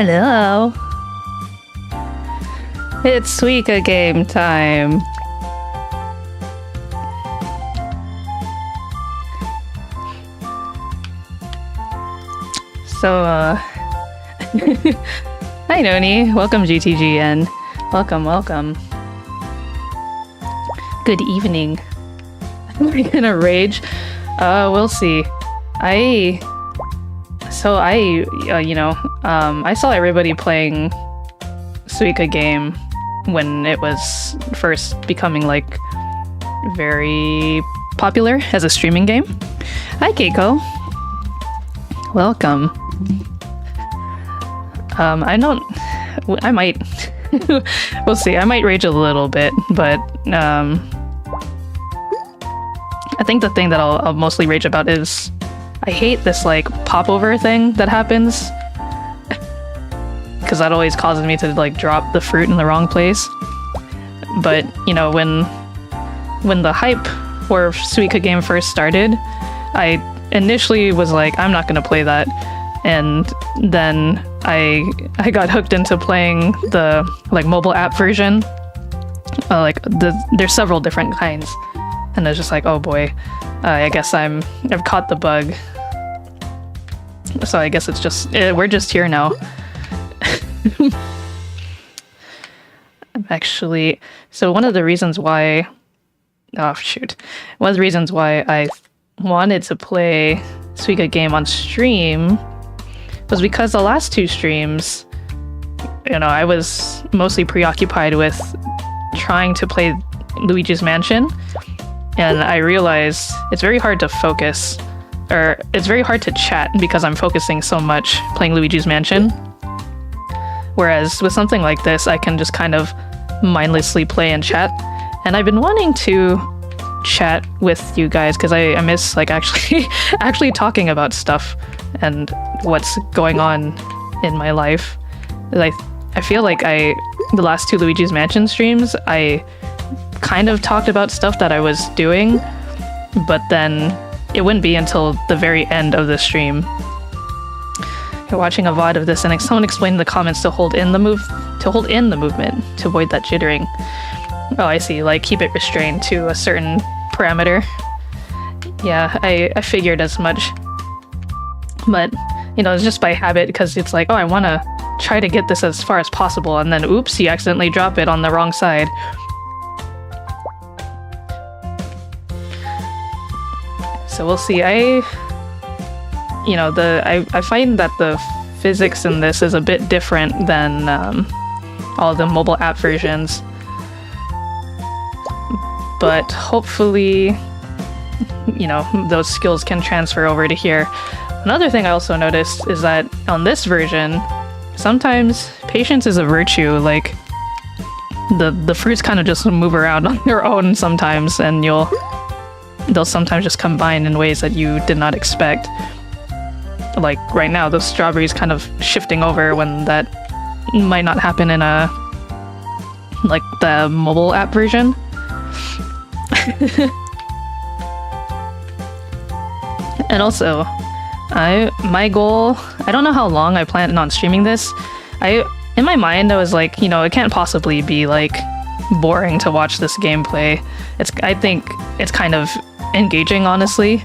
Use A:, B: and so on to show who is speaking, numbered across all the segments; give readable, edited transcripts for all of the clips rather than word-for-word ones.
A: Hello. It's Suika game time. So, hi Noni. Welcome GTGN. Welcome. Good evening. Am I gonna rage? We'll see. I saw everybody playing Suika game when it was first becoming like very popular as a streaming game. Hi Keiko. Welcome. I might we'll see. I might rage a little bit, but I think the thing that I'll mostly rage about is I hate this like popover thing that happens, because that always causes me to like drop the fruit in the wrong place. But you know, when the hype for Suika game first started, I initially was like, I'm not gonna play that, and then I got hooked into playing the like mobile app version. There's several different kinds, and I was just like, oh boy, I guess I've caught the bug. So I guess it's just we're just here now. Actually, so one of the reasons why I wanted to play Suika game on stream was because the last two streams, you know, I was mostly preoccupied with trying to play Luigi's Mansion, and I realized it's very hard to focus, or it's very hard to chat because I'm focusing so much playing Luigi's Mansion. Whereas with something like this, I can just kind of mindlessly play and chat. And I've been wanting to chat with you guys because I miss like actually talking about stuff and what's going on in my life. I feel like the last two Luigi's Mansion streams, I kind of talked about stuff that I was doing, but then it wouldn't be until the very end of the stream. You're watching a VOD of this, and someone explained in the comments to hold in the movement to avoid that jittering. Oh, I see. Like keep it restrained to a certain parameter. Yeah, I figured as much. But you know, it's just by habit, because it's like, oh, I want to try to get this as far as possible, and then oops, you accidentally drop it on the wrong side. So we'll see. I find that the physics in this is a bit different than all the mobile app versions. But hopefully, you know, those skills can transfer over to here. Another thing I also noticed is that on this version, sometimes patience is a virtue. Like the fruits kind of just move around on their own sometimes, and they'll sometimes just combine in ways that you did not expect. Like right now, those strawberries kind of shifting over when that might not happen in the mobile app version. And also, my goal, I don't know how long I plan on streaming this. In my mind, I was like, you know, it can't possibly be like boring to watch this gameplay. I think it's kind of engaging, honestly.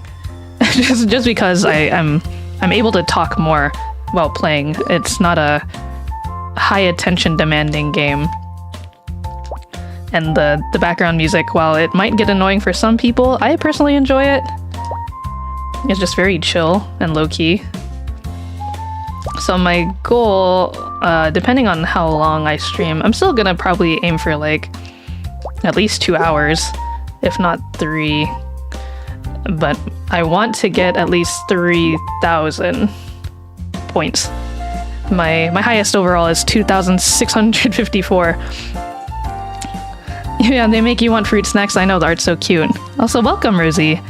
A: just because I'm able to talk more while playing. It's not a high attention demanding game. And the background music, while it might get annoying for some people, I personally enjoy it. It's just very chill and low-key. So my goal, depending on how long I stream, I'm still gonna probably aim for like at least 2 hours, if not 3. But I want to get at least 3,000 points. My highest overall is 2,654. Yeah, they make you want fruit snacks. I know, the art's so cute. Also, welcome, Rosie.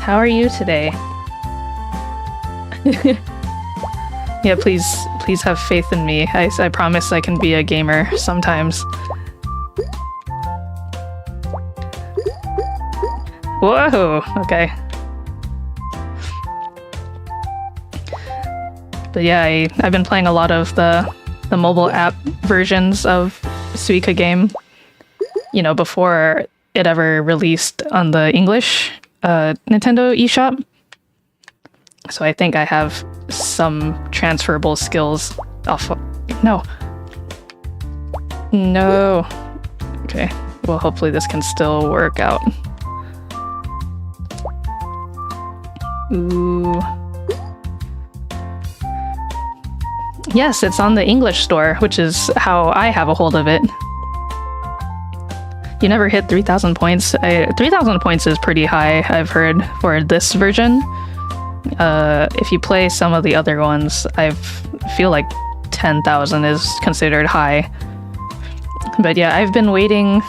A: How are you today? Yeah, please have faith in me. I promise I can be a gamer sometimes. Whoa, okay. But yeah, I've been playing a lot of the mobile app versions of Suika game, you know, before it ever released on the English Nintendo eShop. So I think I have some transferable skills off of... No. No. Okay. Well, hopefully this can still work out. Ooh. Yes, it's on the English store, which is how I have a hold of it. You never hit 3,000 points. 3,000 points is pretty high, I've heard, for this version. If you play some of the other ones, I feel like 10,000 is considered high. But yeah, I've been waiting,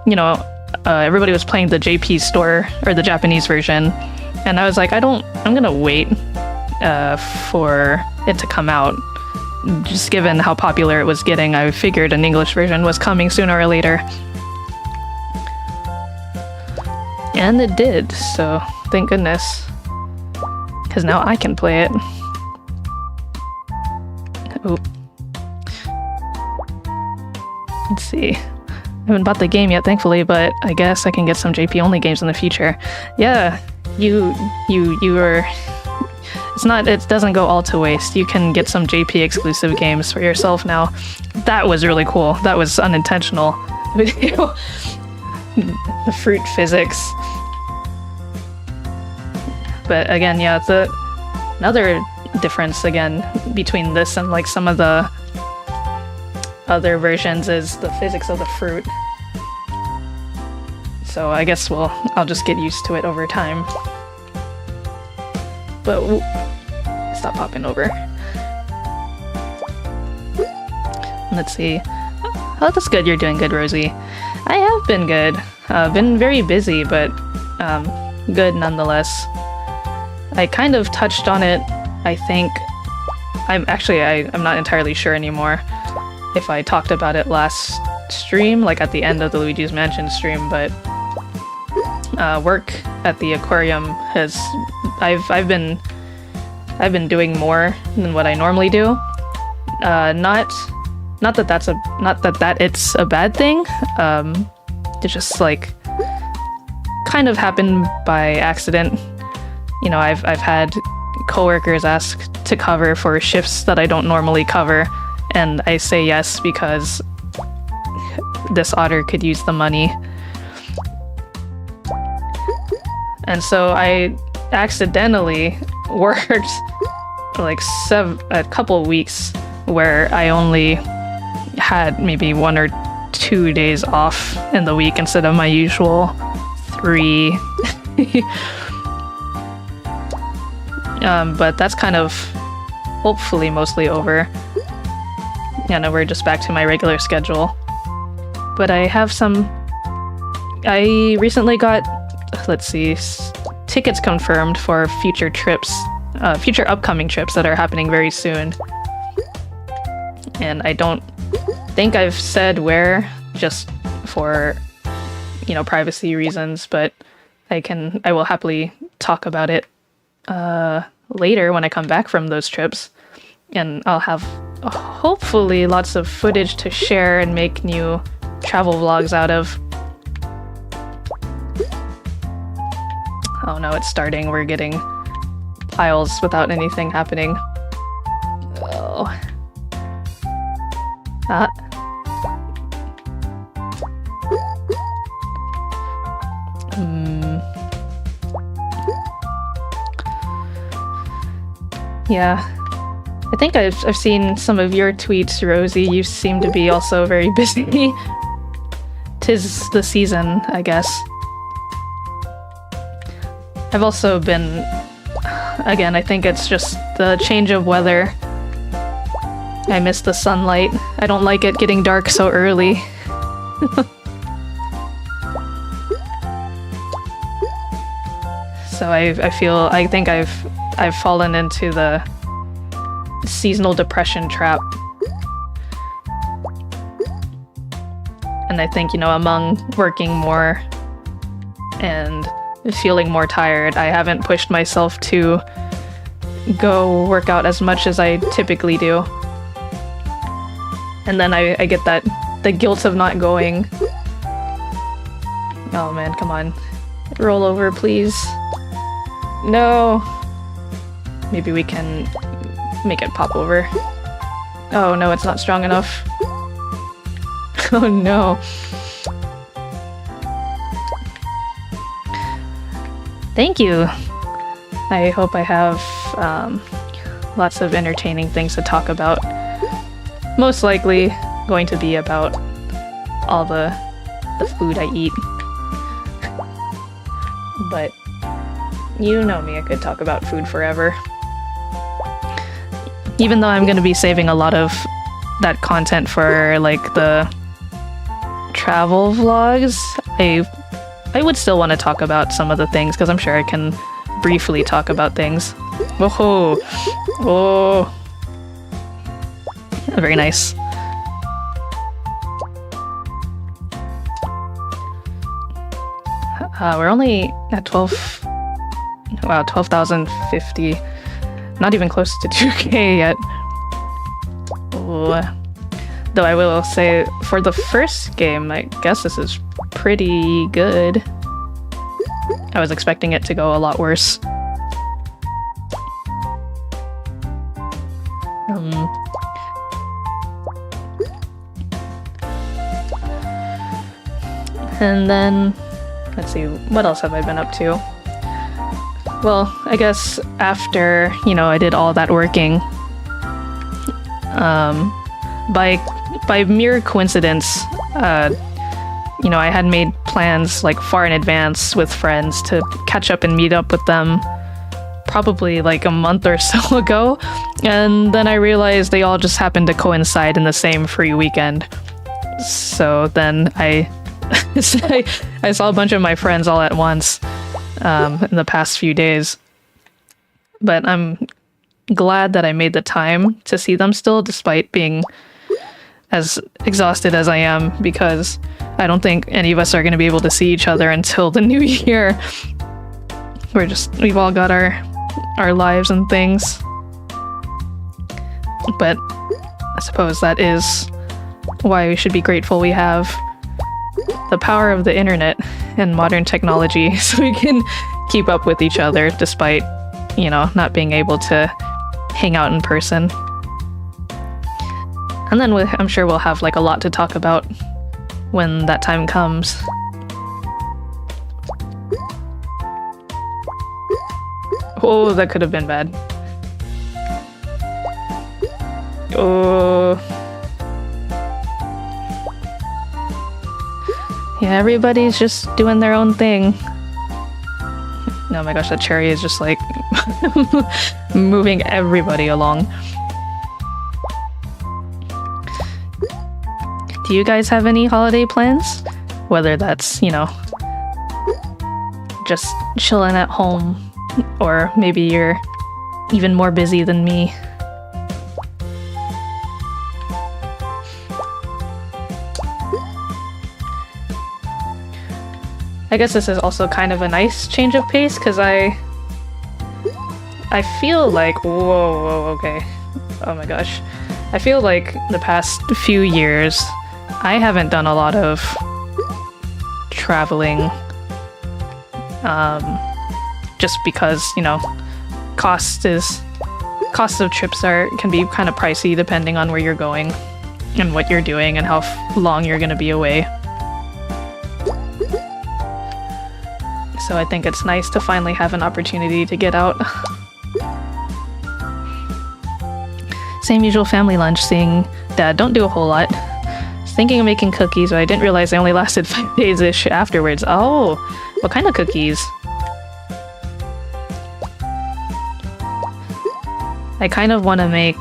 A: you know, everybody was playing the JP store, or the Japanese version, and I was like, I'm gonna wait for it to come out. Just given how popular it was getting, I figured an English version was coming sooner or later. And it did, so thank goodness. Because now I can play it. Oh. Let's see. I haven't bought the game yet, thankfully, but I guess I can get some JP only games in the future. Yeah, you are... It doesn't go all to waste. You can get some JP exclusive games for yourself now. That was really cool. That was unintentional. The fruit physics. But again, yeah, another difference again between this and like some of the other versions is the physics of the fruit. So I guess I'll just get used to it over time. But stop popping over. Let's see. Oh, that's good. You're doing good, Rosie. I have been good. Been very busy, but good nonetheless. I kind of touched on it, I think. I'm not entirely sure anymore if I talked about it last stream, like at the end of the Luigi's Mansion stream, but work at the aquarium has... I've been doing more than what I normally do. Not that it's a bad thing. It just like kind of happened by accident. You know, I've had coworkers ask to cover for shifts that I don't normally cover, and I say yes because this otter could use the money. And so I accidentally worked like a couple weeks where I only had maybe 1 or 2 days off in the week instead of my usual 3. But that's kind of hopefully mostly over. Yeah, no, we're just back to my regular schedule. But I recently got, let's see, tickets confirmed for future trips, future upcoming trips that are happening very soon. And I don't think I've said where, just for, you know, privacy reasons, but I will happily talk about it later when I come back from those trips. And I'll have hopefully lots of footage to share and make new travel vlogs out of. Oh no, it's starting. We're getting piles without anything happening. Oh. Ah. Yeah. I think I've seen some of your tweets, Rosie. You seem to be also very busy. 'Tis the season, I guess. I've also been... Again, I think it's just the change of weather. I miss the sunlight. I don't like it getting dark so early. So I think I've fallen into the seasonal depression trap. And I think, you know, among working more and feeling more tired, I haven't pushed myself to go work out as much as I typically do. And then I get the guilt of not going. Oh man, come on. Roll over, please. No! Maybe we can make it pop over. Oh no, it's not strong enough. Oh no. Thank you! I hope I have lots of entertaining things to talk about. Most likely going to be about all the food I eat. But you know me, I could talk about food forever. Even though I'm going to be saving a lot of that content for like the travel vlogs, I would still want to talk about some of the things because I'm sure I can briefly talk about things. Whoa! Oh! Very nice. We're only at 12... Wow, 12,050. Not even close to 2k yet. Ooh. Though I will say, for the first game, I guess this is pretty good. I was expecting it to go a lot worse. And then, let's see, what else have I been up to? Well, I guess after, you know, I did all that working, by mere coincidence, you know, I had made plans like far in advance with friends to catch up and meet up with them probably like a month or so ago, and then I realized they all just happened to coincide in the same free weekend. So then I saw a bunch of my friends all at once in the past few days. But I'm glad that I made the time to see them still, despite being as exhausted as I am, because I don't think any of us are going to be able to see each other until the new year. We've all got our lives and things. But I suppose that is why we should be grateful we have the power of the internet and modern technology, so we can keep up with each other despite, you know, not being able to hang out in person. And then I'm sure we'll have like a lot to talk about when that time comes. Oh, that could have been bad. Oh. Yeah, everybody's just doing their own thing. Oh my gosh, that cherry is just like moving everybody along. Do you guys have any holiday plans? Whether that's, you know, just chilling at home, or maybe you're even more busy than me. I guess this is also kind of a nice change of pace, because I feel like... Whoa, okay. Oh my gosh. I feel like the past few years, I haven't done a lot of traveling. Just because, you know, costs of trips can be kind of pricey depending on where you're going and what you're doing and how long you're going to be away. So I think it's nice to finally have an opportunity to get out. Same usual family lunch, seeing Dad. Don't do a whole lot. Was thinking of making cookies, but I didn't realize they only lasted 5 days-ish afterwards. Oh, what kind of cookies? I kind of want to make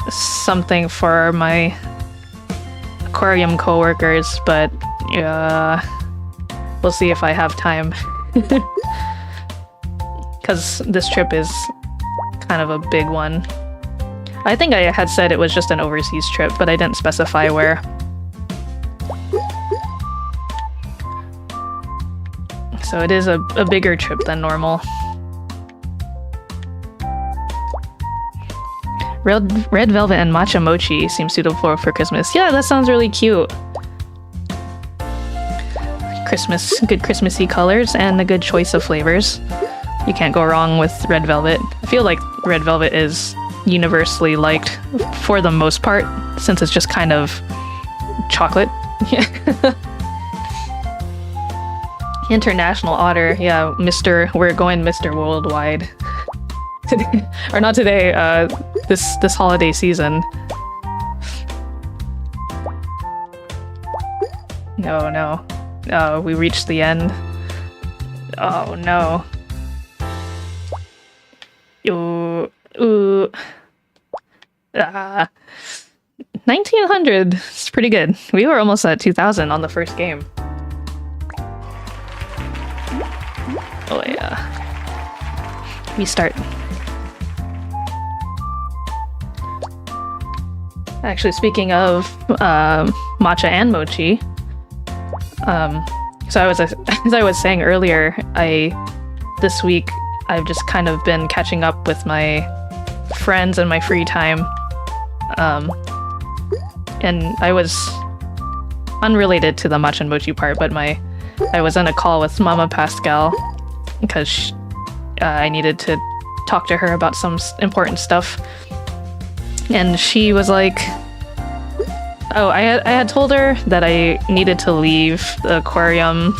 A: something for my aquarium coworkers, but we'll see if I have time. Because this trip is kind of a big one. I think I had said it was just an overseas trip, but I didn't specify where. So it is a bigger trip than normal. Red velvet and matcha mochi seem suitable for Christmas. Yeah, that sounds really cute. Good Christmassy colors and a good choice of flavors. You can't go wrong with red velvet. I feel like red velvet is universally liked for the most part, since it's just kind of chocolate. International otter. Yeah, we're going Mr. Worldwide. Today, or not today, this holiday season. No. Oh, we reached the end. Oh no. Ooh. 1900. It's pretty good. We were almost at 2000 on the first game. Oh yeah. Restart. Actually, speaking of matcha and mochi, so as I was saying earlier, this week I've just kind of been catching up with my friends in my free time, and I was unrelated to the matcha and mochi part, but I was on a call with Mama Pascal because I needed to talk to her about some important stuff. And she was like, oh, I had told her that I needed to leave the aquarium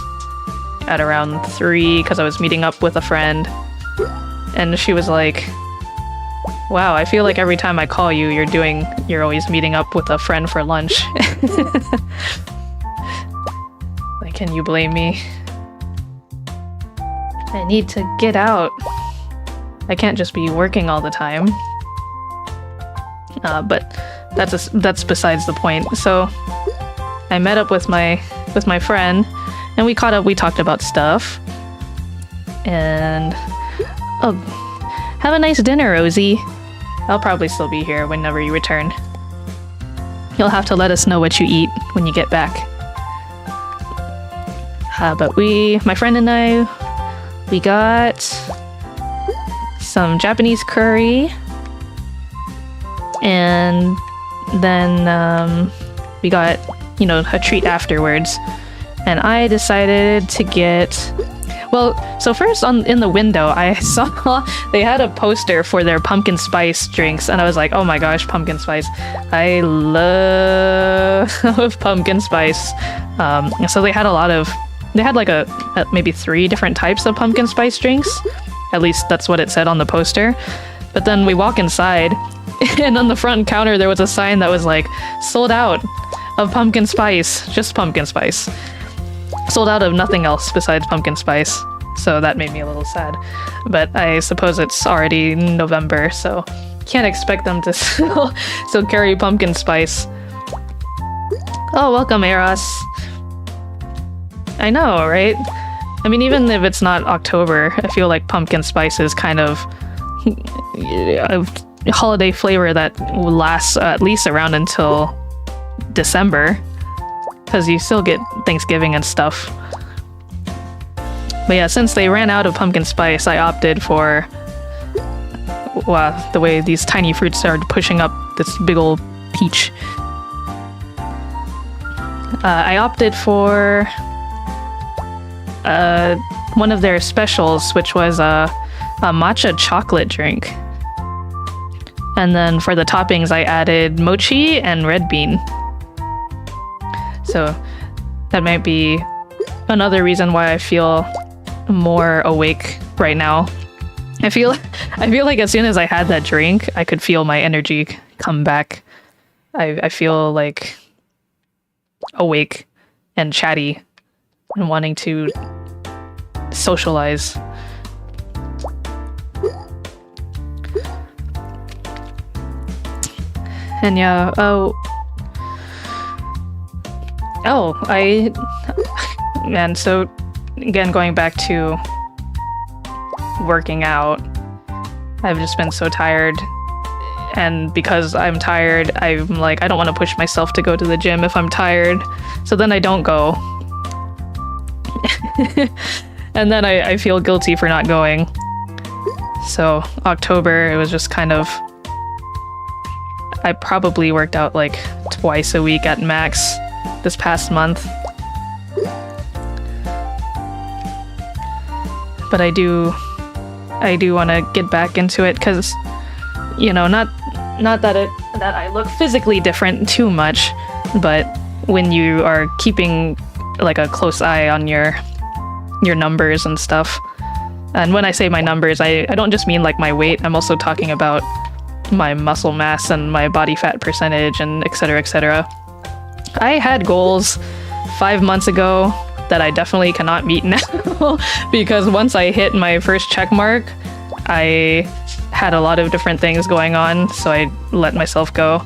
A: at around 3 because I was meeting up with a friend. And she was like, wow, I feel like every time I call you, you're always meeting up with a friend for lunch. Like, can you blame me? I need to get out. I can't just be working all the time. But that's besides the point. So I met up with my friend, and we caught up. We talked about stuff, and have a nice dinner, Rosie. I'll probably still be here whenever you return. You'll have to let us know what you eat when you get back. But my friend and I, we got some Japanese curry. And then we got, a treat afterwards. And I decided to get... Well, so first in the window, I saw they had a poster for their pumpkin spice drinks. And I was like, oh my gosh, pumpkin spice. I love pumpkin spice. So they had like maybe 3 different types of pumpkin spice drinks. At least that's what it said on the poster. But then we walk inside, and on the front counter there was a sign that was like, sold out of pumpkin spice, just pumpkin spice. Sold out of nothing else besides pumpkin spice. So that made me a little sad. But I suppose it's already November, so can't expect them to still carry pumpkin spice. Oh, welcome, Eros. I know, right? I mean, even if it's not October, I feel like pumpkin spice is kind of a holiday flavor that will last at least around until December, because you still get Thanksgiving and stuff. But yeah, since they ran out of pumpkin spice, I opted for the way these tiny fruits started pushing up this big old peach. I opted for one of their specials, which was a matcha chocolate drink. And then for the toppings, I added mochi and red bean. So that might be another reason why I feel more awake right now. I feel like as soon as I had that drink, I could feel my energy come back. I feel like awake and chatty and wanting to socialize. And yeah, and so again, going back to working out, I've just been so tired, and because I'm tired, I'm like, I don't want to push myself to go to the gym if I'm tired, so then I don't go. And then I feel guilty for not going. So October, it was just kind of I probably worked out like twice a week at max this past month. But I do want to get back into it because, you know, not that I look physically different too much, but when you are keeping like a close eye on your numbers and stuff. And when I say my numbers, I don't just mean like my weight. I'm also talking about my muscle mass and my body fat percentage and etc, etc. I had goals 5 months ago that I definitely cannot meet now because once I hit my first check mark, I had a lot of different things going on, so I let myself go.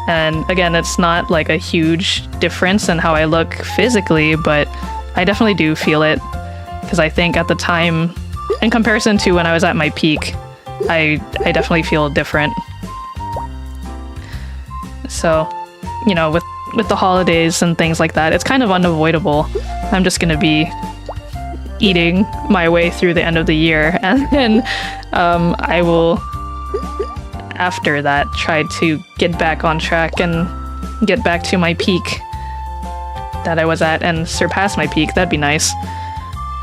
A: And again, it's not like a huge difference in how I look physically, but I definitely do feel it because I think at the time, in comparison to when I was at my peak, I definitely feel different. So, you know, with the holidays and things like that, it's kind of unavoidable. I'm just gonna be eating my way through the end of the year, and then I will, after that, try to get back on track and get back to my peak that I was at and surpass my peak. That'd be nice.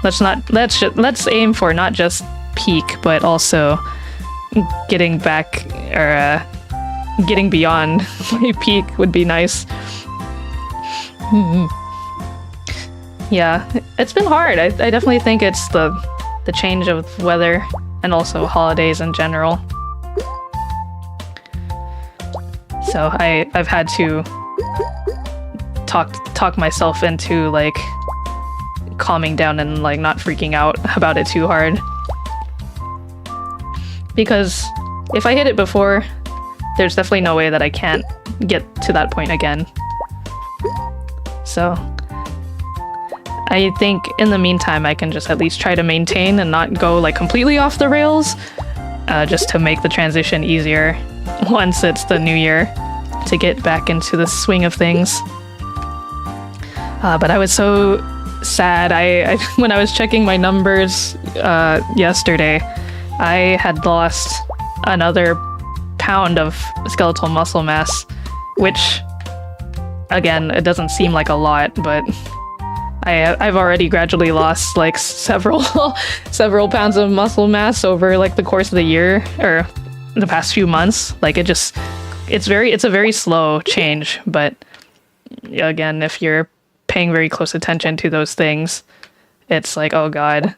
A: Let's aim for not just peak, but also getting back or getting beyond my peak would be nice. Yeah, it's been hard. I definitely think it's the change of weather and also holidays in general. So I've had to talk myself into like calming down and like not freaking out about it too hard. Because if I hit it before, there's definitely no way that I can't get to that point again. So I think in the meantime, I can just at least try to maintain and not go like completely off the rails, just to make the transition easier once it's the new year, to get back into the swing of things. But I was so sad. I when I was checking my numbers yesterday, I had lost another pound of skeletal muscle mass, which, again, it doesn't seem like a lot, but I've already gradually lost like several pounds of muscle mass over like the course of the year or the past few months. Like it's a very slow change, but again, if you're paying very close attention to those things, it's like, oh god,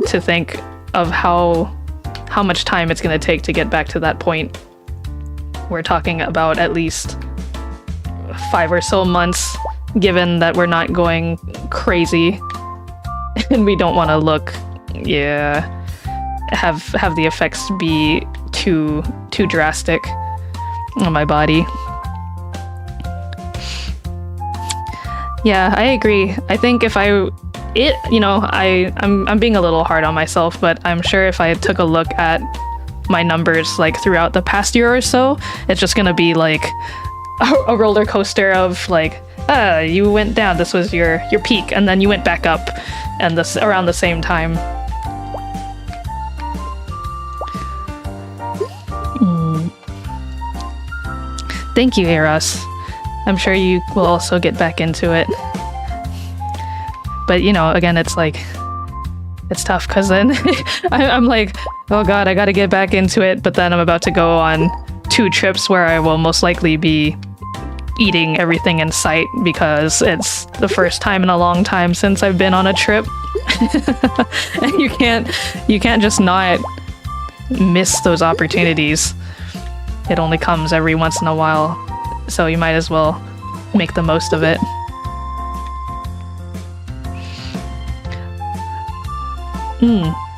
A: to think of how much time it's going to take to get back to that point. We're talking about at least 5 or so months, given that we're not going crazy and we don't want to look, have the effects be too drastic on my body. Yeah, I agree. I think if I'm being a little hard on myself, but I'm sure if I took a look at my numbers like throughout the past year or so, it's just gonna be like a roller coaster of like, you went down, this was your peak, and then you went back up, and this around the same time. Thank you, Eros. I'm sure you will also get back into it. But, you know, again, it's like, it's tough because then I'm like, oh god, I gotta get back into it, but then I'm about to go on 2 trips where I will most likely be eating everything in sight because it's the first time in a long time since I've been on a trip. And you can't just not miss those opportunities. It only comes every once in a while, so you might as well make the most of it.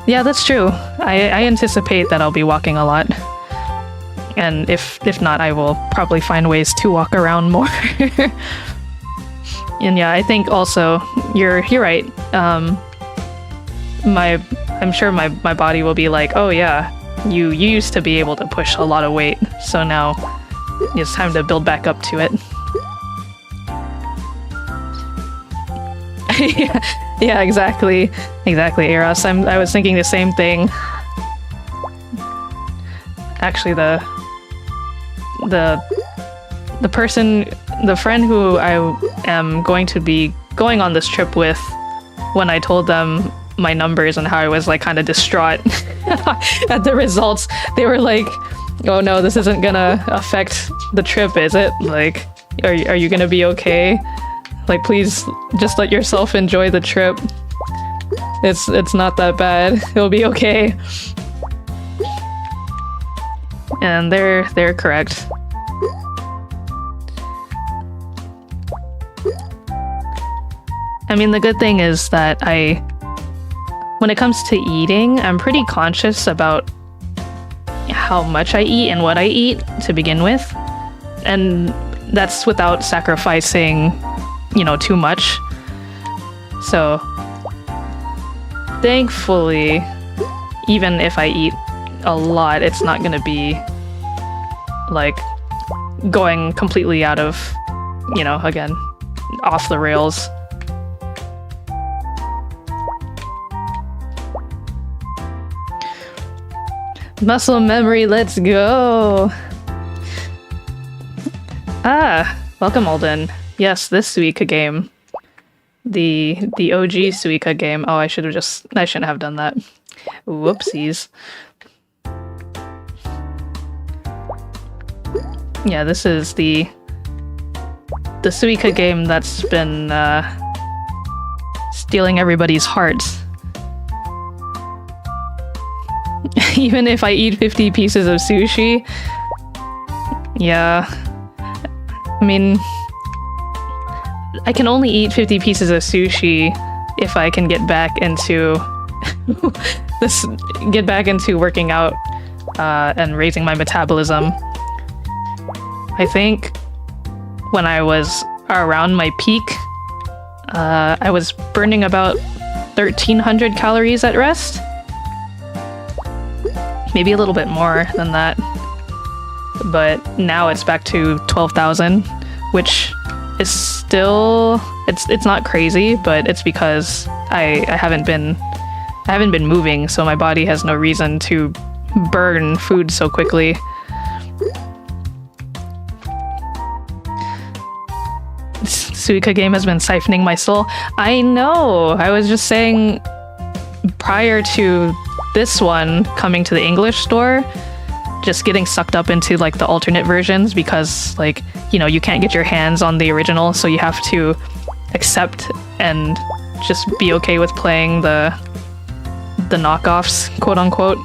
A: Yeah, that's true. I anticipate that I'll be walking a lot. And if not, I will probably find ways to walk around more. And yeah, I think also you're right. I'm sure my body will be like, oh yeah, you used to be able to push a lot of weight, so now it's time to build back up to it. Yeah, exactly, Eros. I was thinking the same thing. Actually, the person, the friend who I am going to be going on this trip with, when I told them my numbers and how I was like kind of distraught at the results, they were like, "Oh no, this isn't gonna affect the trip, is it? Like, are you gonna be okay? Like, please just let yourself enjoy the trip. It's not that bad. It'll be okay." And they're correct. I mean, the good thing is that when it comes to eating, I'm pretty conscious about how much I eat and what I eat to begin with. And that's without sacrificing, too much. So, thankfully, even if I eat a lot, it's not gonna be like going completely out of, again, off the rails. Muscle memory, let's go! Welcome, Alden. Yes, this Suika game. The OG Suika game. Oh, I shouldn't have done that. Whoopsies. Yeah, this is the Suika game that's been stealing everybody's hearts. Even if I eat 50 pieces of sushi, yeah. I mean, I can only eat 50 pieces of sushi if I can get back into working out and raising my metabolism. I think when I was around my peak, I was burning about 1,300 calories at rest. Maybe a little bit more than that. But now it's back to 12,000, which is still, it's not crazy, but it's because I haven't been moving, so my body has no reason to burn food so quickly. Suika game has been siphoning my soul. I know! I was just saying, prior to this one coming to the English store, just getting sucked up into like the alternate versions because you can't get your hands on the original, so you have to accept and just be okay with playing the knockoffs, quote unquote,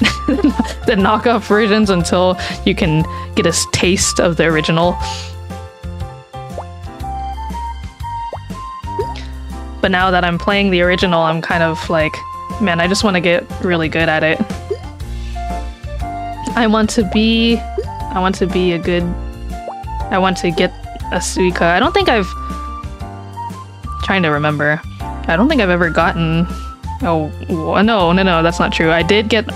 A: the knockoff versions until you can get a taste of the original. But now that I'm playing the original, I'm kind of like, man, I just want to get really good at it. I want to get a Suika. I don't think trying to remember. I don't think I've ever gotten, no, that's not true. I did get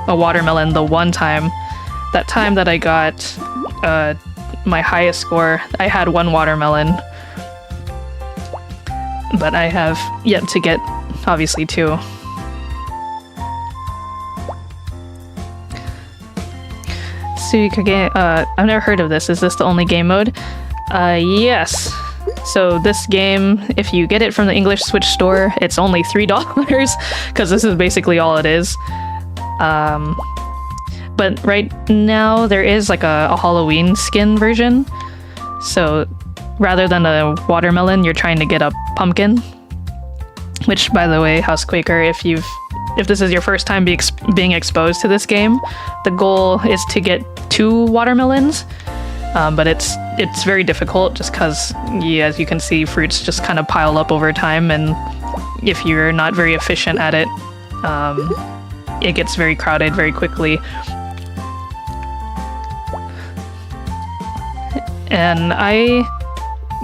A: a watermelon the one time. That time that I got my highest score, I had one watermelon. But I have yet to get, obviously, two. Suika game, I've never heard of this. Is this the only game mode? Yes. So this game, if you get it from the English Switch store, it's only $3, because this is basically all it is. But right now there is like a Halloween skin version. So rather than a watermelon, you're trying to get a pumpkin. Which, by the way, House Quaker, if this is your first time being exposed to this game, the goal is to get 2 watermelons. But it's very difficult just because, as you can see, fruits just kind of pile up over time, and if you're not very efficient at it, it gets very crowded very quickly. And I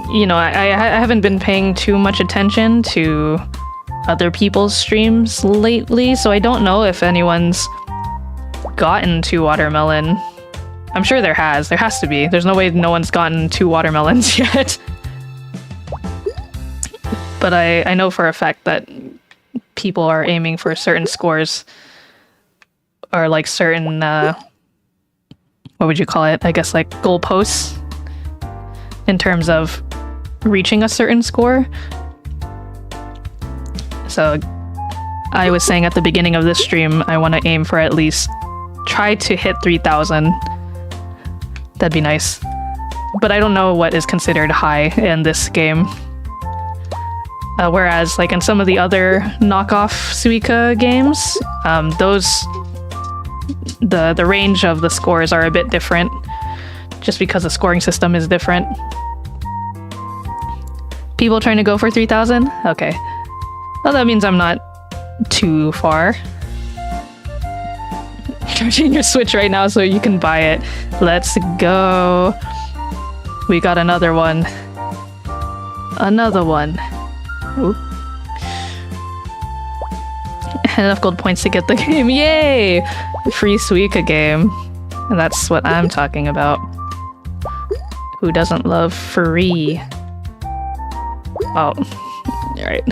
A: haven't been paying too much attention to other people's streams lately, so I don't know if anyone's gotten 2 watermelon. I'm sure there has to be. There's no way no one's gotten 2 watermelons yet. But I know for a fact that people are aiming for certain scores, or like certain what would you call it? I guess like goalposts in terms of reaching a certain score. So I was saying at the beginning of this stream, I want to aim for at least try to hit 3,000. That'd be nice. But I don't know what is considered high in this game. Whereas, like in some of the other knockoff Suika games, the range of the scores are a bit different, just because the scoring system is different. People trying to go for 3,000? Okay. Well, that means I'm not too far. Charging your Switch right now so you can buy it. Let's go. We got another one. Another one. Ooh. Enough gold points to get the game. Yay! Free Suika game. And that's what I'm talking about. Who doesn't love free? Oh. Alright.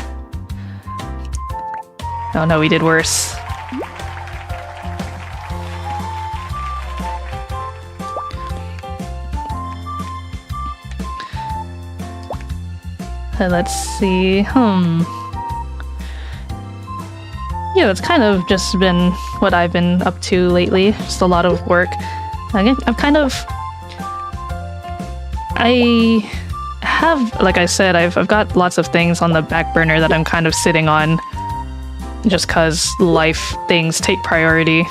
A: Oh no, we did worse. Let's see. Yeah, it's kind of just been what I've been up to lately. Just a lot of work. I have, like I said, I've got lots of things on the back burner that I'm kind of sitting on just because life things take priority,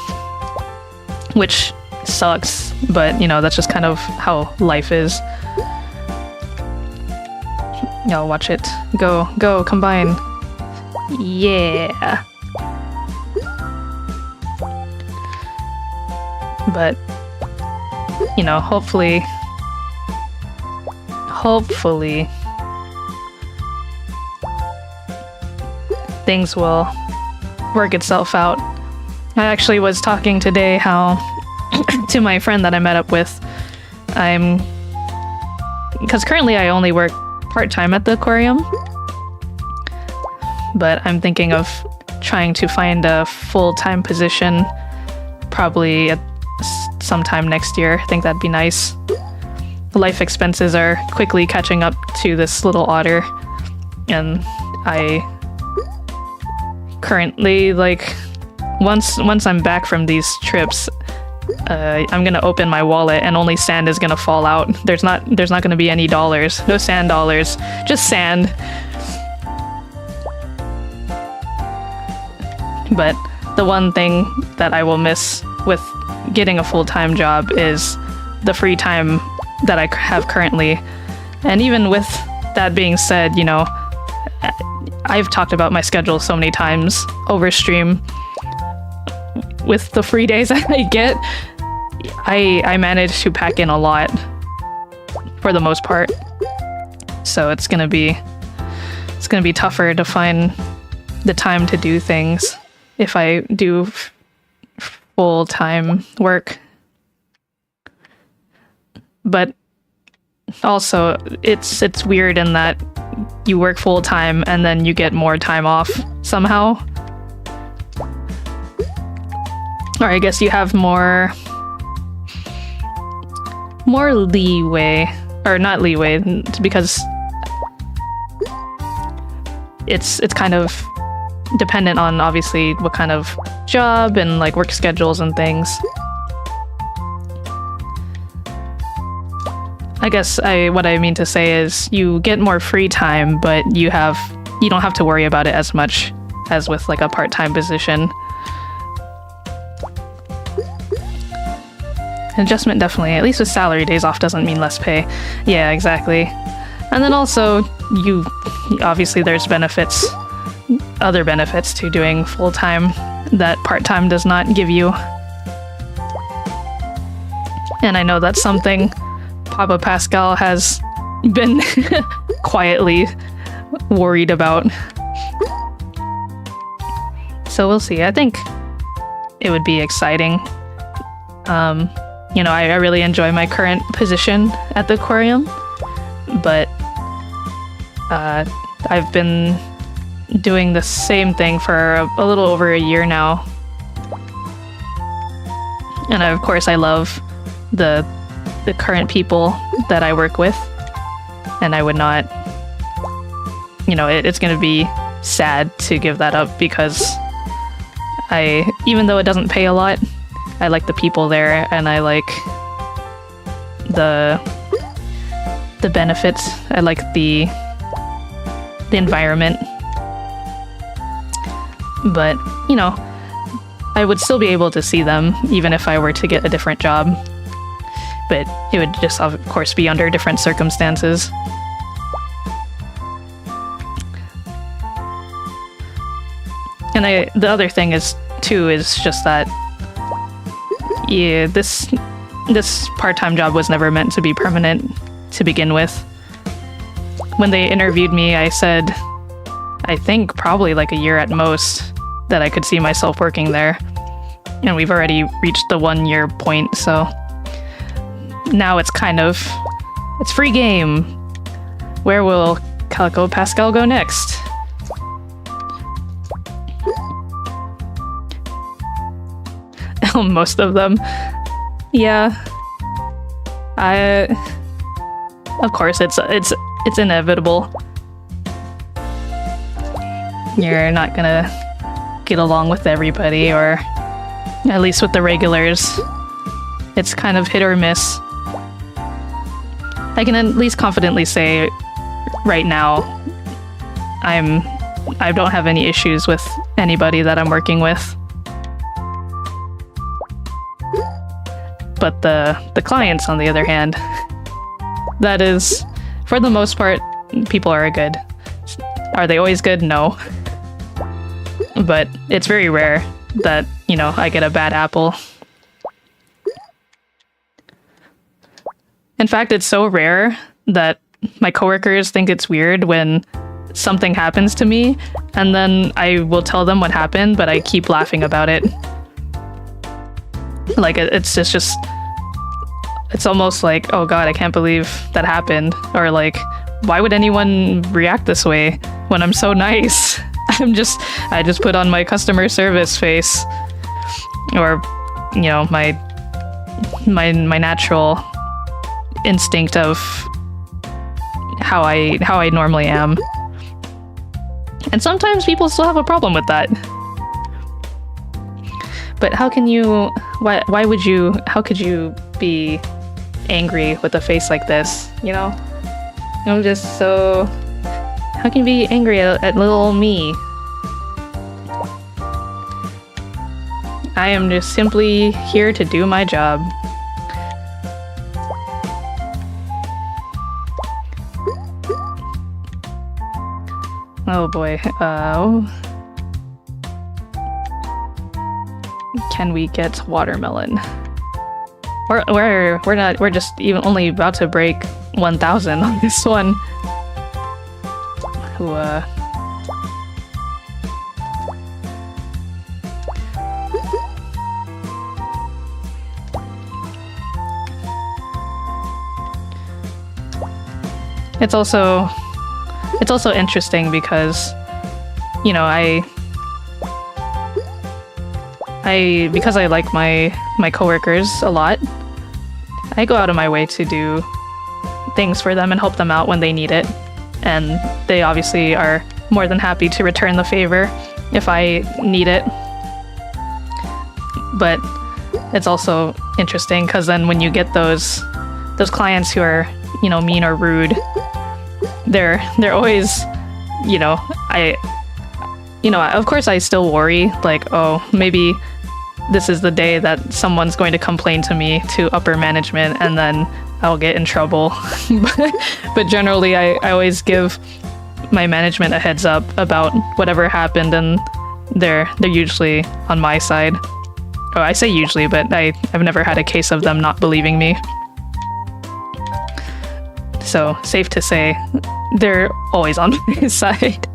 A: which sucks, but you know, that's just kind of how life is. No, watch it. Go, combine. Yeah. But, you know, hopefully, things will work itself out. I actually was talking today how, to my friend that I met up with, because currently I only work part-time at the aquarium, but I'm thinking of trying to find a full-time position probably at sometime next year. I think that'd be nice. Life expenses are quickly catching up to this little otter, and I currently, like, once I'm back from these trips, I'm gonna open my wallet and only sand is gonna fall out. There's not gonna be any dollars. No sand dollars. Just sand. But the one thing that I will miss with getting a full-time job is the free time that I have currently. And even with that being said, you know, I've talked about my schedule so many times over stream. With the free days that I get, I manage to pack in a lot for the most part. So it's gonna be tougher to find the time to do things if I do full-time work. But also, it's weird in that you work full-time and then you get more time off somehow. Or I guess you have more leeway, or not leeway, because it's kind of dependent on obviously what kind of job and like work schedules and things. I guess what I mean to say is you get more free time, but you don't have to worry about it as much as with like a part-time position. Adjustment definitely, at least with salary, days off doesn't mean less pay. Yeah, exactly. And then also, obviously there's other benefits to doing full-time that part-time does not give you. And I know that's something Papa Pascal has been quietly worried about. So we'll see. I think it would be exciting. You know, I really enjoy my current position at the aquarium, but I've been doing the same thing for a little over a year now. And of course I love the current people that I work with, and I would not, you know, it's going to be sad to give that up because even though it doesn't pay a lot, I like the people there and I like the benefits. I like the environment. But, you know, I would still be able to see them even if I were to get a different job. But it would just, of course, be under different circumstances. And the other thing is, too, is just that, yeah, this part-time job was never meant to be permanent to begin with. When they interviewed me, I said, I think probably like a year at most, that I could see myself working there. And we've already reached the 1-year point, so now it's kind of, it's free game. Where will Calico Pascal go next? Most of them. Yeah. Of course, it's inevitable. You're not gonna get along with everybody, or at least with the regulars. It's kind of hit or miss. I can at least confidently say right now I don't have any issues with anybody that I'm working with. But the clients, on the other hand, that is, for the most part, people are good. Are they always good? No. But it's very rare that, you know, I get a bad apple. In fact, it's so rare that my coworkers think it's weird when something happens to me, and then I will tell them what happened, but I keep laughing about it. Like, it's just, it's almost like, oh god, I can't believe that happened. Or like, why would anyone react this way when I'm so nice? I just put on my customer service face. Or, you know, my natural instinct of how I normally am. And sometimes people still have a problem with that. But how can you, how could you be angry with a face like this, you know? I'm just so, how can you be angry at little old me? I am just simply here to do my job. Oh boy, can we get watermelon? We're just even only about to break 1,000 on this one. It's also interesting because, you know, because I like my coworkers a lot, I go out of my way to do things for them and help them out when they need it. And they obviously are more than happy to return the favor if I need it. But it's also interesting because then when you get those clients who are, you know, mean or rude, they're always, you know, of course I still worry, like, oh, maybe this is the day that someone's going to complain to me to upper management and then I'll get in trouble. But generally I always give my management a heads up about whatever happened, and they're usually on my side. Oh, I say usually, but I've never had a case of them not believing me. So, safe to say, they're always on my side.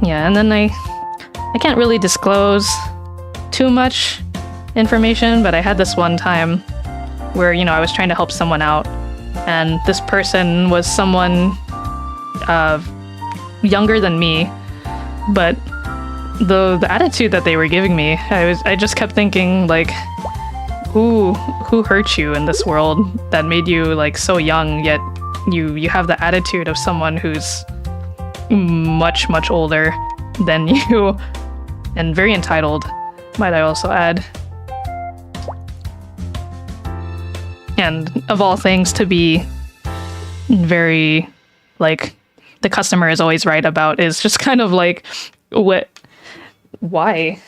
A: Yeah, and then I can't really disclose too much information, but I had this one time where, you know, I was trying to help someone out, and this person was someone younger than me, but the attitude that they were giving me, I just kept thinking, like, who hurt you in this world that made you like so young, yet you have the attitude of someone who's much older than you, and very entitled, might I also add. And of all things, to be very like the customer is always right about is just kind of like, why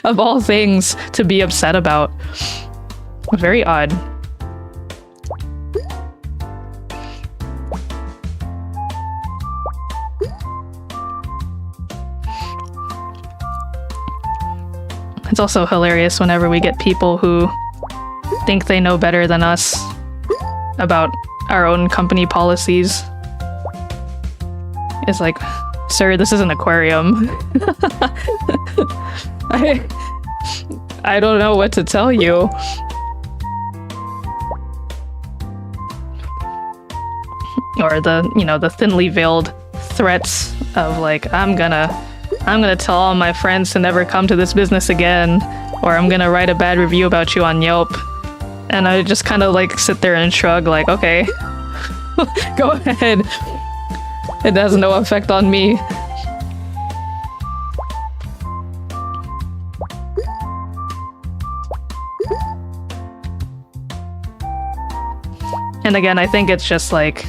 A: of all things to be upset about. Very odd. It's also hilarious whenever we get people who think they know better than us about our own company policies. It's like, sir, this is an aquarium. I don't know what to tell you. Or the thinly veiled threats of like, I'm gonna tell all my friends to never come to this business again, or I'm gonna write a bad review about you on Yelp. And I just kind of like sit there and shrug like, okay, go ahead. It has no effect on me. And again, I think it's just like,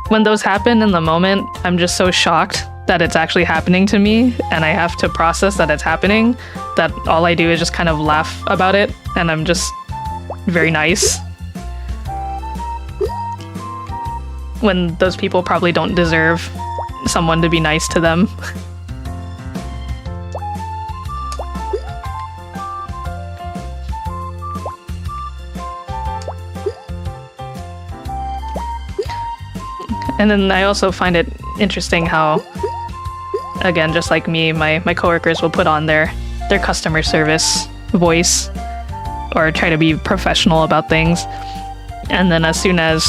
A: when those happen in the moment, I'm just so shocked that it's actually happening to me, and I have to process that it's happening, that all I do is just kind of laugh about it, and I'm just very nice. When those people probably don't deserve someone to be nice to them. And then I also find it interesting how, again, just like me, my coworkers will put on their customer service voice or try to be professional about things. And then as soon as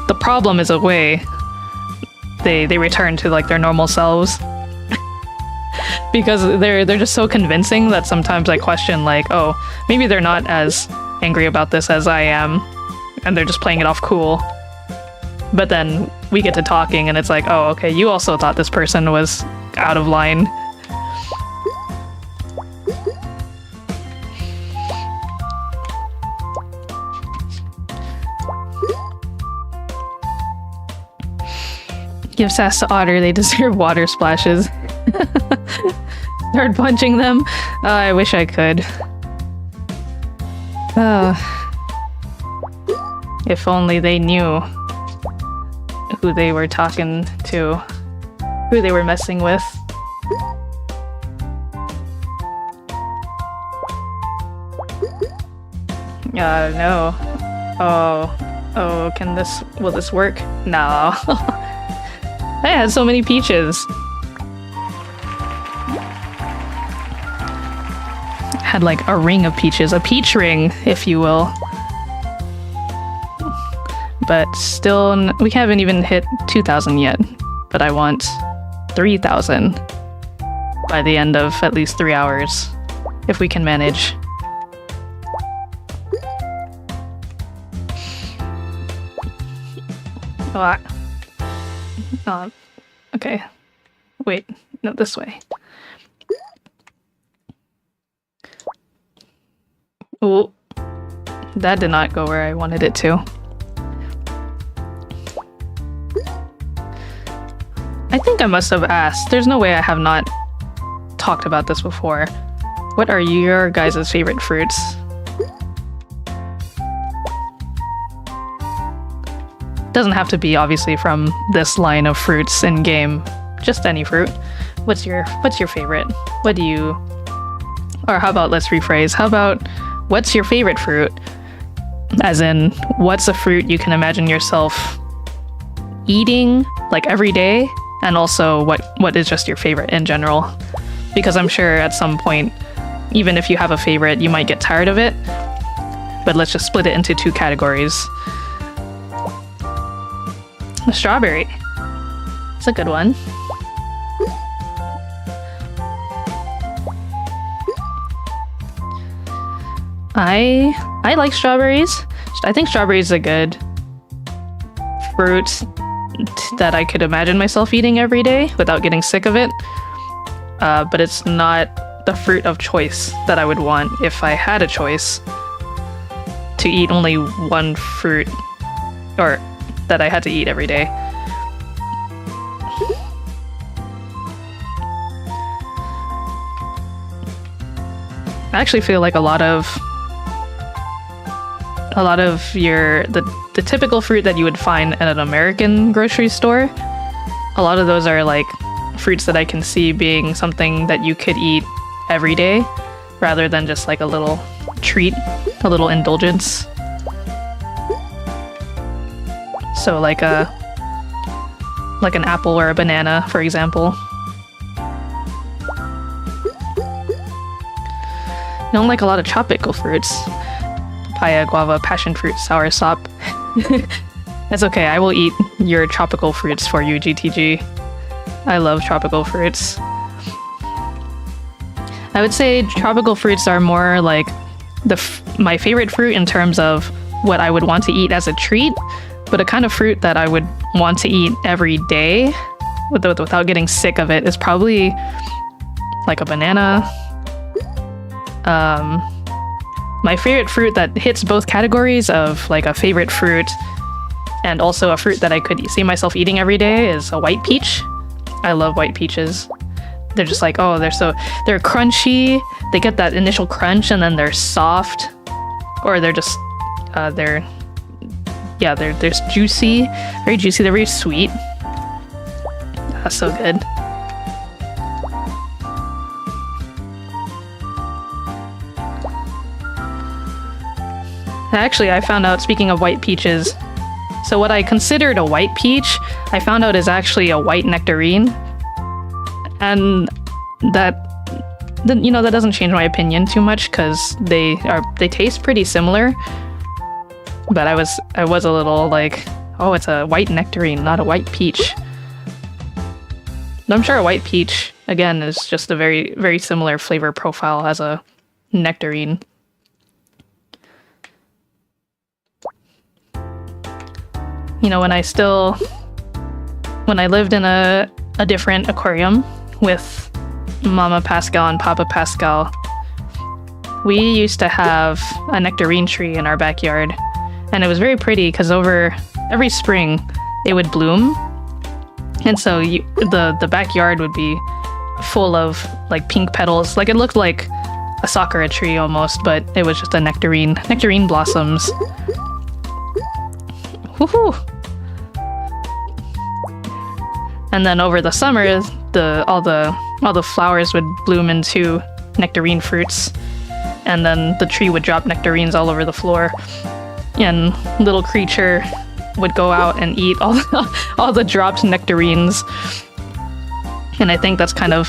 A: the problem is away, they return to like their normal selves. Because they're just so convincing that sometimes I question like, oh, maybe they're not as angry about this as I am, and they're just playing it off cool. But then we get to talking and it's like, oh, okay, you also thought this person was out of line. Give sass to otter, they deserve water splashes. Start punching them? I wish I could. If only they knew who they were talking to, who they were messing with. No. Oh, will this work? No. I had so many peaches. Had like a ring of peaches, a peach ring, if you will. But still, we haven't even hit 2,000 yet. But I want 3,000 by the end of at least 3 hours, if we can manage. Okay. Wait, no, this way. Oh, that did not go where I wanted it to. I think I must have asked. There's no way I have not talked about this before. What are your guys' favorite fruits? Doesn't have to be obviously from this line of fruits in game. Just any fruit. What's your favorite? What do you... Or how about, let's rephrase. How about, what's your favorite fruit? As in, what's a fruit you can imagine yourself eating, like every day? And also, what is just your favorite in general? Because I'm sure at some point, even if you have a favorite, you might get tired of it. But let's just split it into two categories. A strawberry. It's a good one. I like strawberries. I think strawberries is a good fruit that I could imagine myself eating every day without getting sick of it. But it's not the fruit of choice that I would want if I had a choice to eat only one fruit, or that I had to eat every day. I actually feel like a lot of the typical fruit that you would find at an American grocery store, a lot of those are like fruits that I can see being something that you could eat every day rather than just like a little treat, a little indulgence. So like an apple or a banana, for example. I don't like a lot of tropical fruits. Papaya, guava, passion fruit, soursop. That's okay, I will eat your tropical fruits for you, GTG. I love tropical fruits. I would say tropical fruits are more like my favorite fruit in terms of what I would want to eat as a treat, but a kind of fruit that I would want to eat every day without getting sick of it is probably like a banana. My favorite fruit that hits both categories of like a favorite fruit and also a fruit that I could see myself eating every day is a white peach. I love white peaches. They're just like, oh, they're crunchy. They get that initial crunch and then they're soft, or they're just they're juicy, very juicy. They're very sweet. That's so good. Actually, I found out, speaking of white peaches, so what I considered a white peach, I found out is actually a white nectarine. And that doesn't change my opinion too much because they taste pretty similar. But I was a little like, oh, it's a white nectarine, not a white peach. But I'm sure a white peach, again, is just a very, very similar flavor profile as a nectarine. When I lived in a different aquarium with Mama Pascal and Papa Pascal, we used to have a nectarine tree in our backyard, and it was very pretty because every spring it would bloom, and so the backyard would be full of like pink petals. Like it looked like a sakura tree almost, but it was just a nectarine blossoms. Woohoo! And then over the summer, all the flowers would bloom into nectarine fruits, and then the tree would drop nectarines all over the floor, and little creature would go out and eat all the dropped nectarines. And I think that's kind of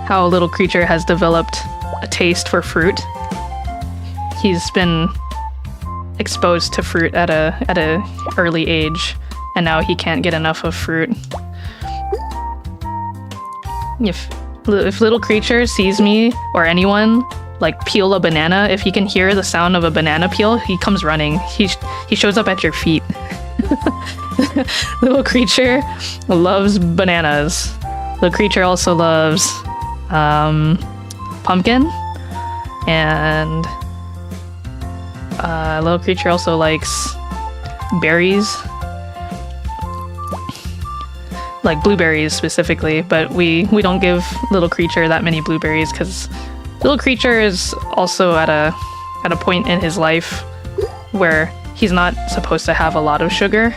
A: how little creature has developed a taste for fruit. He's been exposed to fruit at a early age, and now he can't get enough of fruit. If little creature sees me or anyone like peel a banana, if he can hear the sound of a banana peel, he comes running. He shows up at your feet. Little creature loves bananas. Little creature also loves pumpkin, and little creature also likes berries, like blueberries specifically, but we don't give little creature that many blueberries because little creature is also at a point in his life where he's not supposed to have a lot of sugar,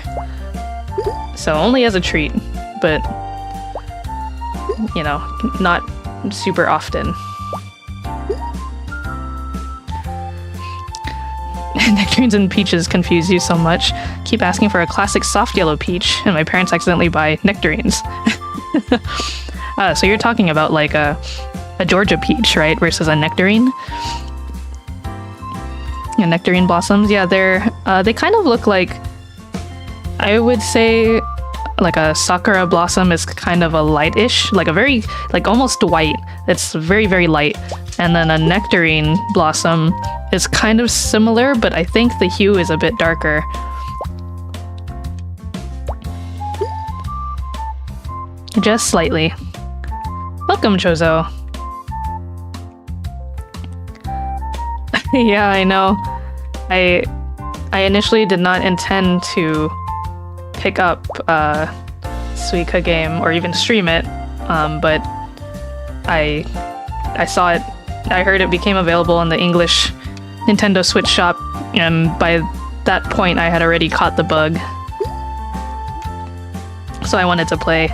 A: so only as a treat, but not super often. Nectarines and peaches confuse you so much. Keep asking for a classic soft yellow peach, and my parents accidentally buy nectarines. So you're talking about like a Georgia peach, right? Versus a nectarine. Yeah, nectarine blossoms. Yeah, they kind of look like, I would say, like a sakura blossom is kind of a lightish, like a very, like almost white. It's very, very light. And then a nectarine blossom is kind of similar, but I think the hue is a bit darker. Just slightly. Welcome, Chozo. Yeah, I know. I initially did not intend to pick up Suika game or even stream it, but I saw it. I heard it became available in the English Nintendo Switch shop, and by that point I had already caught the bug. So I wanted to play.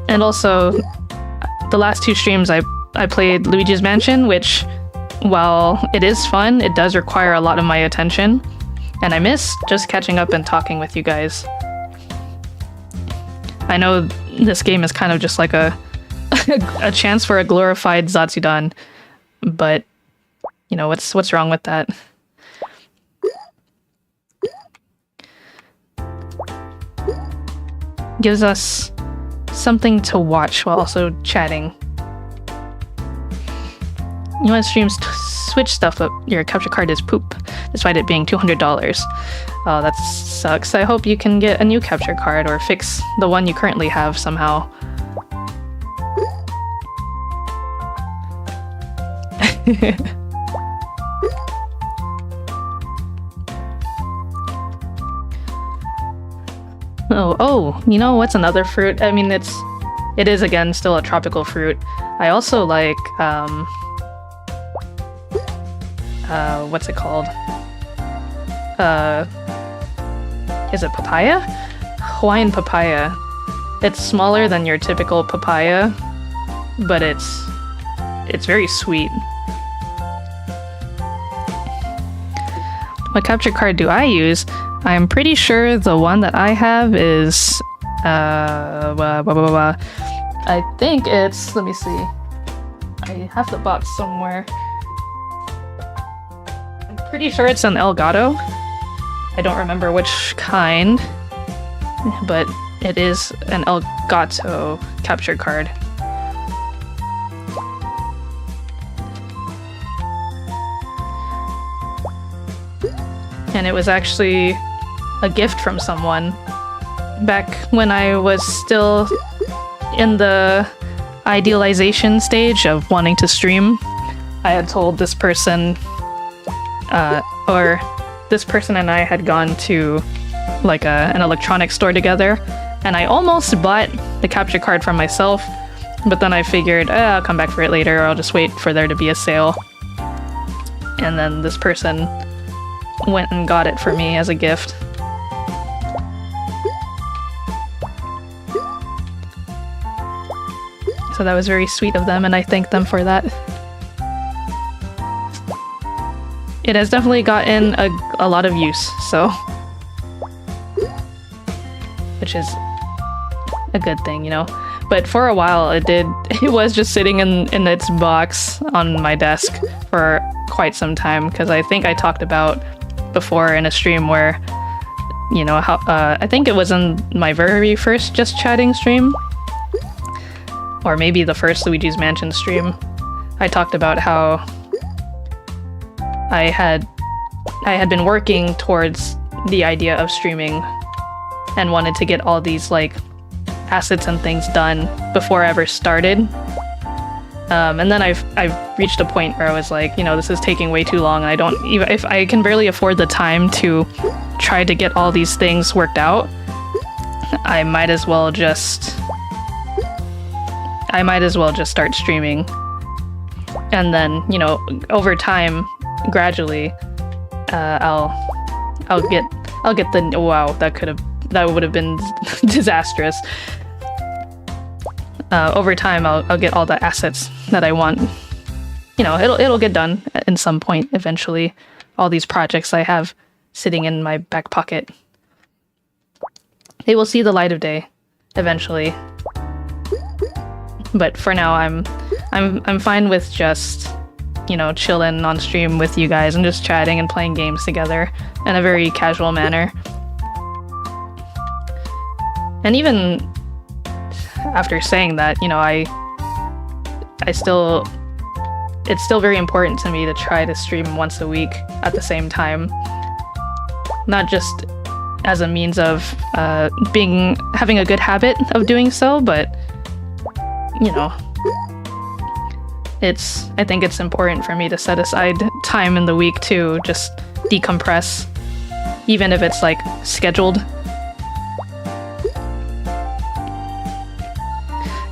A: And also, the last 2 streams I played Luigi's Mansion, which, while it is fun, it does require a lot of my attention. And I miss just catching up and talking with you guys. I know this game is kind of just like a a chance for a glorified Zatsudan, but you know, what's wrong with that? Gives us something to watch while also chatting. You want to stream Switch stuff, but your capture card is poop, despite it being $200. Oh, that sucks. I hope you can get a new capture card or fix the one you currently have somehow. Oh, you know what's another fruit? I mean, it is again still a tropical fruit. I also like what's it called? Is it papaya? Hawaiian papaya. It's smaller than your typical papaya, but it's very sweet. What capture card do I use? I'm pretty sure the one that I have is I think it's, let me see. I have the box somewhere. I'm pretty sure it's an Elgato. I don't remember which kind, but it is an Elgato capture card. And it was actually a gift from someone back when I was still in the idealization stage of wanting to stream. I had told this person, or this person and I had gone to like an electronics store together, and I almost bought the capture card for myself, but then I figured, I'll come back for it later, or I'll just wait for there to be a sale. And then this person went and got it for me as a gift. So that was very sweet of them, and I thank them for that. It has definitely gotten a lot of use, so... which is a good thing, you know? But for a while, it was just sitting in its box on my desk for quite some time, because I think I talked about before in a stream where, you know, how I think it was in my very first Just Chatting stream, or maybe the first Luigi's Mansion stream, I talked about how I had been working towards the idea of streaming and wanted to get all these like assets and things done before I ever started. And then I've reached a point where I was like, you know, this is taking way too long, and I don't even, if I can barely afford the time to try to get all these things worked out, I might as well just start streaming. And then, you know, over time, gradually, I'll get the, wow, that would have been disastrous. Over time, I'll get all the assets that I want. You know, it'll get done in some point eventually. All these projects I have sitting in my back pocket, they will see the light of day eventually. But for now, I'm fine with just, you know, chilling on stream with you guys and just chatting and playing games together in a very casual manner. And even after saying that, you know, it's still very important to me to try to stream once a week at the same time. Not just as a means of having a good habit of doing so, but you know, I think it's important for me to set aside time in the week to just decompress, even if it's like scheduled.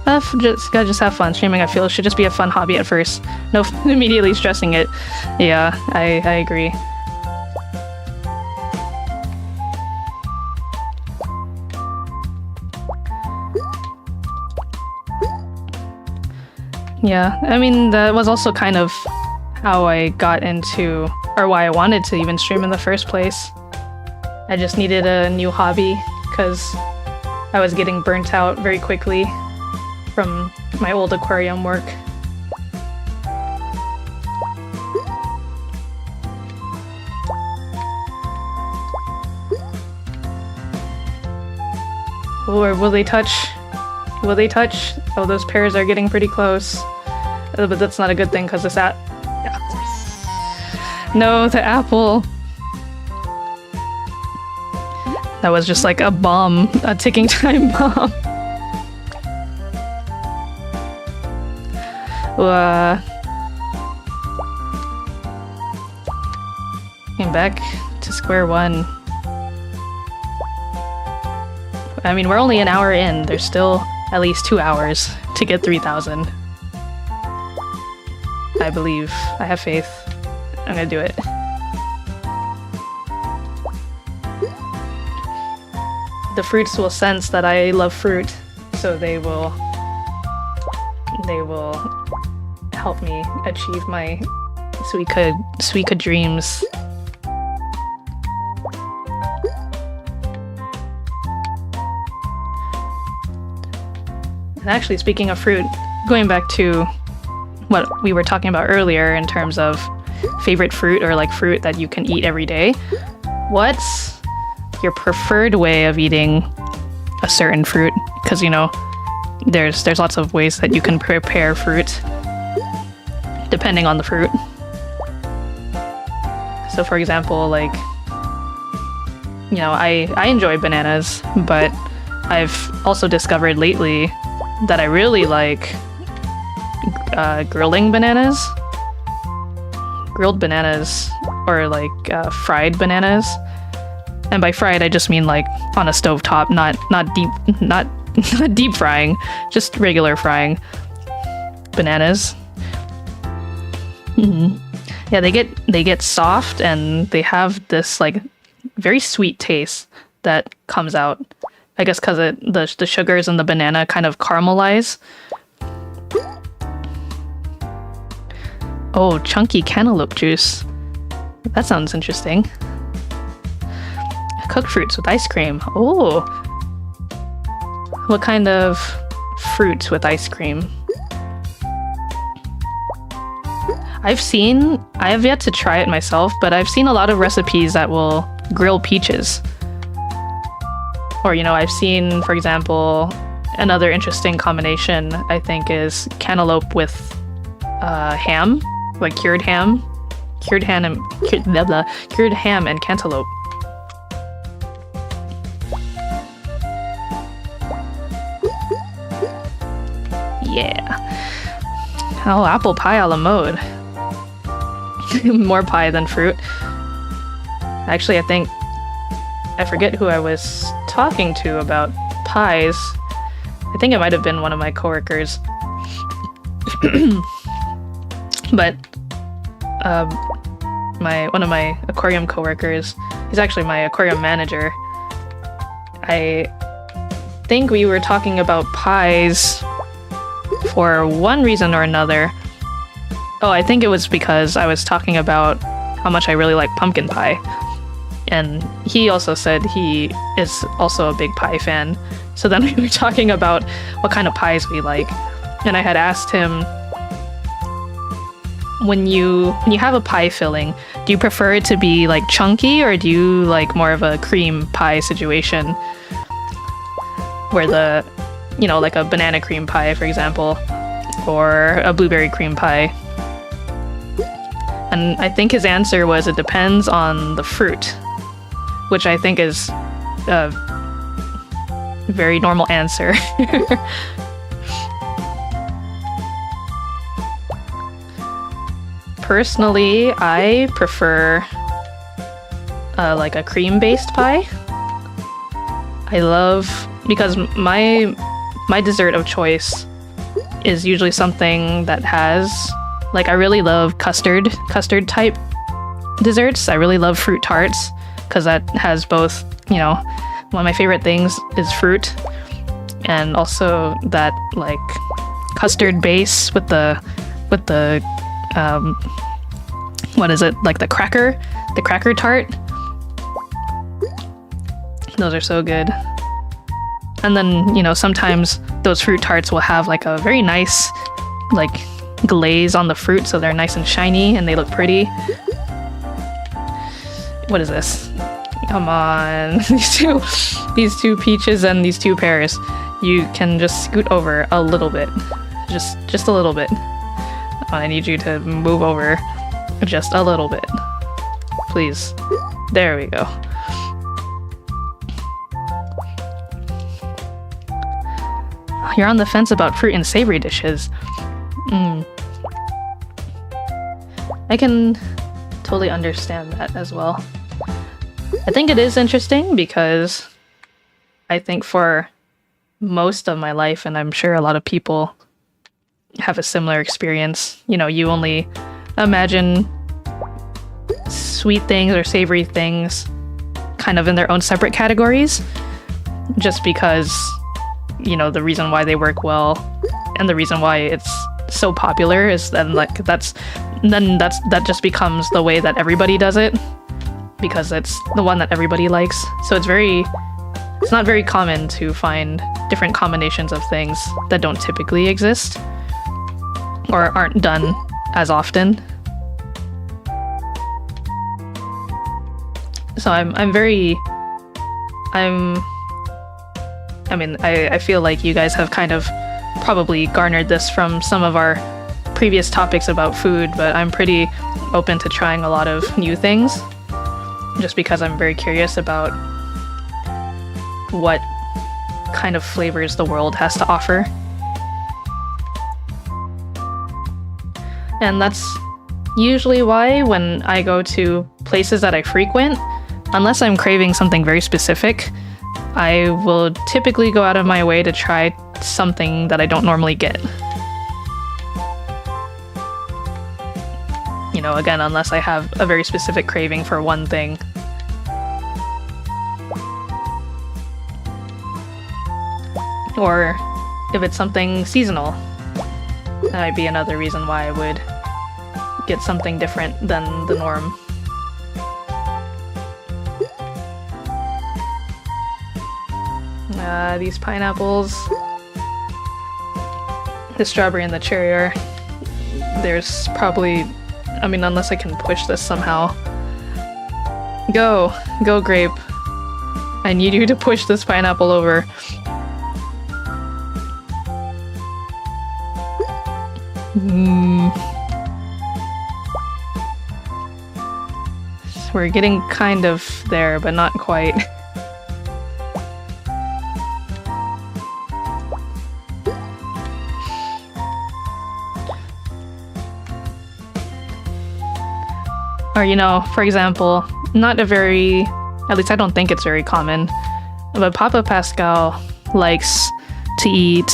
A: Gotta just have fun. Streaming, I feel, should just be a fun hobby at first. No immediately stressing it. Yeah, I agree. Yeah, I mean, that was also kind of how I got into, or why I wanted to even stream in the first place. I just needed a new hobby because I was getting burnt out very quickly from my old aquarium work. Or will they touch? Will they touch? Oh, those pairs are getting pretty close. But that's not a good thing because it's at... No, the apple. That was just like a bomb, a ticking time bomb. Came back to square one. I mean, we're only an hour in. There's still at least 2 hours to get 3,000. I believe. I have faith. I'm gonna do it. The fruits will sense that I love fruit, so they will help me achieve my Suika dreams. And actually, speaking of fruit, going back to what we were talking about earlier in terms of favorite fruit or like fruit that you can eat every day, what's your preferred way of eating a certain fruit? Because, you know, there's lots of ways that you can prepare fruit depending on the fruit. So for example, like, you know, I enjoy bananas, but I've also discovered lately that I really like grilling bananas. Grilled bananas, or like fried bananas. And by fried, I just mean like on a stovetop, not deep frying, just regular frying bananas. Yeah, they get soft and they have this like very sweet taste that comes out. I guess because the sugars in the banana kind of caramelize. Oh, chunky cantaloupe juice. That sounds interesting. Cooked fruits with ice cream. Oh. What kind of fruits with ice cream? I have yet to try it myself, but I've seen a lot of recipes that will grill peaches. Or, you know, I've seen, for example, another interesting combination, I think, is cantaloupe with ham, like cured ham and cantaloupe. Yeah. Oh, apple pie a la mode. More pie than fruit. Actually, I forget who I was talking to about pies. I think it might have been one of my coworkers. But one of my aquarium coworkers, he's actually my aquarium manager. I think we were talking about pies for one reason or another. Oh, I think it was because I was talking about how much I really like pumpkin pie. And he also said he is also a big pie fan. So then we were talking about what kind of pies we like. And I had asked him, when you have a pie filling, do you prefer it to be like chunky or do you like more of a cream pie situation? where the, you know, like a banana cream pie, for example, or a blueberry cream pie. And I think his answer was it depends on the fruit, which I think is a very normal answer. Personally, I prefer like a cream-based pie. I love, because my dessert of choice is usually something that has, like, I really love custard type desserts. I really love fruit tarts because that has both, you know, one of my favorite things is fruit, and also that like custard base with the what is it, like the cracker tart. Those are so good. And then, you know, sometimes those fruit tarts will have like a very nice like glaze on the fruit, so they're nice and shiny and they look pretty. What is this? Come on. these two peaches and these two pears. You can just scoot over a little bit. Just a little bit. I need you to move over just a little bit. Please. There we go. You're on the fence about fruit and savory dishes. I can totally understand that as well. I think it is interesting because I think for most of my life, and I'm sure a lot of people have a similar experience, you know, you only imagine sweet things or savory things kind of in their own separate categories, just because, you know, the reason why they work well and the reason why it's so popular is then like that just becomes the way that everybody does it, because it's the one that everybody likes. So it's not very common to find different combinations of things that don't typically exist or aren't done as often. So I feel like you guys have kind of probably garnered this from some of our previous topics about food, but I'm pretty open to trying a lot of new things, just because I'm very curious about what kind of flavors the world has to offer. And that's usually why when I go to places that I frequent, unless I'm craving something very specific, I will typically go out of my way to try something that I don't normally get. You know, again, unless I have a very specific craving for one thing. Or if it's something seasonal, that might be another reason why I would get something different than the norm. These pineapples, the strawberry and the cherry are, there's probably, I mean, unless I can push this somehow. Go grape. I need you to push this pineapple over. We're getting kind of there, but not quite. Or, you know, for example, not a very, at least I don't think it's very common, but Papa Pascal likes to eat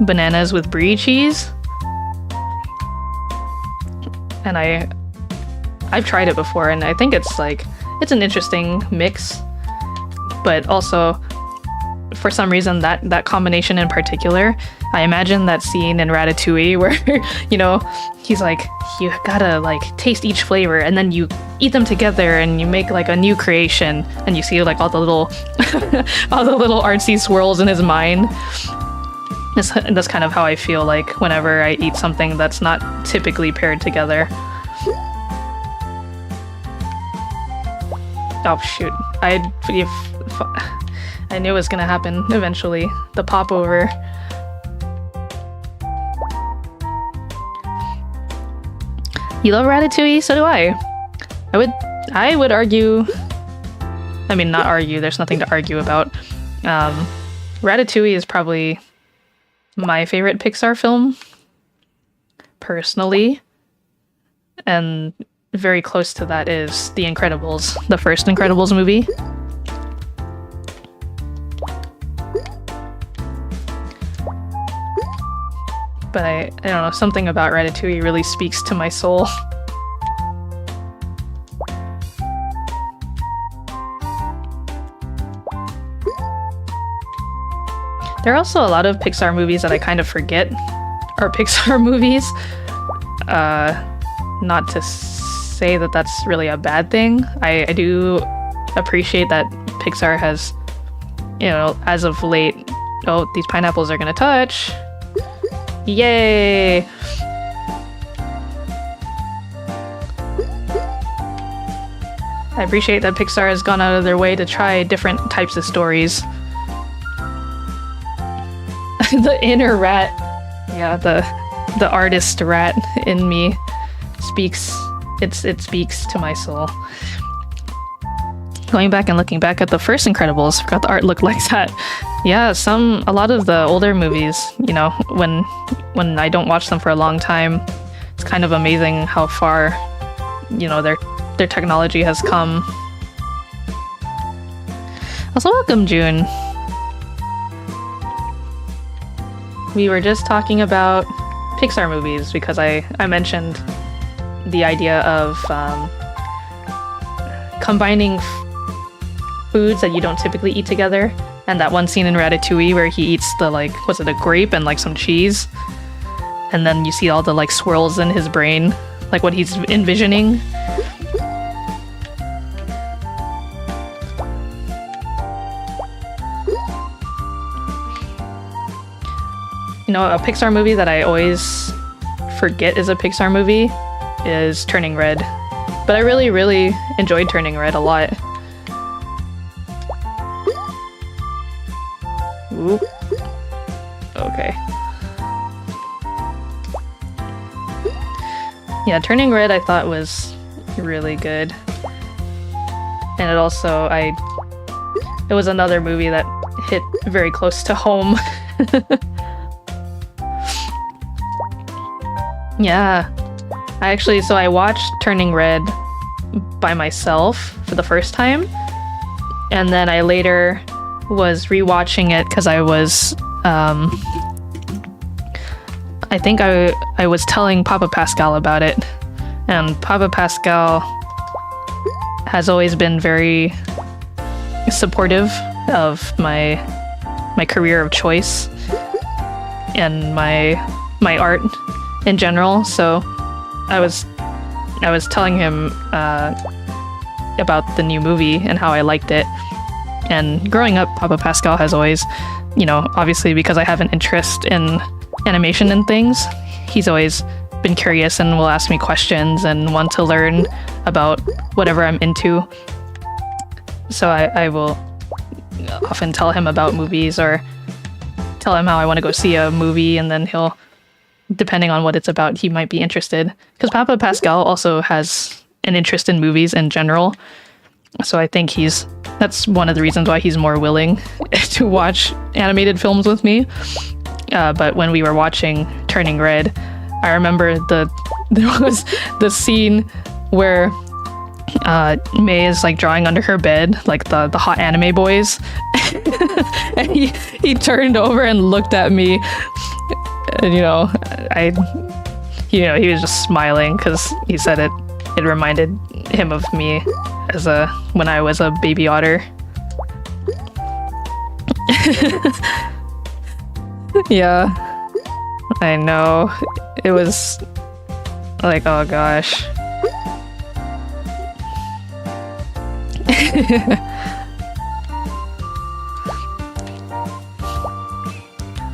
A: bananas with brie cheese. And I've tried it before, and I think it's an interesting mix, but also for some reason that combination in particular, I imagine that scene in Ratatouille where, you know, he's like, you gotta like taste each flavor and then you eat them together and you make like a new creation, and you see like all the little all the little artsy swirls in his mind. That's kind of how I feel like whenever I eat something that's not typically paired together. Oh shoot, I knew it was gonna happen eventually. The popover. You love Ratatouille? So do I. I would argue... I mean, not argue, there's nothing to argue about. Ratatouille is probably my favorite Pixar film, personally. And very close to that is The Incredibles, the first Incredibles movie. But I don't know, something about Ratatouille really speaks to my soul. There are also a lot of Pixar movies that I kind of forget are Pixar movies. Not to say that that's really a bad thing. I do appreciate that Pixar has, you know, as of late... Oh, these pineapples are gonna touch! Yay! I appreciate that Pixar has gone out of their way to try different types of stories. The inner rat. Yeah, the artist rat in me speaks. It speaks to my soul. Going back and looking back at the first Incredibles, forgot the art looked like that. Yeah, a lot of the older movies, you know, when I don't watch them for a long time, it's kind of amazing how far, you know, their technology has come. Also, welcome, June. We were just talking about Pixar movies because I mentioned the idea of combining foods that you don't typically eat together, and that one scene in Ratatouille where he eats the, like, was it a grape and like some cheese, and then you see all the like swirls in his brain, like what he's envisioning. You know, a Pixar movie that I always forget is a Pixar movie is Turning Red. But I really, really enjoyed Turning Red a lot. Ooh. Okay. Yeah, Turning Red I thought was really good. And it also, it was another movie that hit very close to home. Yeah, I watched Turning Red by myself for the first time, and then I later was rewatching it because I was, I think I was telling Papa Pascal about it, and Papa Pascal has always been very supportive of my career of choice and my art in general, so I was telling him about the new movie and how I liked it. And growing up, Papa Pascal has always, you know, obviously because I have an interest in animation and things, he's always been curious and will ask me questions and want to learn about whatever I'm into. So I will often tell him about movies or tell him how I want to go see a movie, and then he'll, depending on what it's about, he might be interested. Because Papa Pascal also has an interest in movies in general. So I think that's one of the reasons why he's more willing to watch animated films with me. But when we were watching Turning Red, I remember there was the scene where May is like drawing under her bed, like the hot anime boys. And he turned over and looked at me. And, you know, he was just smiling because he said it reminded him of me when I was a baby otter. Yeah, I know. It was like, oh gosh.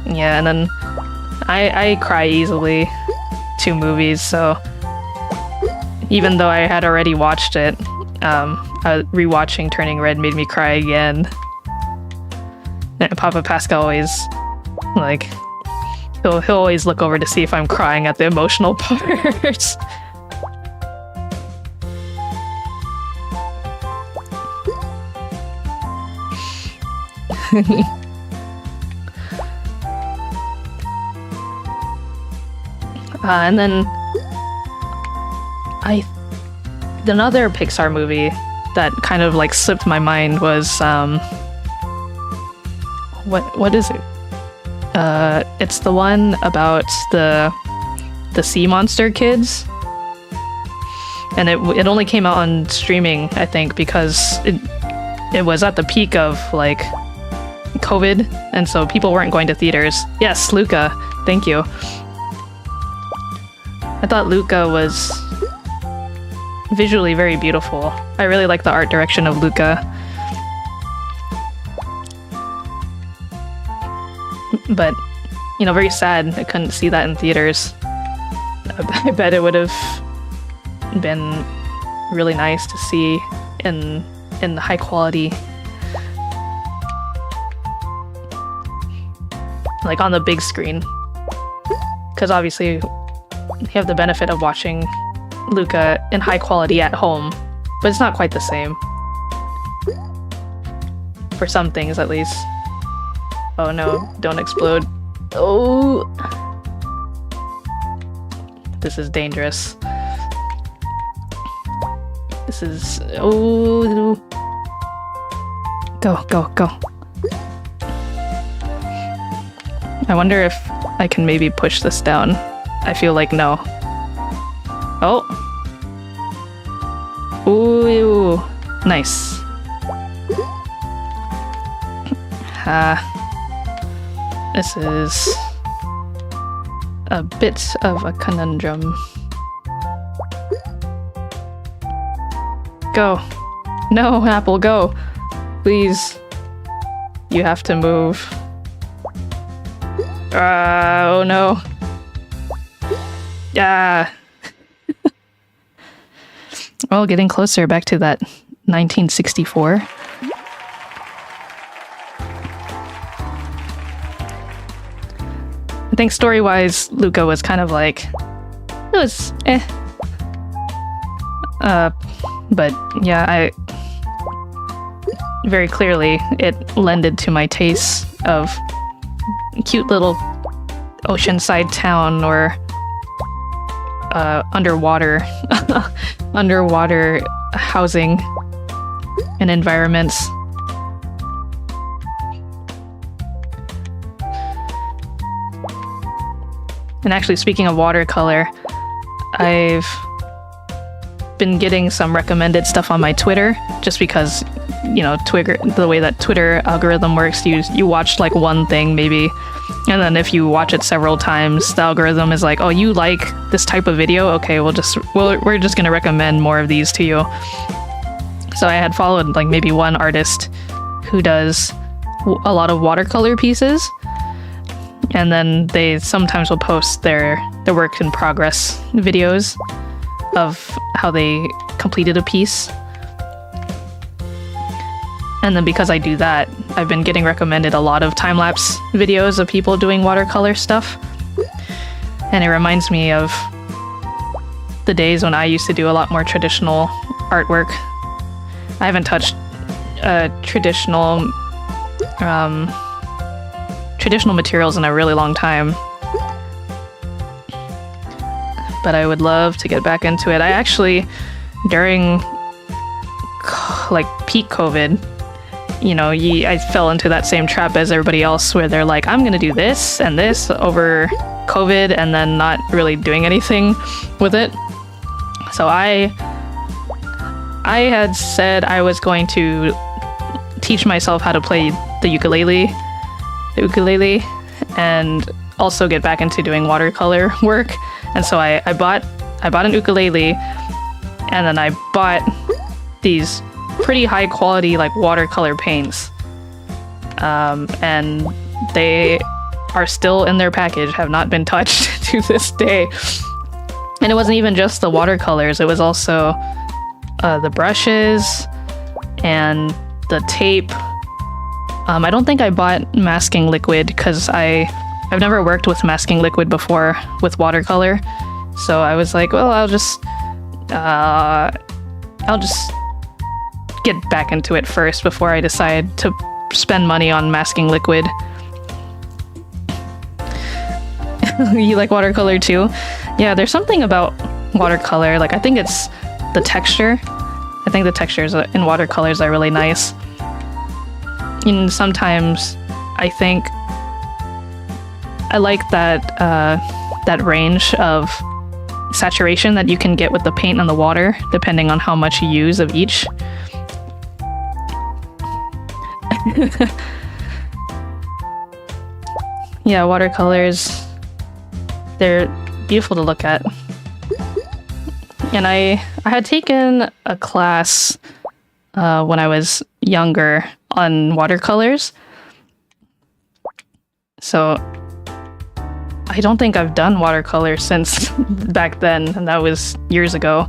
A: Yeah, and then I cry easily to movies, so even though I had already watched it, rewatching Turning Red made me cry again. And Papa Pascal always, like, he'll always look over to see if I'm crying at the emotional parts. And then another Pixar movie that kind of like slipped my mind was what is it? It's the one about the sea monster kids, and it only came out on streaming, I think, because it was at the peak of like COVID, and so people weren't going to theaters. Yes, Luca, thank you. I thought Luca was visually very beautiful. I really like the art direction of Luca. But, you know, very sad I couldn't see that in theaters. I bet it would have been really nice to see in high quality. Like on the big screen. Because obviously you have the benefit of watching Luca in high quality at home, but it's not quite the same. For some things, at least. Oh no, don't explode. Oh! This is dangerous. This is... Oh! Go, go, go. I wonder if I can maybe push this down. I feel like no. Oh! Ooh! Nice. This is a bit of a conundrum. Go. No, Apple, go. Please. You have to move. Oh no. Yeah. Well, getting closer back to that 1964. I think story-wise, Luca was kind of like, it was eh. But yeah, very clearly it lended to my taste of cute little oceanside town or underwater housing and environments. And actually, speaking of watercolor, I've been getting some recommended stuff on my Twitter, just because, you know, Twitter, the way that Twitter algorithm works, you watch like one thing maybe, and then if you watch it several times, the algorithm is like, oh, you like this type of video? Okay, we're just gonna recommend more of these to you. So I had followed like maybe one artist who does a lot of watercolor pieces, and then they sometimes will post their work in progress videos of how they completed a piece. And then because I do that, I've been getting recommended a lot of time-lapse videos of people doing watercolor stuff. And it reminds me of the days when I used to do a lot more traditional artwork. I haven't touched traditional materials in a really long time. But I would love to get back into it. I actually, during like peak COVID, you know, I fell into that same trap as everybody else where they're like, I'm gonna do this and this over COVID and then not really doing anything with it. So I had said I was going to teach myself how to play the ukulele, and also get back into doing watercolor work. And so I bought an ukulele, and then I bought these pretty high quality like watercolor paints, and they are still in their package, have not been touched to this day. And it wasn't even just the watercolors, it was also the brushes and the tape I don't think I bought masking liquid because I've never worked with masking liquid before with watercolor. So I was like, well, I'll just get back into it first before I decide to spend money on masking liquid. You like watercolor too? Yeah, there's something about watercolor, like I think it's the texture. I think the textures in watercolors are really nice. And sometimes I think I like that range of saturation that you can get with the paint and the water, depending on how much you use of each. Yeah, watercolors, they're beautiful to look at. And I had taken a class when I was younger on watercolors. So I don't think I've done watercolor since back then, and that was years ago.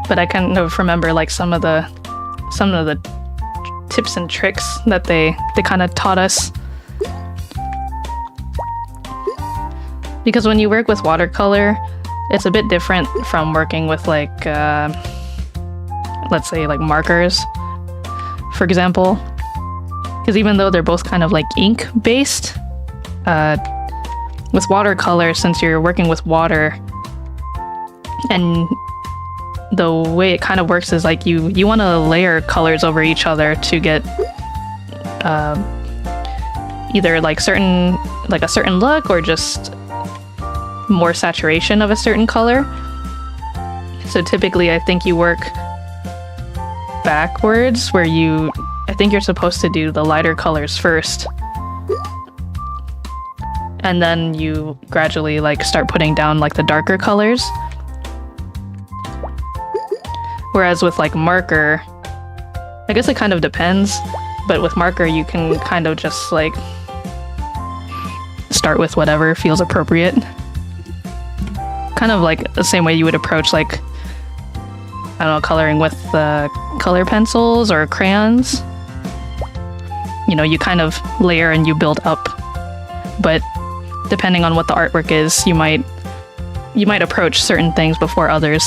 A: But I kind of remember like some of the tips and tricks that they kind of taught us. Because when you work with watercolor, it's a bit different from working with like, let's say like markers, for example. Because even though they're both kind of like ink based, with watercolor, since you're working with water, and the way it kind of works is like you want to layer colors over each other to get either like a certain look or just more saturation of a certain color. So typically I think you work backwards, where I think you're supposed to do the lighter colors first, and then you gradually like start putting down like the darker colors. Whereas with like marker, I guess it kind of depends, but with marker you can kind of just like start with whatever feels appropriate. Kind of like the same way you would approach like, I don't know, coloring with color pencils or crayons. You know, you kind of layer and you build up, but depending on what the artwork is, you might approach certain things before others.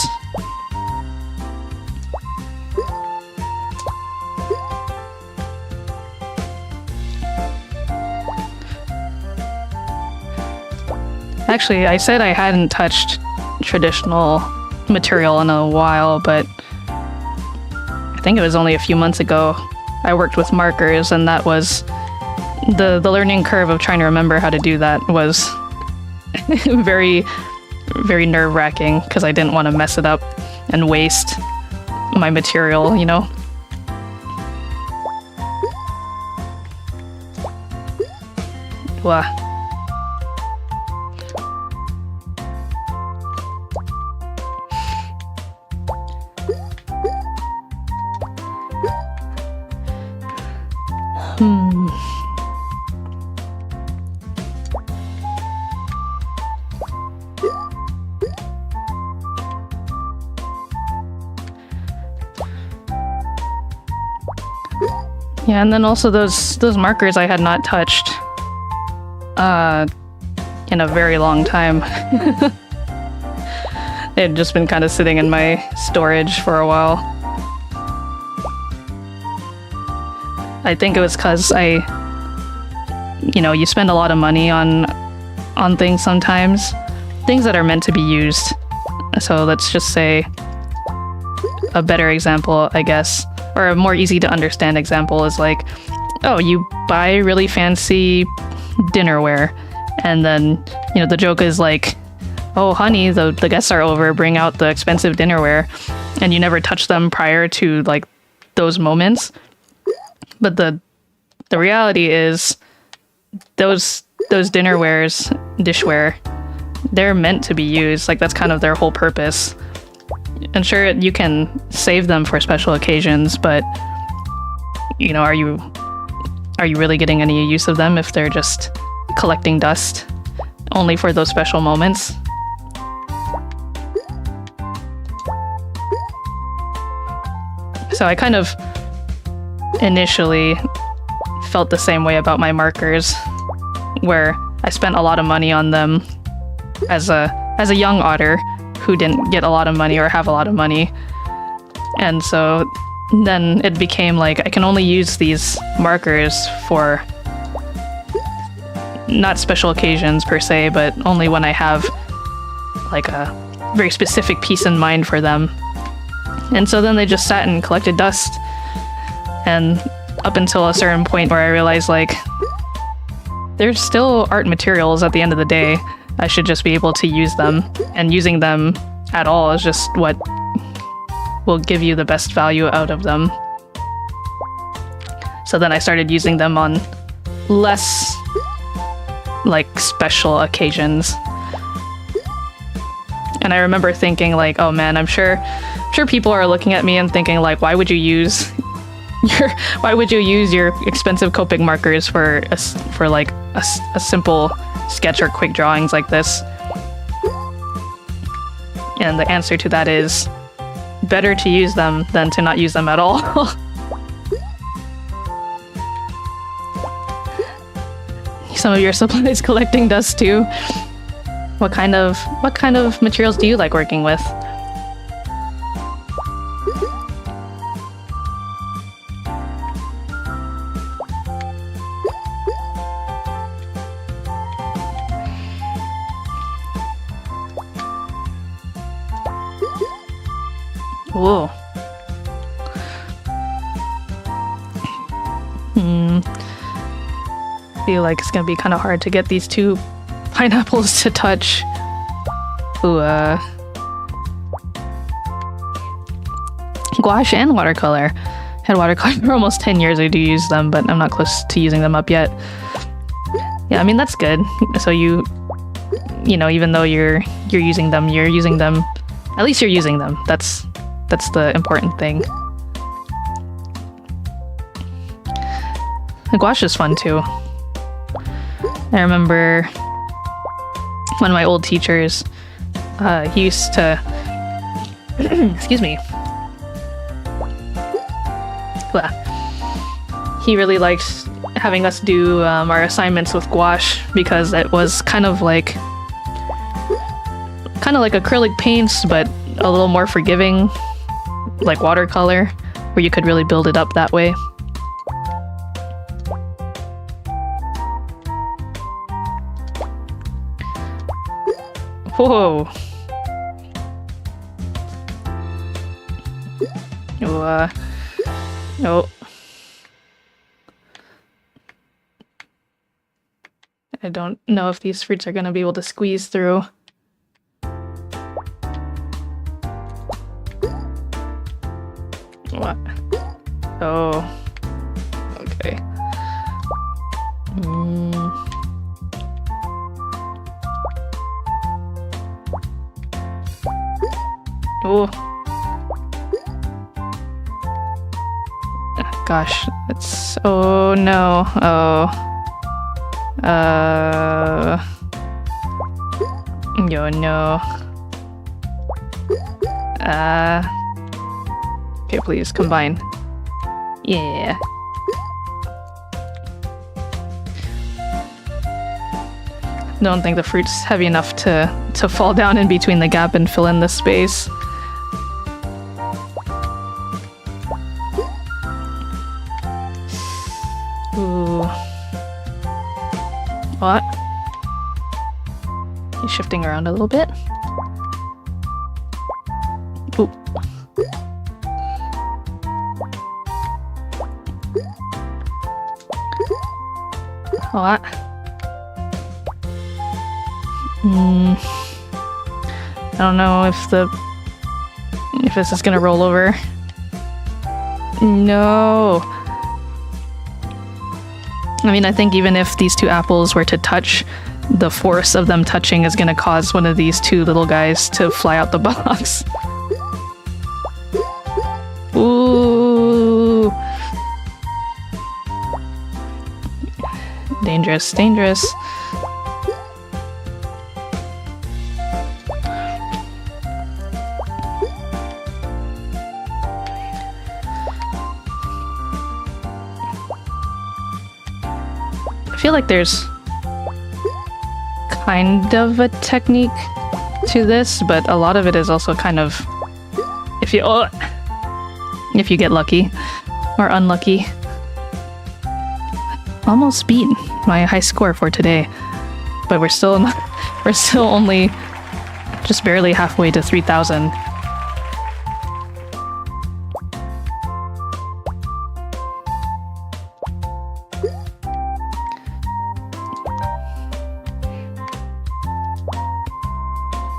A: Actually, I said I hadn't touched traditional material in a while, but I think it was only a few months ago I worked with markers, and that was the learning curve of trying to remember how to do that was very, very nerve-wracking, because I didn't want to mess it up and waste my material, you know? Wow. Yeah, and then also those markers I had not touched in a very long time. They had just been kind of sitting in my storage for a while. I think it was because you spend a lot of money on things sometimes, things that are meant to be used. So let's just say a better example, I guess, or a more easy to understand example is like, oh, you buy really fancy dinnerware, and then, the joke is like, oh, honey, the guests are over, bring out the expensive dinnerware, and you never touch them prior to like those moments. But the reality is those dishware, they're meant to be used. Like, that's kind of their whole purpose. And sure, you can save them for special occasions, but are you really getting any use of them if they're just collecting dust only for those special moments? So I kind of initially felt the same way about my markers, where I spent a lot of money on them as a young otter who didn't get a lot of money or have a lot of money. And so then it became like I can only use these markers for not special occasions per se, but only when I have like a very specific piece in mind for them. And so then they just sat and collected dust. And up until a certain point where I realized, like, they're still art materials at the end of the day. I should just be able to use them. And using them at all is just what will give you the best value out of them. So then I started using them on less, like, special occasions. And I remember thinking, like, oh man, I'm sure people are looking at me and thinking, like, why would you use your expensive Copic markers for like a simple sketch or quick drawings like this? And the answer to that is better to use them than to not use them at all. Some of your supplies collecting dust too. What kind of materials do you like working with? Whoa. Feel like it's gonna be kind of hard to get these two pineapples to touch. Ooh, gouache and watercolor. Had watercolor for almost 10 years. I do use them, but I'm not close to using them up yet. Yeah, I mean, that's good. So you know, even though you're using them, at least you're using them. That's the important thing. The gouache is fun too. I remember one of my old teachers, he used to excuse me. He really liked having us do our assignments with gouache because it was kind of like acrylic paints, but a little more forgiving, like watercolor, where you could really build it up that way. Whoa. Oh. I don't know if these fruits are going to be able to squeeze through. What? Oh. Okay. Oh. Gosh, it's... Oh no. Oh. Yo, no. Okay, please, combine. Yeah. Don't think the fruit's heavy enough to fall down in between the gap and fill in the space. Ooh. What? He's shifting around a little bit. Ooh. What? I don't know if this is gonna roll over. No. I mean, I think even if these two apples were to touch, the force of them touching is gonna cause one of these two little guys to fly out the box. Ooh. Dangerous, dangerous. feel like there's kind of a technique to this, but a lot of it is also kind of if you get lucky or unlucky. Almost beat my high score for today, but we're still only just barely halfway to 3,000.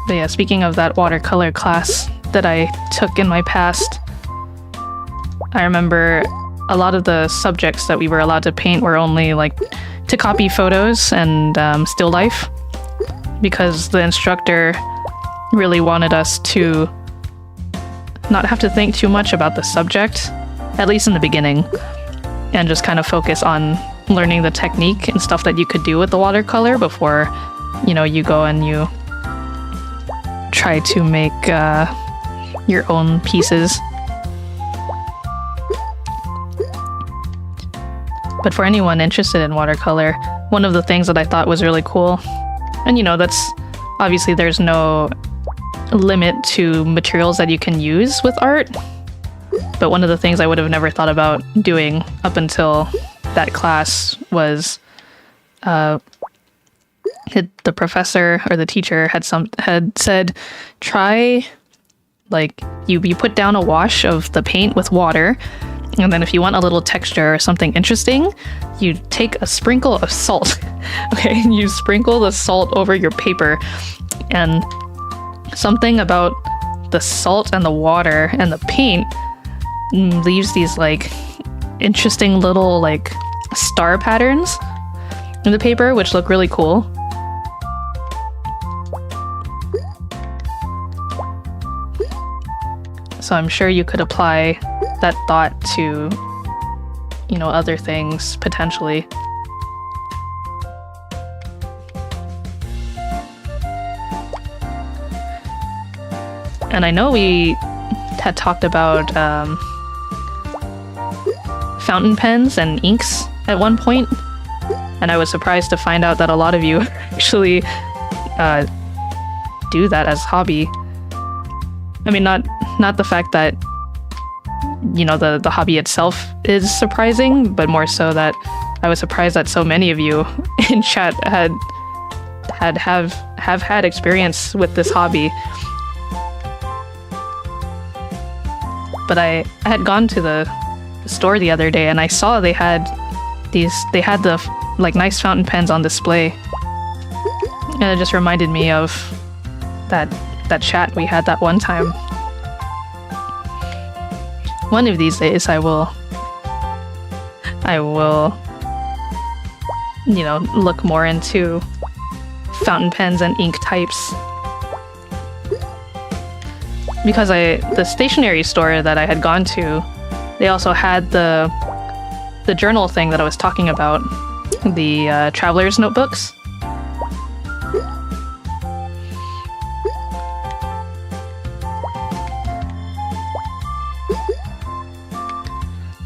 A: But yeah, speaking of that watercolor class that I took in my past, I remember a lot of the subjects that we were allowed to paint were only like to copy photos and still life, because the instructor really wanted us to not have to think too much about the subject, at least in the beginning, and just kind of focus on learning the technique and stuff that you could do with the watercolor before, you know, you go and you try to make your own pieces. But for anyone interested in watercolor, one of the things that I thought was really cool, and you know, that's obviously there's no limit to materials that you can use with art, but one of the things I would have never thought about doing up until that class was the professor or the teacher had said, try, like, you put down a wash of the paint with water, and then if you want a little texture or something interesting, you take a sprinkle of salt. Okay, you sprinkle the salt over your paper, and something about the salt and the water and the paint leaves these like interesting little like star patterns in the paper, which look really cool. So I'm sure you could apply that thought to, you know, other things potentially. And I know we had talked about fountain pens and inks at one point, and I was surprised to find out that a lot of you actually do that as hobby. I mean, not the fact that, you know, the hobby itself is surprising, but more so that I was surprised that so many of you in chat have had experience with this hobby. But I had gone to the store the other day and I saw they had the like nice fountain pens on display, and it just reminded me of that chat we had that one time. One of these days I will, you know, look more into fountain pens and ink types. Because the stationery store that I had gone to, they also had the journal thing that I was talking about, the traveler's notebooks.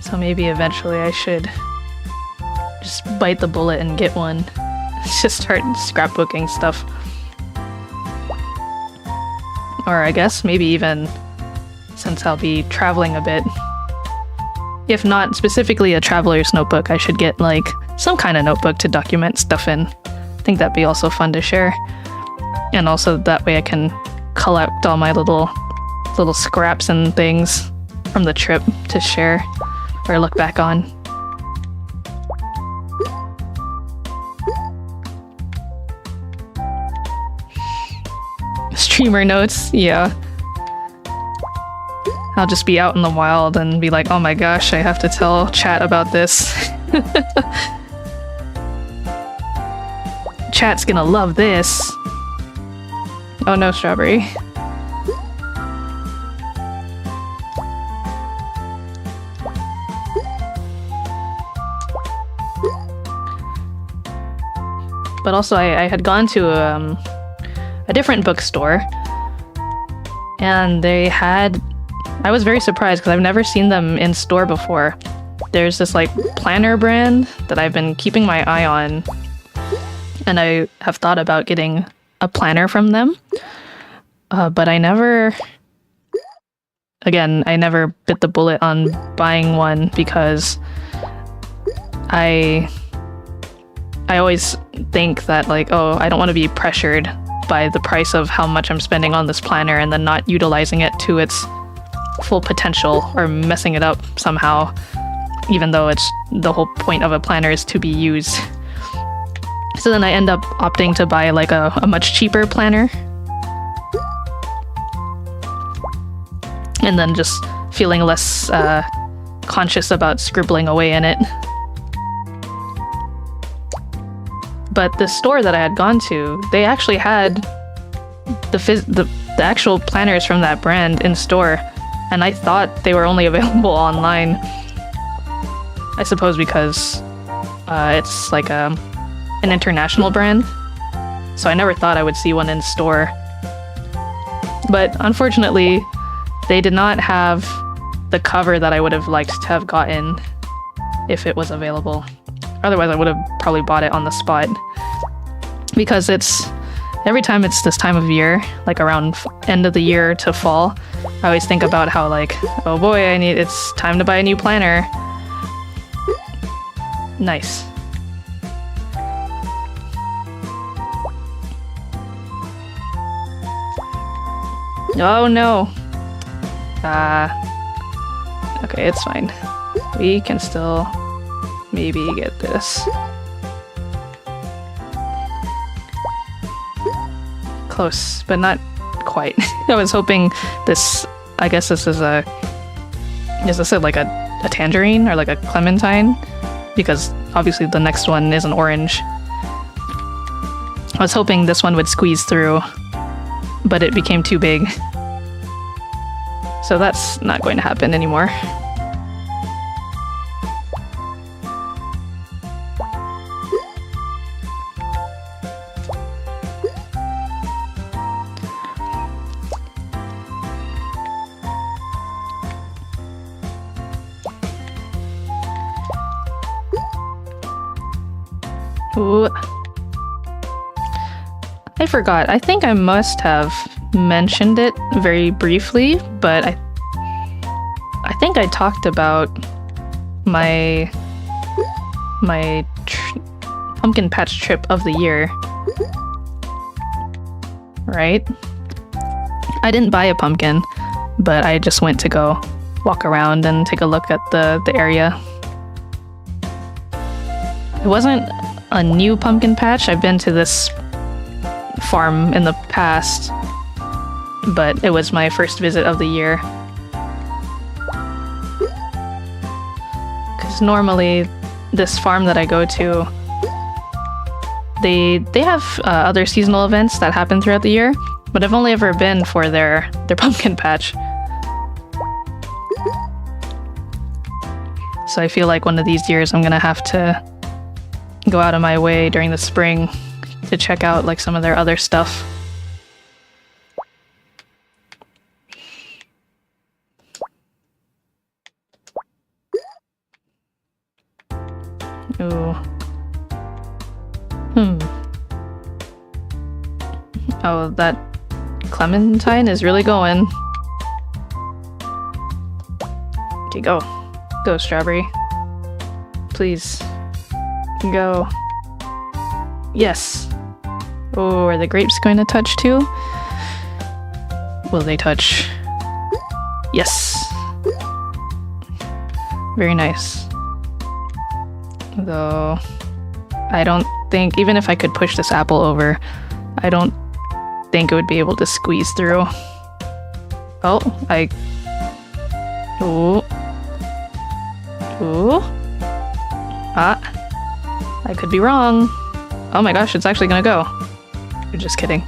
A: So maybe eventually I should just bite the bullet and get one. Just start scrapbooking stuff. Or I guess maybe even, since I'll be traveling a bit, if not specifically a traveler's notebook, I should get like some kind of notebook to document stuff in. I think that'd be also fun to share. And also that way I can collect all my little scraps and things from the trip to share or look back on. Streamer notes, yeah. I'll just be out in the wild and be like, oh my gosh, I have to tell chat about this. Chat's gonna love this. Oh no, strawberry. But also I had gone to a different bookstore, and they had, I was very surprised because I've never seen them in store before, there's this like planner brand that I've been keeping my eye on, and I have thought about getting a planner from them, but I never bit the bullet on buying one because I always think that like, oh, I don't want to be pressured by the price of how much I'm spending on this planner and then not utilizing it to its full potential or messing it up somehow, even though it's the whole point of a planner is to be used. So then I end up opting to buy like a much cheaper planner, and then just feeling less conscious about scribbling away in it. But the store that I had gone to, they actually had the actual planners from that brand in store, and I thought they were only available online. I suppose because it's like an international brand, so I never thought I would see one in store. But unfortunately, they did not have the cover that I would have liked to have gotten if it was available. Otherwise, I would have probably bought it on the spot. Because every time it's this time of year, like around end of the year to fall, I always think about how like, oh boy, it's time to buy a new planner. Nice. Oh no. Okay, it's fine. We can still maybe get this. Close, but not quite. I was hoping this, I guess this is like a tangerine or like a clementine? Because obviously the next one is an orange. I was hoping this one would squeeze through, but it became too big. So that's not going to happen anymore. Ooh. I forgot. I think I must have mentioned it very briefly, but I think I talked about my pumpkin patch trip of the year, right? I didn't buy a pumpkin, but I just went to go walk around and take a look at the area. It wasn't a new pumpkin patch. I've been to this farm in the past, but it was my first visit of the year. Because normally this farm that I go to, they have other seasonal events that happen throughout the year, but I've only ever been for their pumpkin patch. So I feel like one of these years I'm gonna have to go out of my way during the spring to check out like some of their other stuff. Ooh. Oh, that clementine is really going. Okay, go. Go, strawberry. Please. Go. Yes. Oh, are the grapes going to touch too? Will they touch? Yes. Very nice. Though, I don't think, even if I could push this apple over, I don't think it would be able to squeeze through. Oh, Ooh. Ooh. Ah. I could be wrong. Oh my gosh, it's actually gonna go. You're just kidding.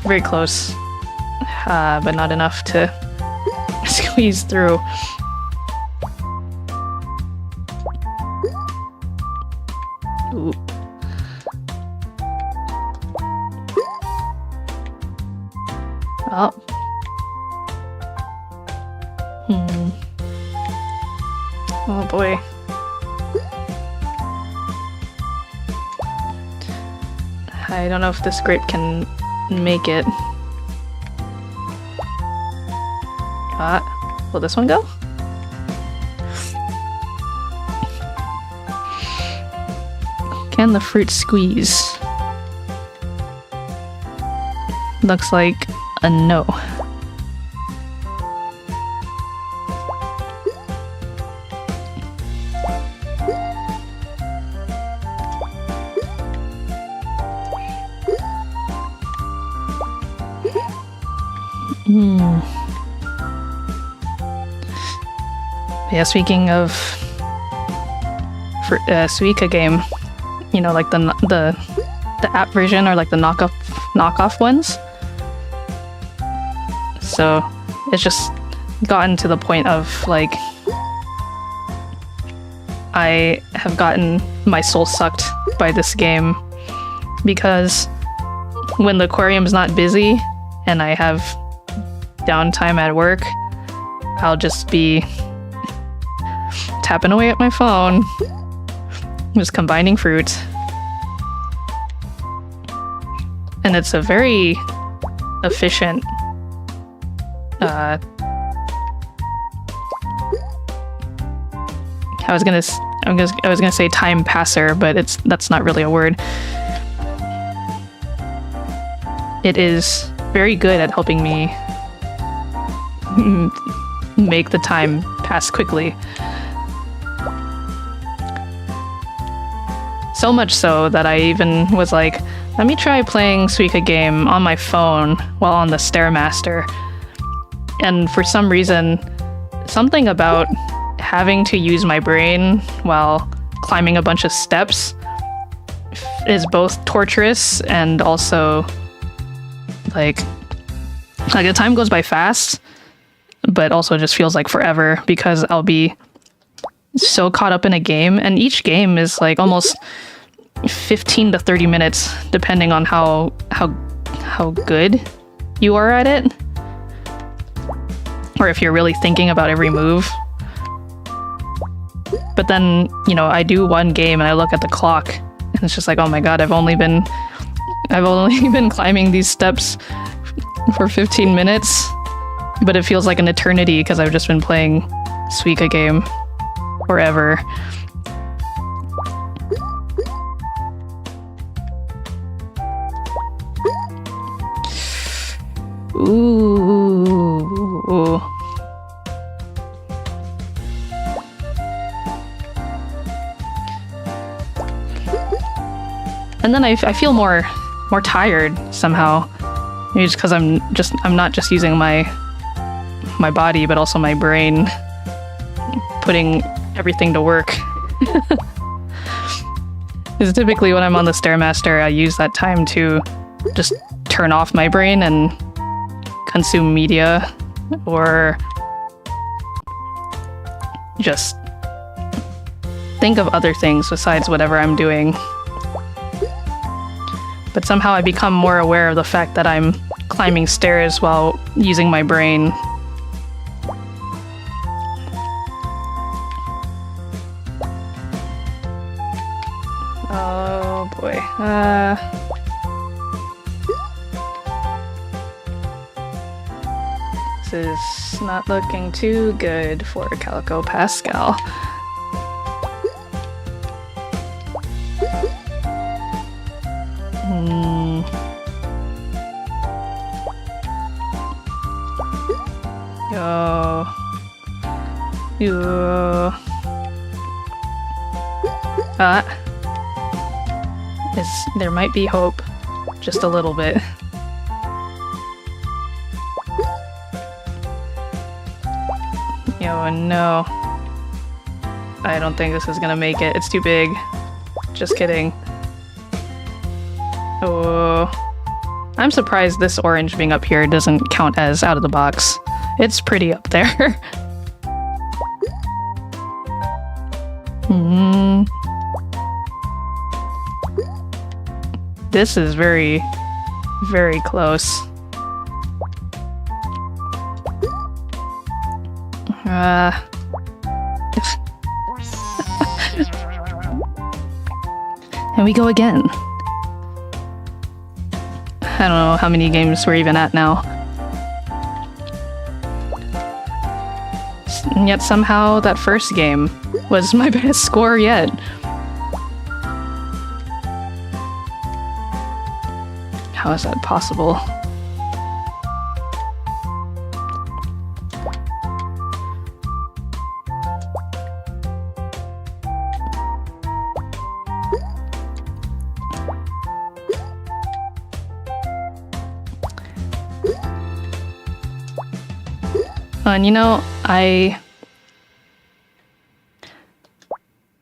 A: Very close. But not enough to squeeze through. Ooh. Oh. Oh boy. I don't know if this grape can make it. Will this one go? Can the fruit squeeze? Looks like a no. Yeah, speaking of Suika game, you know, like the app version or like the knockoff ones. So it's just gotten to the point of like I have gotten my soul sucked by this game because when the aquarium's not busy and I have downtime at work, I'll just be tapping away at my phone, just combining fruit. And it's a very efficient I was gonna say time passer, but that's not really a word. It is very good at helping me make the time pass quickly. So much so that I even was like, let me try playing Suika game on my phone while on the Stairmaster. And for some reason, something about having to use my brain while climbing a bunch of steps is both torturous and also like the time goes by fast, but also just feels like forever because I'll be so caught up in a game, and each game is like almost 15 to 30 minutes depending on how good you are at it, or if you're really thinking about every move. But then, you know, I do one game and I look at the clock and it's just like, oh my god, I've only been climbing these steps for 15 minutes, but it feels like an eternity because I've just been playing Suika game forever. Ooh. And then I feel more tired somehow. Maybe just because I'm not just using my body, but also my brain, putting everything to work. Because typically when I'm on the Stairmaster, I use that time to just turn off my brain and consume media, or just think of other things besides whatever I'm doing. But somehow I become more aware of the fact that I'm climbing stairs while using my brain. Oh boy. This is not looking too good for Calico Pascal. There might be hope. Just a little bit. Oh no. I don't think this is gonna make it. It's too big. Just kidding. Oh. I'm surprised this orange being up here doesn't count as out of the box. It's pretty up there. This is very, very close. And we go again. I don't know how many games we're even at now. And yet somehow that first game was my best score yet. How is that possible? And you know,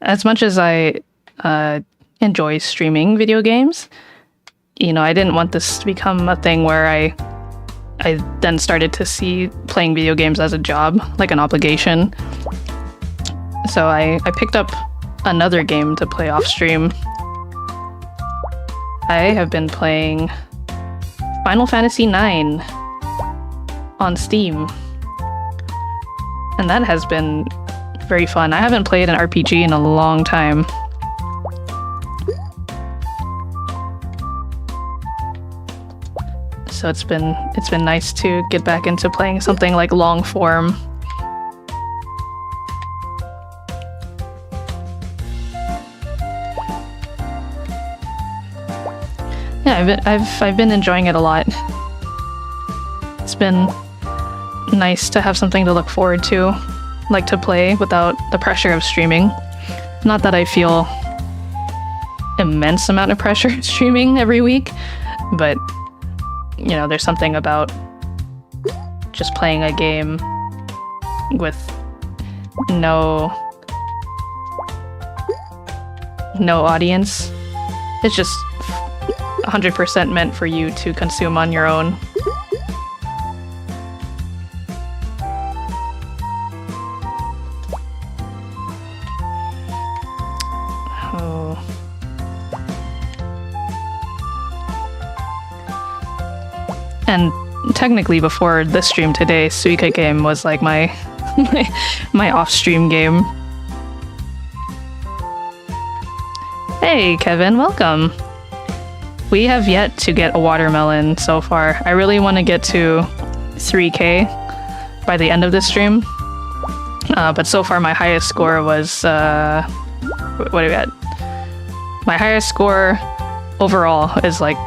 A: as much as I enjoy streaming video games, you know, I didn't want this to become a thing where I then started to see playing video games as a job, like an obligation. So I picked up another game to play off stream. I have been playing Final Fantasy IX on Steam. And that has been very fun. I haven't played an RPG in a long time. So it's been nice to get back into playing something like long form. Yeah, I've been enjoying it a lot. It's been nice to have something to look forward to, like to play without the pressure of streaming. Not that I feel immense amount of pressure streaming every week, but you know, there's something about just playing a game with no audience. It's just 100% meant for you to consume on your own. And technically before this stream today, Suika game was like my off-stream game. Hey Kevin, welcome! We have yet to get a watermelon so far. I really want to get to 3K by the end of this stream. But so far my highest score was... what do we at? My highest score overall is like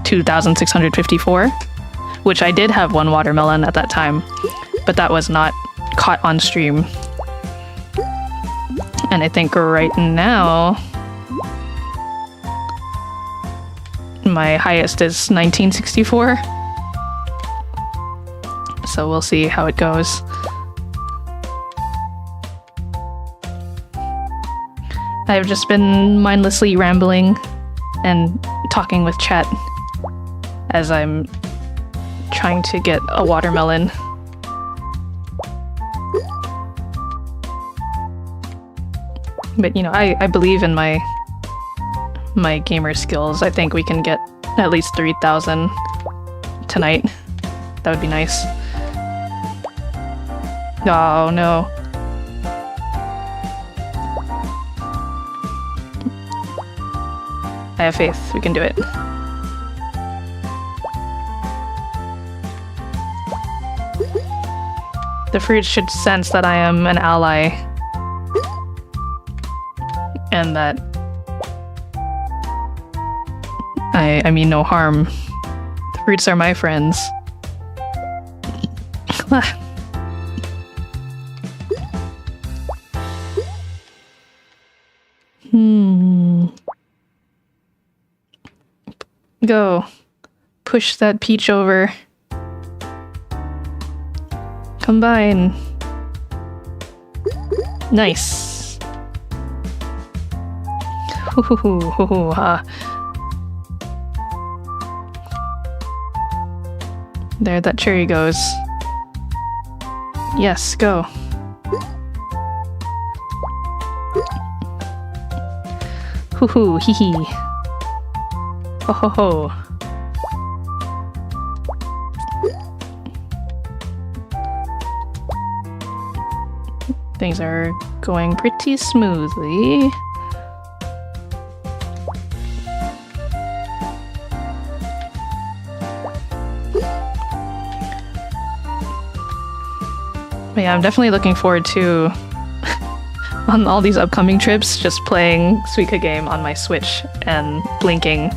A: 2,654. Which I did have one watermelon at that time, but that was not caught on stream. And I think right now, my highest is 1964. So we'll see how it goes. I've just been mindlessly rambling and talking with chat as I'm trying to get a watermelon. But you know, I believe in my gamer skills. I think we can get at least 3,000 tonight. That would be nice. Oh no. I have faith, we can do it. The fruit should sense that I am an ally. And that I mean no harm. The fruits are my friends. Go. Push that peach over. Combine. Nice. There that cherry goes. Yes, go. Hoo hee hee. Ho ho ho. Things are going pretty smoothly. But yeah, I'm definitely looking forward to on all these upcoming trips, just playing Suika game on my Switch and blinking,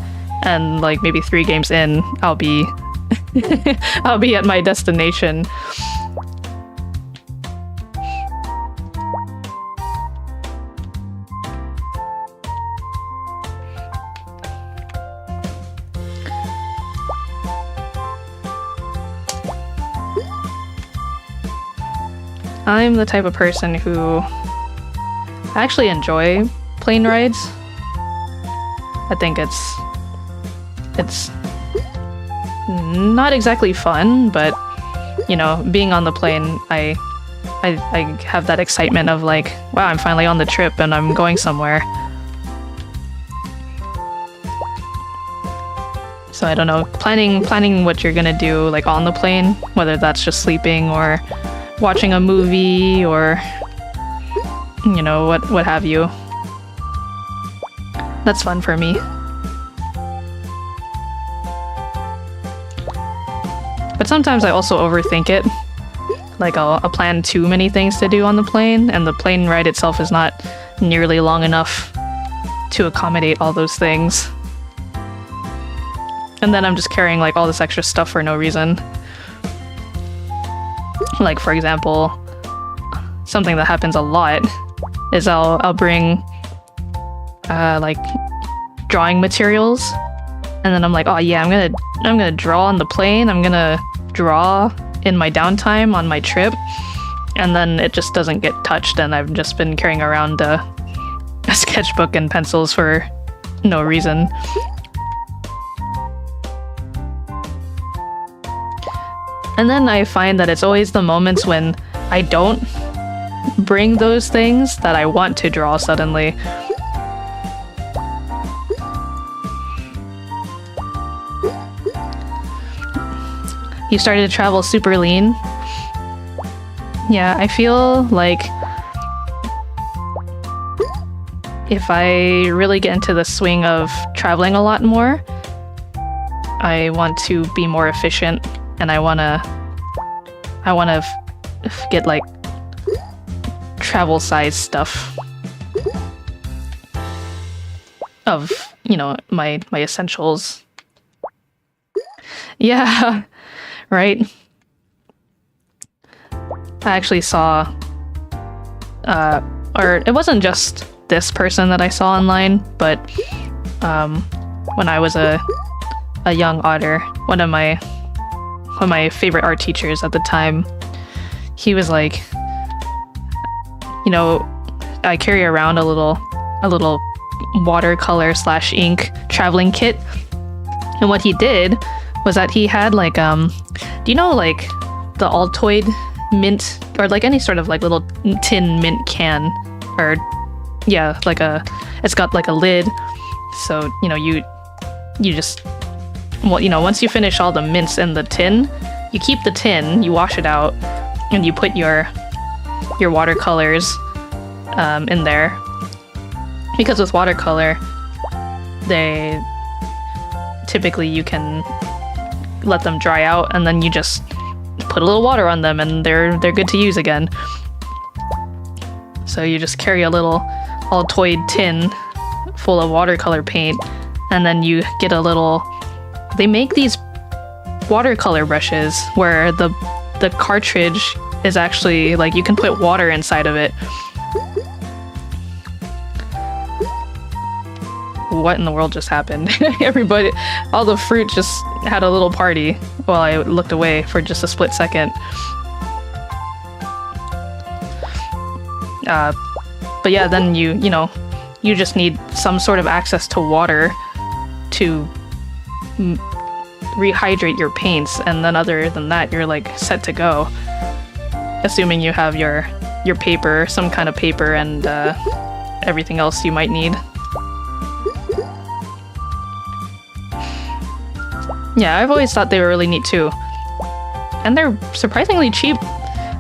A: and like maybe 3 games in, I'll be I'll be at my destination. I'm the type of person who actually enjoy plane rides. I think it's not exactly fun, but you know, being on the plane, I have that excitement of like, wow, I'm finally on the trip and I'm going somewhere. So I don't know, planning what you're gonna do like on the plane, whether that's just sleeping or watching a movie or you know, what have you. That's fun for me. But sometimes I also overthink it. Like I'll plan too many things to do on the plane, and the plane ride itself is not nearly long enough to accommodate all those things. And then I'm just carrying like all this extra stuff for no reason. Like for example, something that happens a lot is I'll bring like drawing materials, and then I'm like, oh yeah, I'm gonna draw on the plane, I'm gonna draw in my downtime on my trip, and then it just doesn't get touched, and I've just been carrying around a sketchbook and pencils for no reason. And then I find that it's always the moments when I don't bring those things that I want to draw suddenly. You started to travel super lean. Yeah, I feel like if I really get into the swing of traveling a lot more, I want to be more efficient, and I wanna get like travel size stuff of, you know, my essentials. Yeah, right. I actually saw or it wasn't just this person that I saw online, but when I was a young otter, one of my favorite art teachers at the time, he was like, you know, I carry around a little watercolor / ink traveling kit, and what he did was that he had like do you know like the Altoid mint, or like any sort of like little tin mint can, or yeah, like it's got like a lid, so you know you just, well, you know, once you finish all the mints in the tin, you keep the tin, you wash it out, and you put your watercolors in there. Because with watercolor, they typically, you can let them dry out, and then you just put a little water on them, and they're good to use again. So you just carry a little Altoid tin full of watercolor paint, and then you get a little. They make these watercolor brushes where the cartridge is actually like, you can put water inside of it. What in the world just happened? Everybody, all the fruit just had a little party while I looked away for just a split second. But yeah, then you know, you just need some sort of access to water to rehydrate your paints, and then other than that, you're like set to go. Assuming you have your paper, some kind of paper, and everything else you might need. Yeah, I've always thought they were really neat too. And they're surprisingly cheap.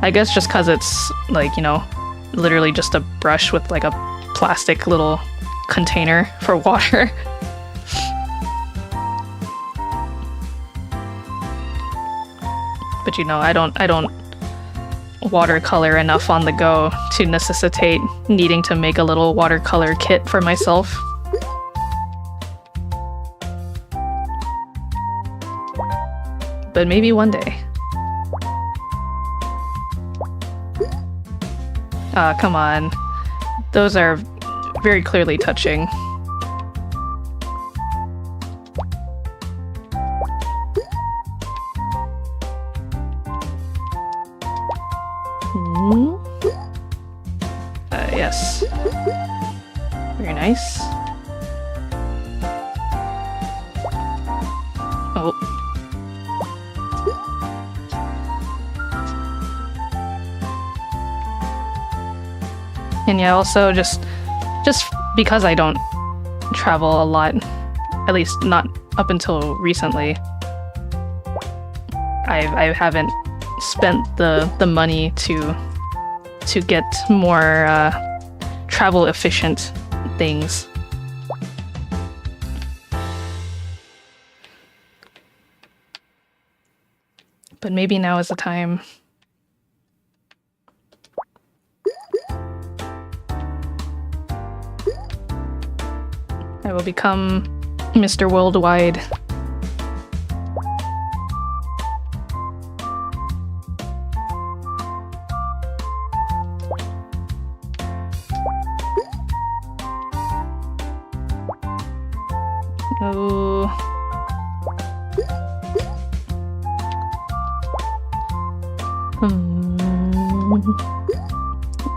A: I guess just because it's like, you know, literally just a brush with like a plastic little container for water. But you know, I don't watercolor enough on the go to necessitate needing to make a little watercolor kit for myself. But maybe one day. Ah, come on. Those are very clearly touching. Yes. Very nice. Oh. And yeah, also just because I don't travel a lot, at least not up until recently, I haven't spent the money to get more travel efficient things. But maybe now is the time. I will become Mr. Worldwide. Oh.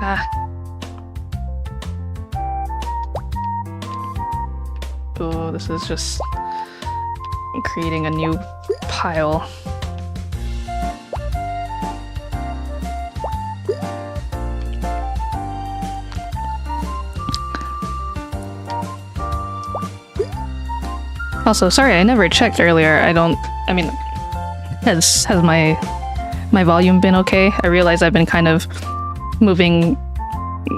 A: Ah. Oh, this is just creating a new pile. Also, sorry, I never checked earlier. I mean, has my volume been okay? I realize I've been kind of moving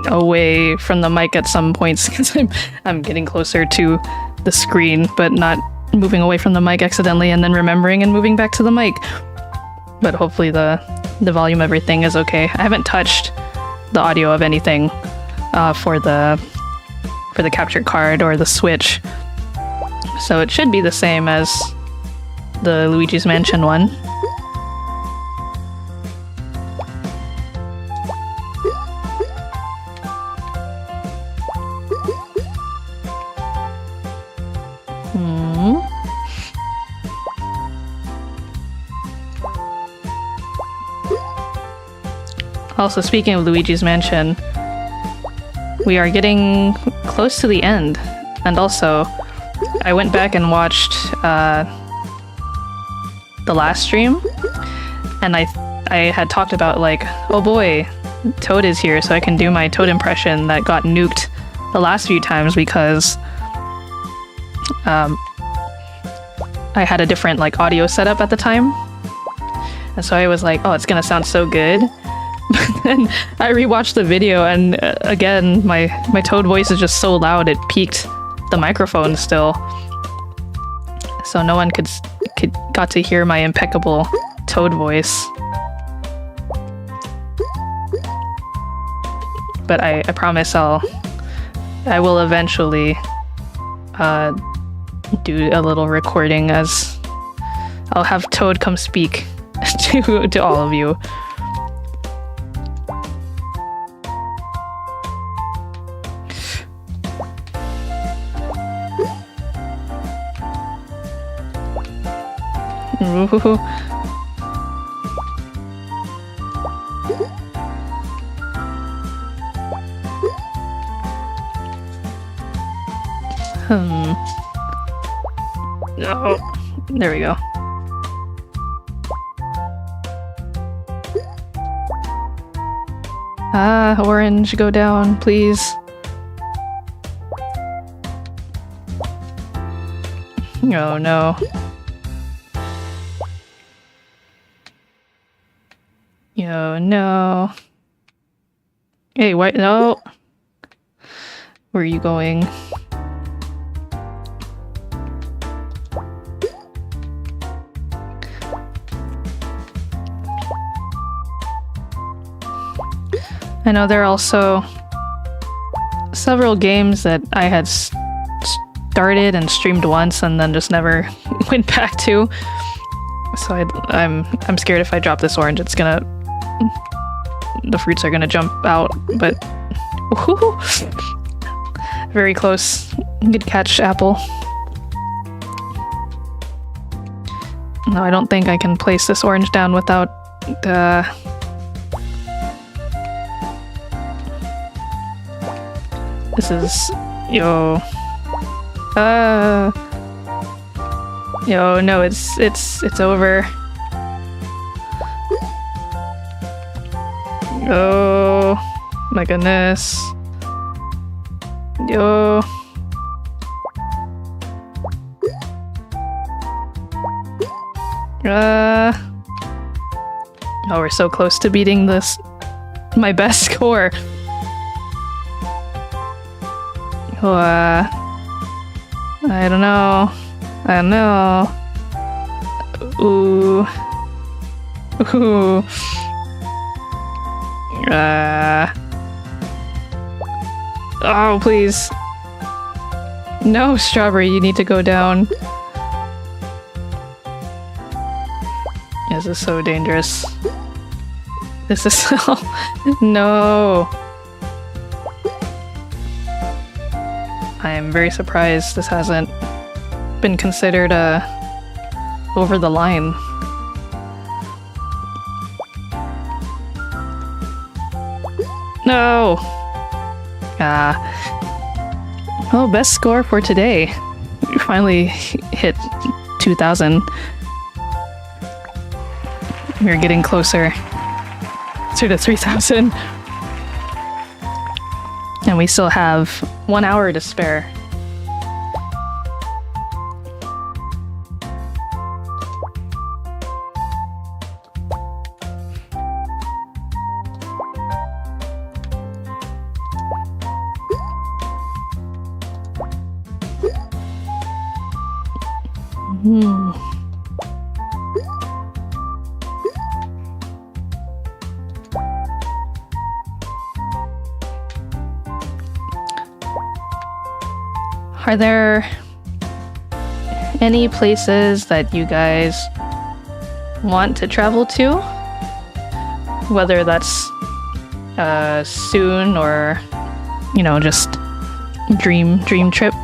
A: away from the mic at some points because I'm getting closer to the screen, but not moving away from the mic accidentally and then remembering and moving back to the mic. But hopefully the volume, everything is okay. I haven't touched the audio of anything for the capture card or the Switch, so it should be the same as the Luigi's Mansion one. Also, speaking of Luigi's Mansion, we are getting close to the end. And also, I went back and watched the last stream, and I had talked about, like, oh boy, Toad is here, so I can do my Toad impression that got nuked the last few times because I had a different, like, audio setup at the time. And so I was like, oh, it's gonna sound so good. But then I rewatched the video, and again, my Toad voice is just so loud it peaked the microphone still. So no one got to hear my impeccable Toad voice. But I promise I will eventually do a little recording, as I'll have Toad come speak to all of you. Ooh. Oh, there we go. Ah, orange, go down, please. Oh no. Oh no. Hey, what? No. Where are you going? I know there are also several games that I had started and streamed once and then just never went back to. So I'm scared if I drop this orange, it's gonna... the fruits are gonna jump out, but... Woohoo! Very close. Good catch, apple. No, I don't think I can place this orange down without This is... Yo. Yo, no, it's over. Oh my goodness. Yo. Oh, we're so close to beating this. My best score. Oh, I don't know. I don't know. Ooh. Ooh. Oh, please. No, Strawberry, you need to go down. This is so dangerous. This is so... No. I am very surprised this hasn't been considered over the line. No! Oh, best score for today. We finally hit 2,000. We're getting closer to 3,000. And we still have 1 hour to spare. Are there any places that you guys want to travel to? Whether that's soon or, you know, just dream trip.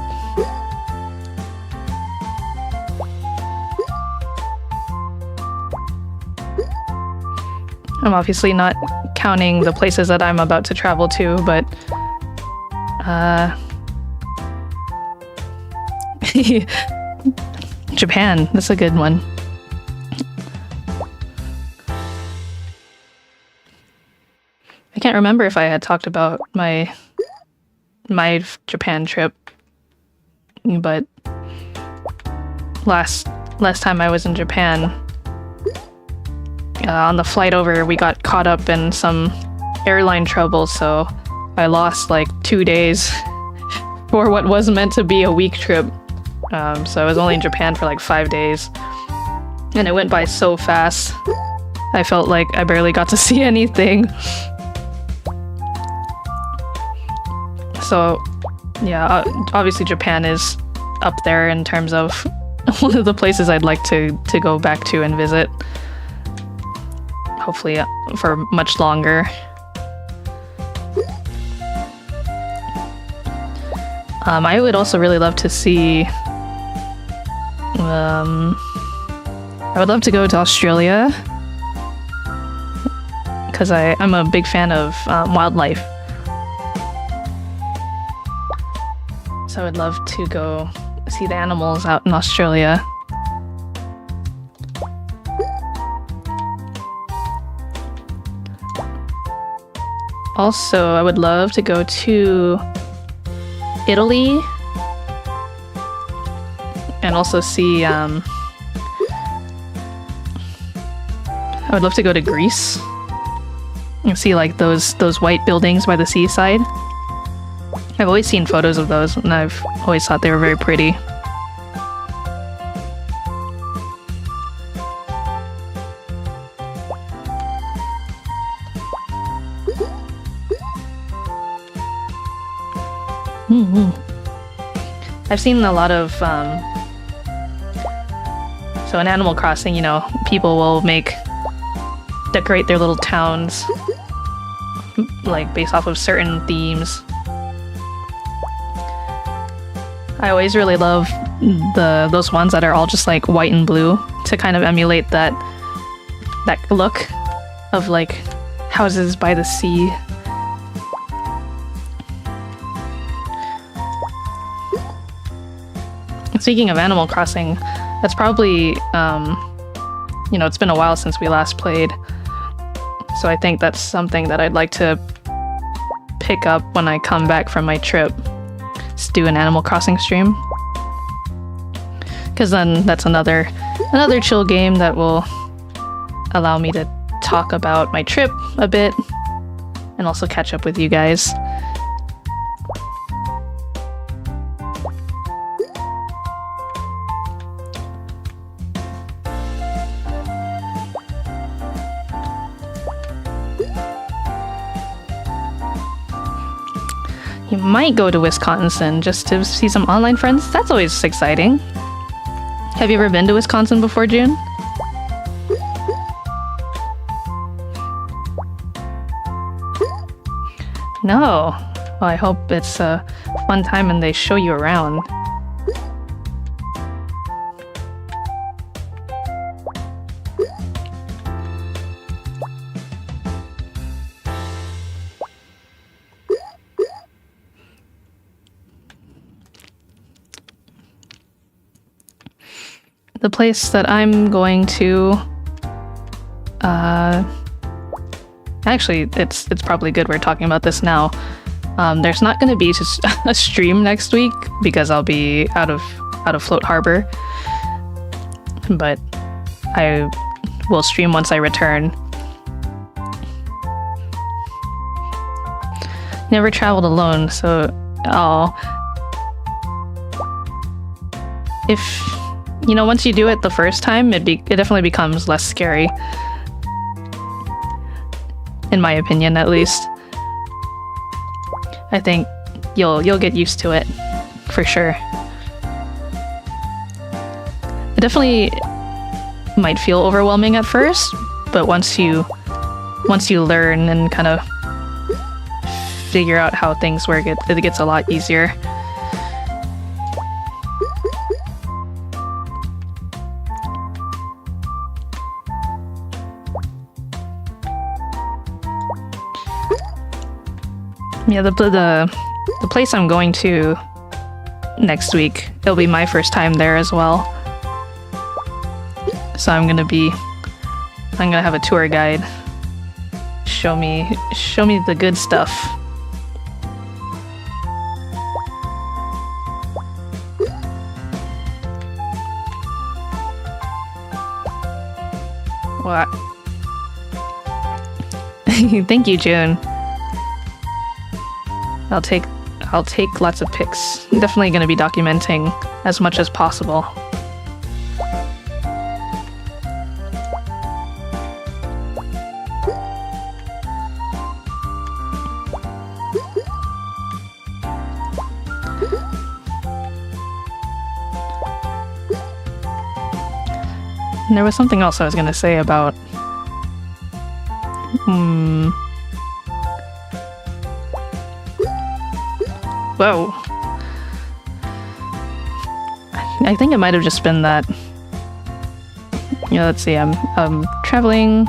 A: I'm obviously not counting the places that I'm about to travel to, but Japan, that's a good one. I can't remember if I had talked about my Japan trip, but last time I was in Japan, on the flight over, we got caught up in some airline trouble, so I lost like 2 days for what was meant to be a week trip. So I was only in Japan for like 5 days, and it went by so fast. I felt like I barely got to see anything. So yeah, obviously Japan is up there in terms of one of the places I'd like to go back to and visit. Hopefully for much longer. I would also really love to see... I would love to go to Australia, because I'm a big fan of wildlife. So I would love to go see the animals out in Australia. Also, I would love to go to Italy and also see I would love to go to Greece and see like those white buildings by the seaside. I've always seen photos of those and I've always thought they were very pretty. I've seen a lot of so in Animal Crossing, you know, people will decorate their little towns like based off of certain themes. I always really love those ones that are all just like white and blue to kind of emulate that look of like houses by the sea. Speaking of Animal Crossing, that's probably you know, it's been a while since we last played, so I think that's something that I'd like to pick up when I come back from my trip. Just do an Animal Crossing stream, because then that's another chill game that will allow me to talk about my trip a bit and also catch up with you guys. You might go to Wisconsin just to see some online friends. That's always exciting. Have you ever been to Wisconsin before, June? No. Well, I hope it's a fun time and they show you around. The place that I'm going to, actually, it's probably good we're talking about this now. There's not going to be just a stream next week because I'll be out of Float Harbor, but I will stream once I return. Never traveled alone, so if you know, once you do it the first time, it definitely becomes less scary. In my opinion, at least. I think you'll get used to it, for sure. It definitely might feel overwhelming at first, but once you learn and kind of figure out how things work, it gets a lot easier. Yeah, the place I'm going to next week, it'll be my first time there as well. So I'm gonna have a tour guide show me the good stuff. What? Thank you, June. I'll take lots of pics. I'm definitely going to be documenting as much as possible. And there was something else I was going to say about whoa. I think it might have just been that. Yeah, let's see. I'm traveling.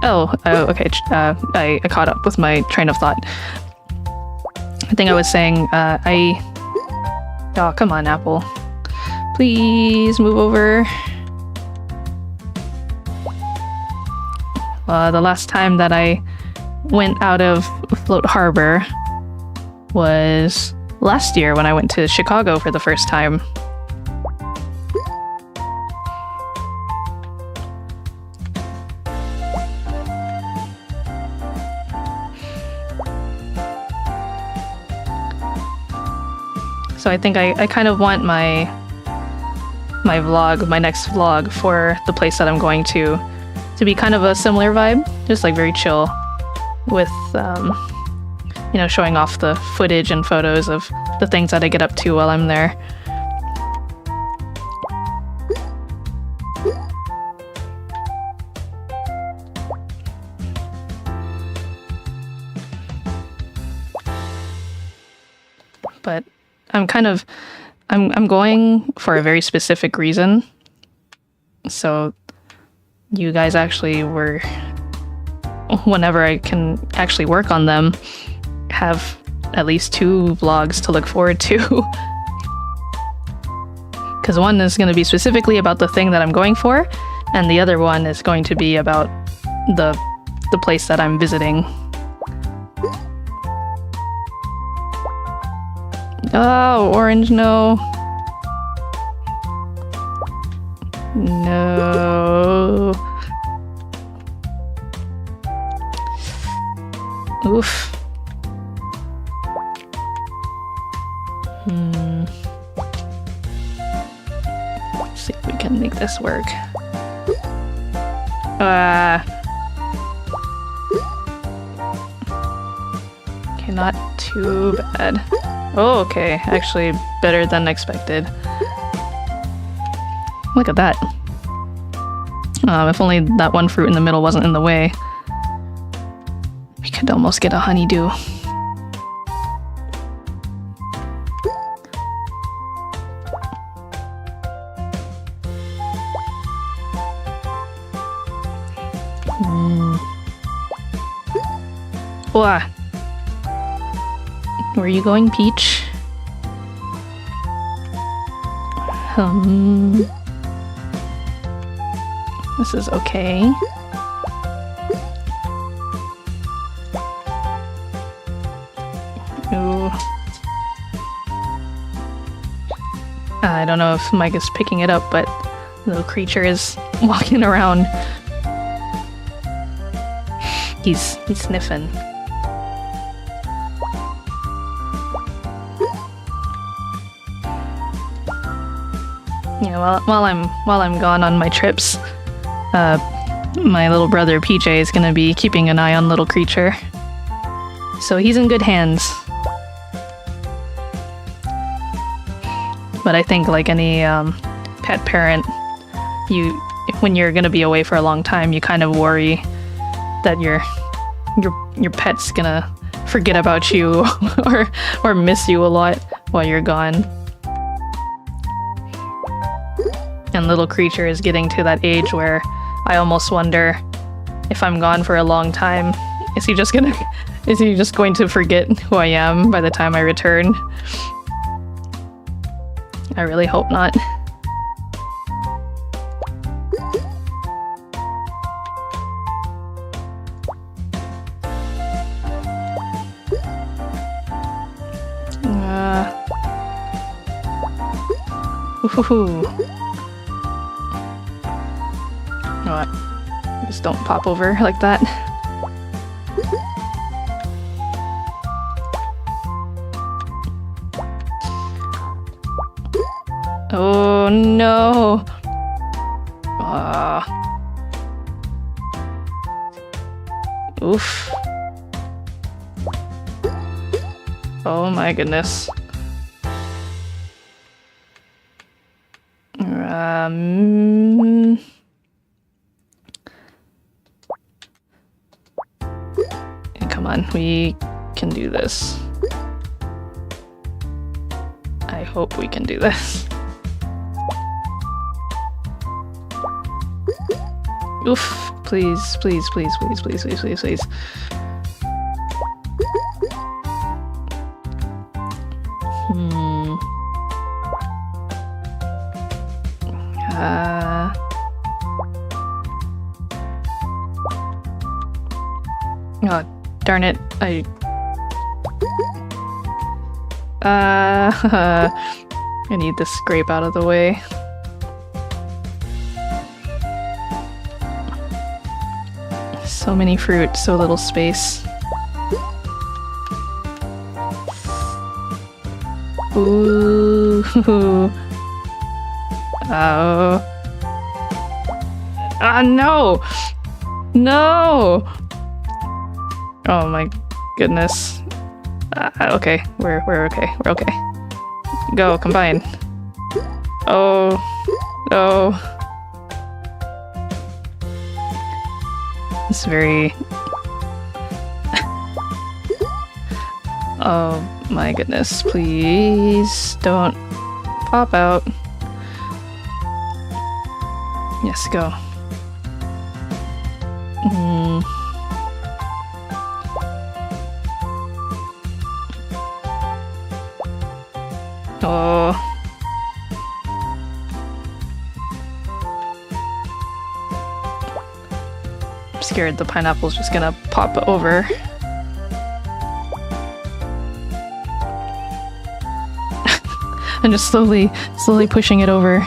A: Oh, okay. I caught up with my train of thought. I think I was saying oh, come on, Apple. Please move over. The last time that I went out of Float Harbor was last year when I went to Chicago for the first time. So I think I kind of want my next vlog for the place that I'm going to be kind of a similar vibe, just like very chill with you know, showing off the footage and photos of the things that I get up to while I'm there. But I'm going for a very specific reason. So you guys actually were, whenever I can actually work on them, have at least 2 vlogs to look forward to. Because one is going to be specifically about the thing that I'm going for, and the other one is going to be about the place that I'm visiting. Oh, orange, no. No. Oof. Let's see if we can make this work. Okay, not too bad. Oh, okay. Actually, better than expected. Look at that. If only that one fruit in the middle wasn't in the way. We could almost get a honeydew. Wah. Where are you going, Peach? This is okay. Ooh. I don't know if Mike is picking it up, but the little creature is walking around. He's sniffing. Yeah, while I'm gone on my trips, my little brother PJ is gonna be keeping an eye on little creature. So he's in good hands. But I think like any pet parent, when you're gonna be away for a long time, you kind of worry that your pet's gonna forget about you or miss you a lot while you're gone. And little creature is getting to that age where I almost wonder if I'm gone for a long time, is he just going to forget who I am by the time I return? I really hope not. Ooh. What? Just don't pop over like that. Oh no! Oof. Oh my goodness. Come on, we can do this. I hope we can do this. Oof, please, please, please, please, please, please, please, please. Oh, darn it, I need this scrape out of the way. So many fruit, so little space. Ooh. Oh. Ah, no! No! Oh my goodness. Okay, we're okay. We're okay. Go, combine. Oh, no. It's very... Oh my goodness, please don't pop out. Yes, go. Oh. I'm scared the pineapple's just gonna pop over. I'm just slowly pushing it over.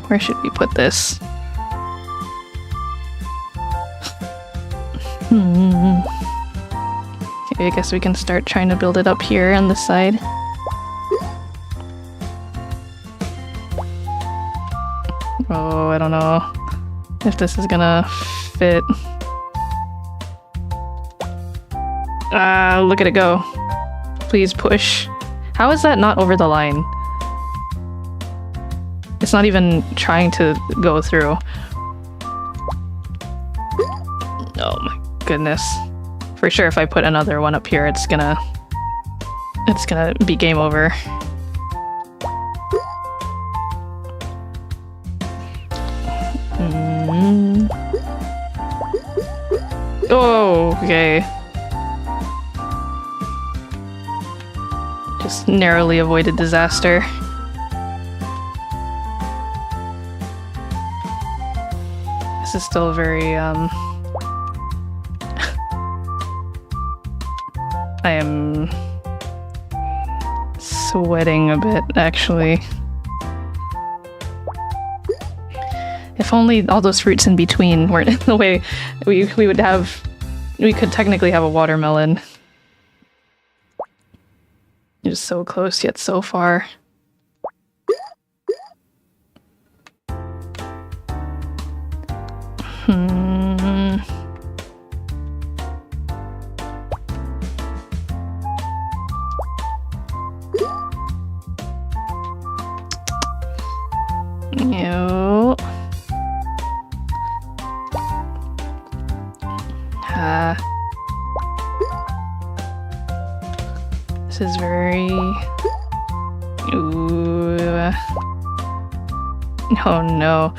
A: Where should we put this? Okay, I guess we can start trying to build it up here on this side. Oh, I don't know if this is gonna fit. Ah, look at it go. Please push. How is that not over the line? It's not even trying to go through. Oh my goodness. For sure if I put another one up here, it's gonna be game over. Oh, okay. Just narrowly avoided disaster. This is still very, I am sweating a bit, actually. If only all those fruits in between weren't in the way, we could technically have a watermelon. Just so close yet so far. No. This is very... Ooh. Oh no.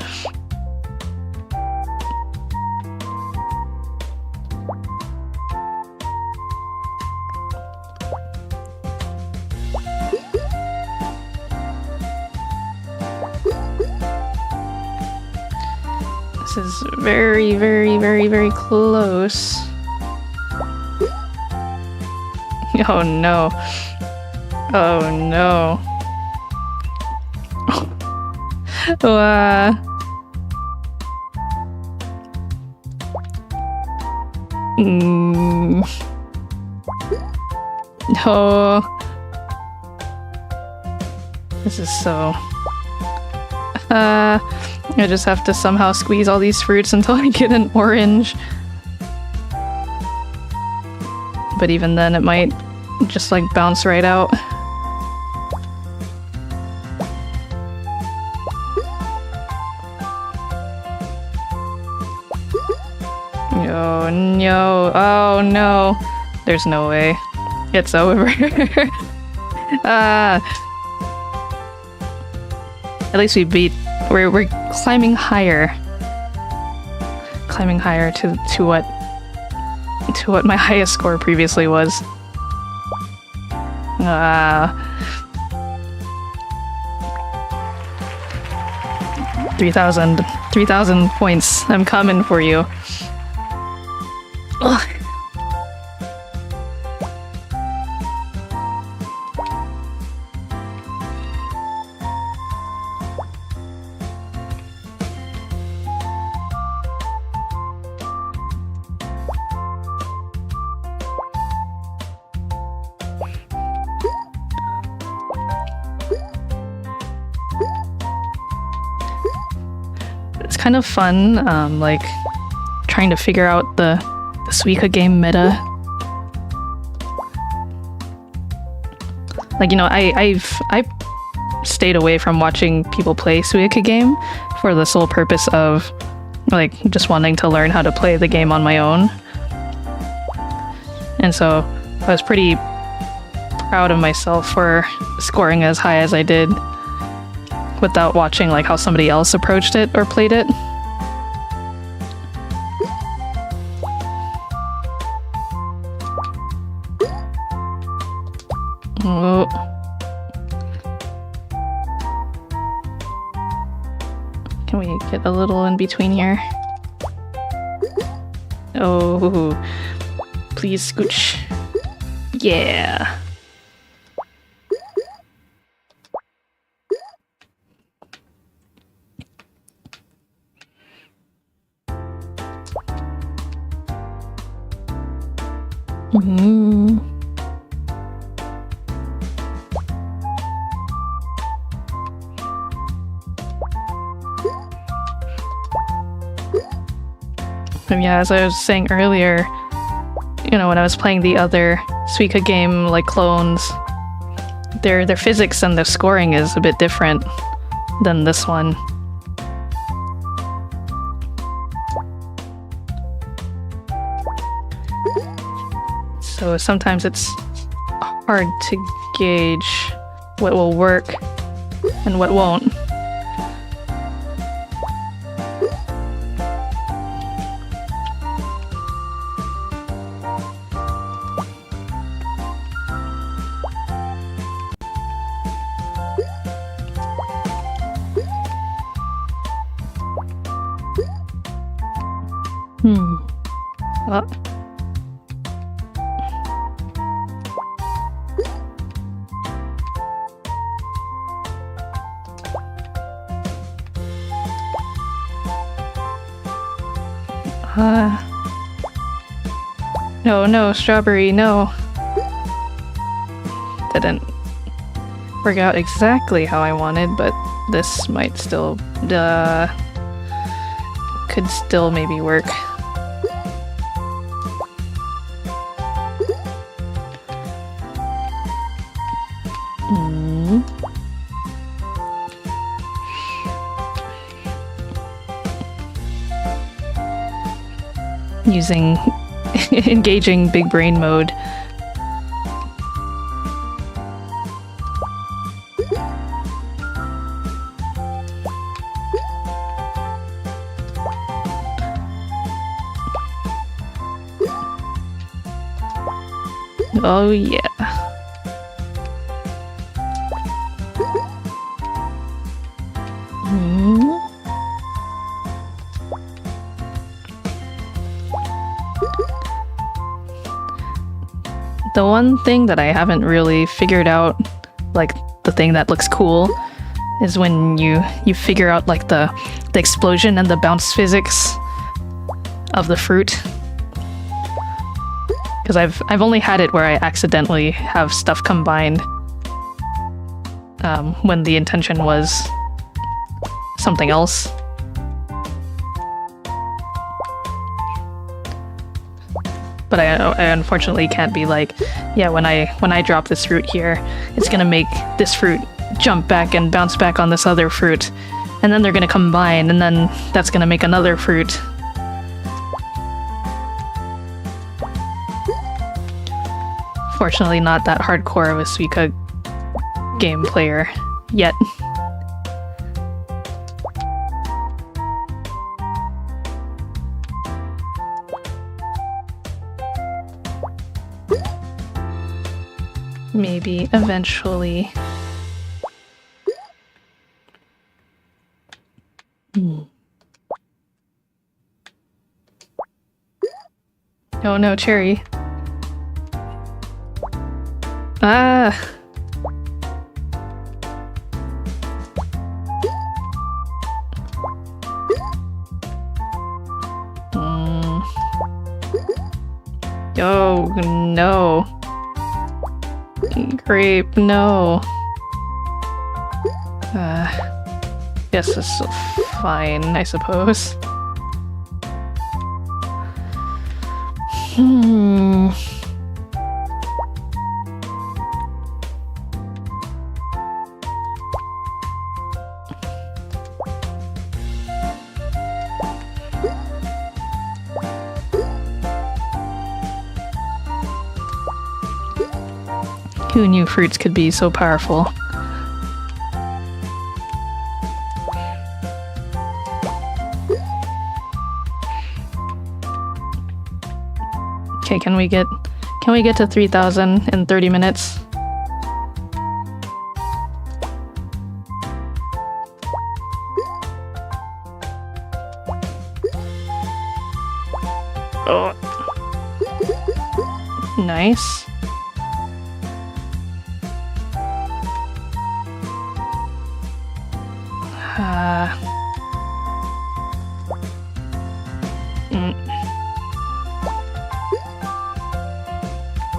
A: This is very, very, very, very close. Oh no. Oh no. No. This is so... I just have to somehow squeeze all these fruits until I get an orange. But even then, it might just like bounce right out. Oh no, oh no. There's no way. It's over. At least we beat... We're climbing higher. Climbing higher to what my highest score previously was. 3,000 points. I'm coming for you. Ugh. kind of fun, like trying to figure out the Suika game meta. Like, you know, I've stayed away from watching people play Suika game for the sole purpose of like just wanting to learn how to play the game on my own. And so I was pretty proud of myself for scoring as high as I did without watching like how somebody else approached it or played it. Oh. Can we get a little in between here? Oh, please scooch. Yeah. Yeah, as I was saying earlier, you know, when I was playing the other Suika game, like clones, their physics and their scoring is a bit different than this one. So sometimes it's hard to gauge what will work and what won't. Well. No, strawberry, no. Didn't work out exactly how I wanted, but this might still, could still maybe work. Using engaging big brain mode. Oh yeah. The one thing that I haven't really figured out, like the thing that looks cool, is when you figure out like the explosion and the bounce physics of the fruit. Because I've only had it where I accidentally have stuff combined when the intention was something else. But I unfortunately can't be like, yeah, when I drop this fruit here, it's gonna make this fruit jump back and bounce back on this other fruit, and then they're gonna combine, and then that's gonna make another fruit. Fortunately, not that hardcore of a Suika game player yet. Maybe eventually. Oh no, cherry. Ah. Oh no. Grape, no. Yes, it's fine, I suppose. Who knew fruits could be so powerful? Okay, can we get to 3,000 in 30 minutes? Oh. Nice.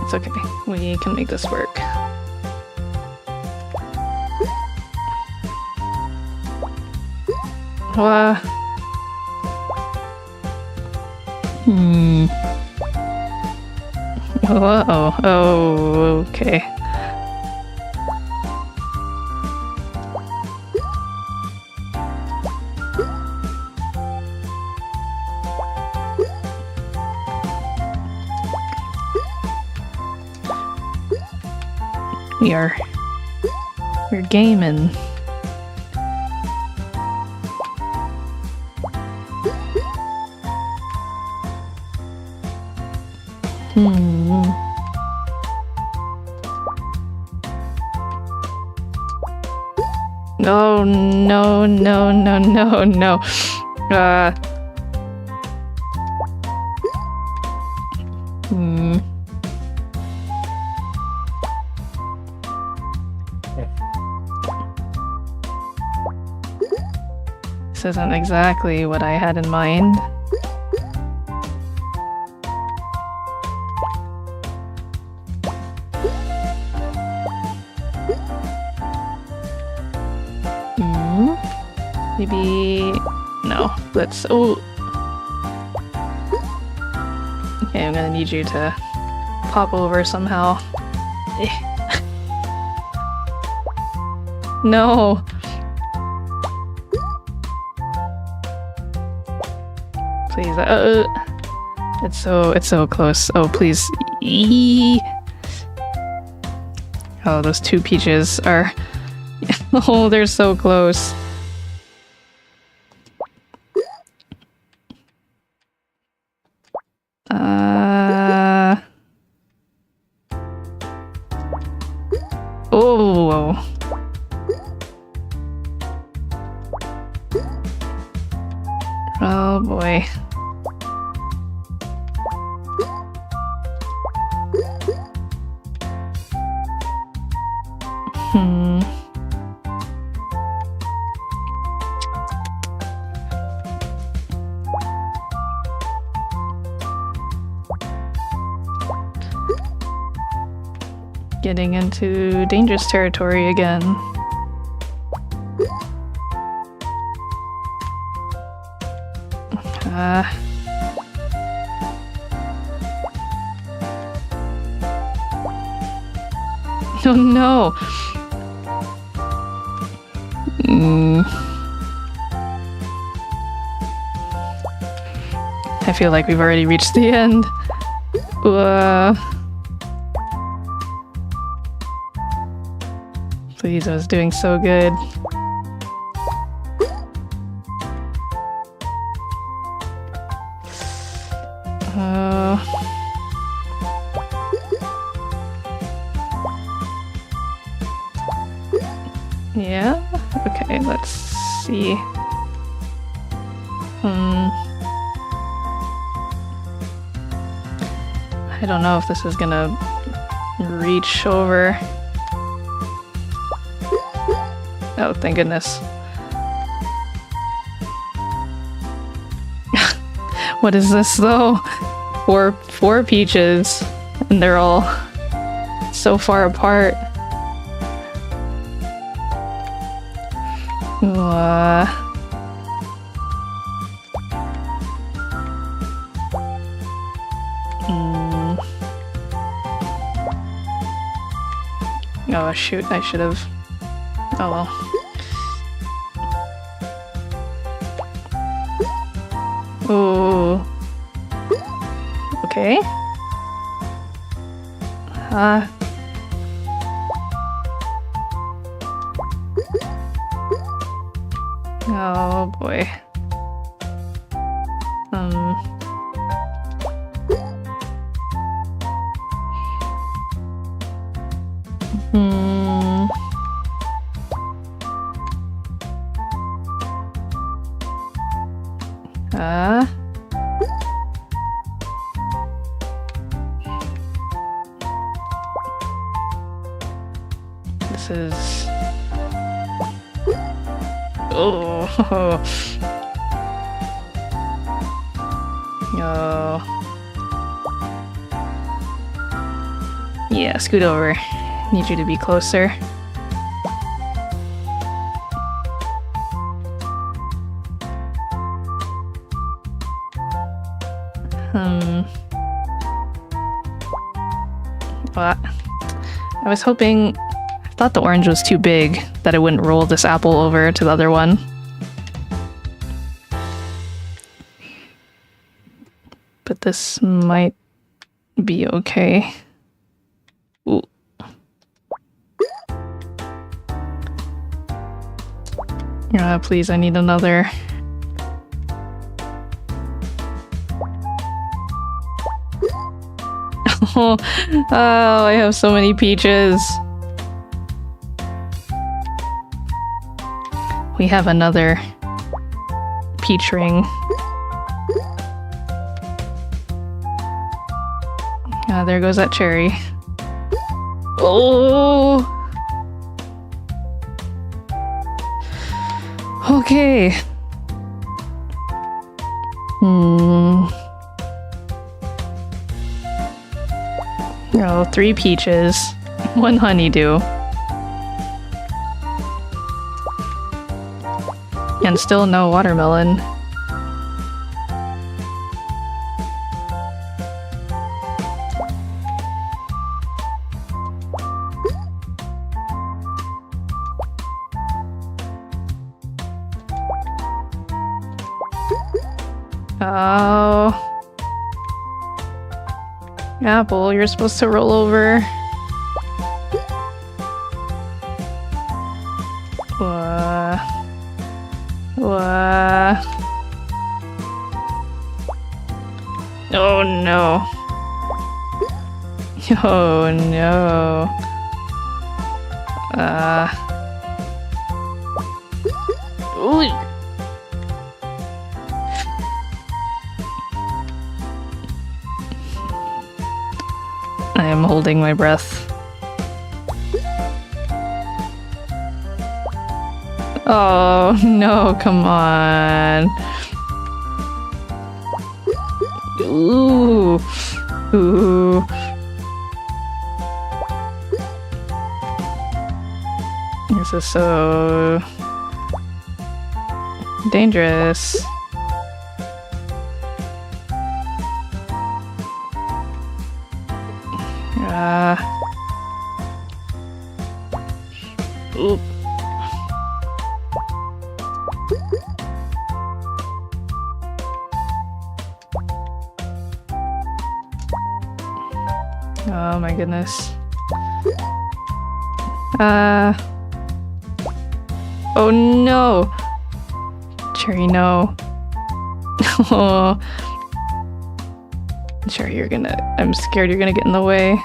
A: It's okay. We can make this work. Whoa. Oh, okay. We're gaming. Oh, no. This isn't exactly what I had in mind. Maybe... no. Let's... oh! Okay, I'm gonna need you to pop over somehow. No! Please, it's so close. Oh, please. Oh, those two peaches are... oh, they're so close. Oh. Oh boy. Getting into dangerous territory again. Oh no! I feel like we've already reached the end. Please, I was doing so good. Yeah? Okay, let's see. I don't know if this is gonna reach over. Oh, thank goodness. What is this though? Four peaches, and they're all so far apart. Uh, Oh shoot, I should have. Oh well. Ooh. Okay. Oh boy. This is... Oh. Oh. Yeah, scoot over. Need you to be closer. Well, I was hoping... I thought the orange was too big, that I wouldn't roll this apple over to the other one. But this might be okay. Ooh. Please, I need another. Oh, I have so many peaches. We have another peach ring. There goes that cherry. Oh! Okay. Oh, 3 peaches, 1 honeydew. And still no watermelon. Oh. Apple, you're supposed to roll over. Oh no. Oh no. Ooh. I am holding my breath. Oh no, come on. Ooh. Ooh. This is so dangerous. Ooh. Oh my goodness. Oh no! Cherry, no. Oh. Cherry, you're gonna... I'm scared you're gonna get in the way.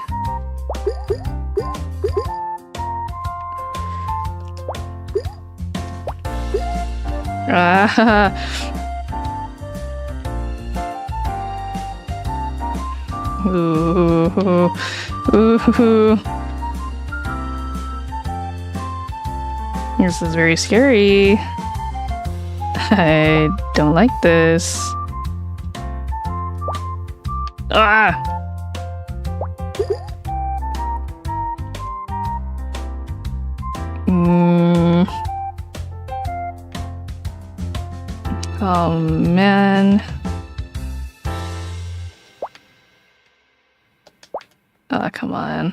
A: Ooh. Ooh. This is very scary. I don't like this. Ah! Oh man. Oh, come on.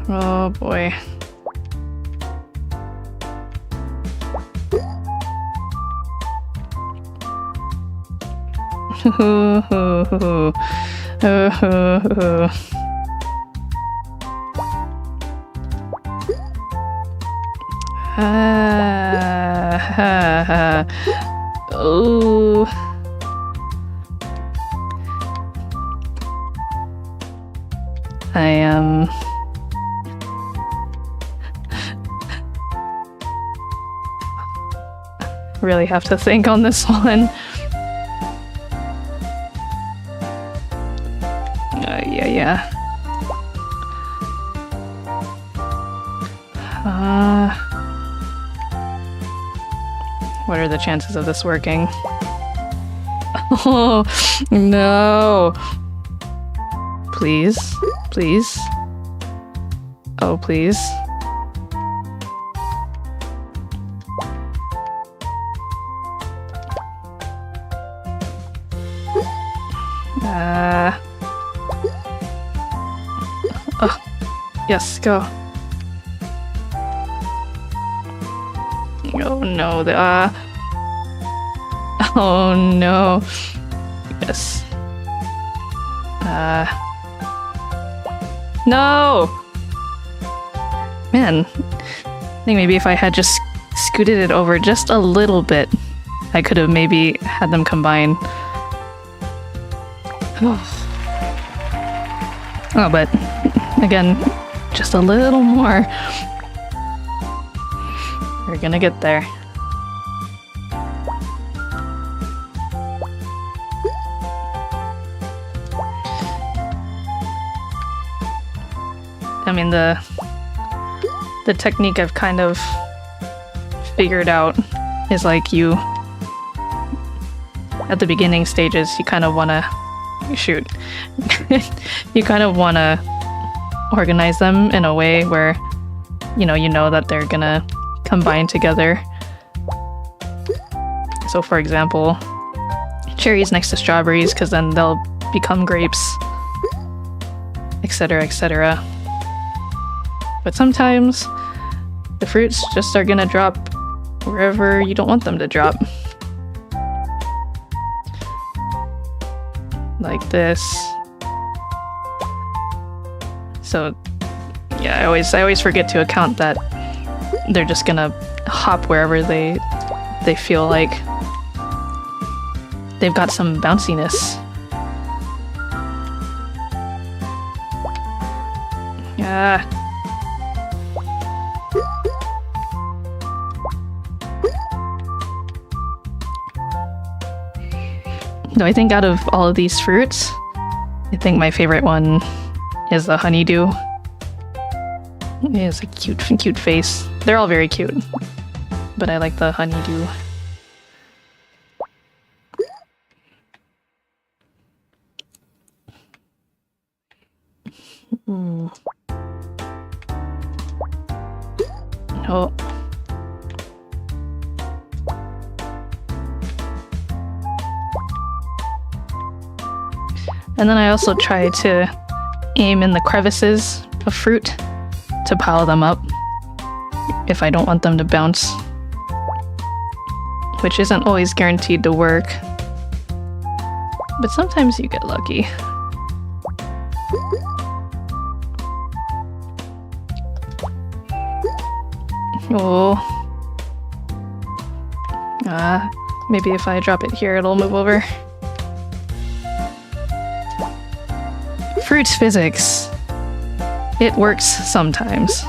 A: Oh boy. Ooh. I really have to think on this one. Yeah. What are the chances of this working? Oh, no. Please. Please. Oh, please. Oh, yes, go. Oh no, oh no. Yes. No! Man, I think maybe if I had just scooted it over just a little bit, I could have maybe had them combine. Oh, but again, just a little more. We're gonna get there. I mean, the technique I've kind of figured out is like you, at the beginning stages, you kind of want to shoot. You kind of want to organize them in a way where, you know that they're gonna combine together. So for example, cherries next to strawberries, because then they'll become grapes, etc., etc. But sometimes the fruits just are gonna drop wherever you don't want them to drop. Like this. So yeah, I always forget to account that they're just gonna hop wherever they feel like they've got some bounciness. Yeah. No, I think out of all of these fruits, I think my favorite one is the honeydew. It has a cute face. They're all very cute, but I like the honeydew. Oh. And then I also try to aim in the crevices of fruit to pile them up if I don't want them to bounce, which isn't always guaranteed to work, but sometimes you get lucky. Oh. Maybe if I drop it here, it'll move over. Fruits physics. It works sometimes.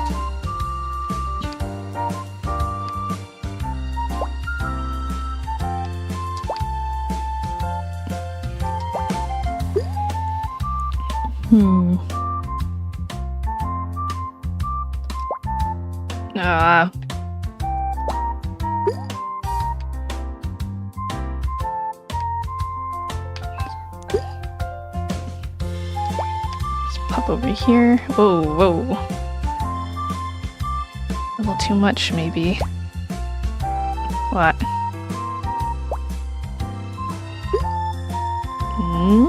A: Pop over here. Whoa. little too much, maybe. What? Hmm?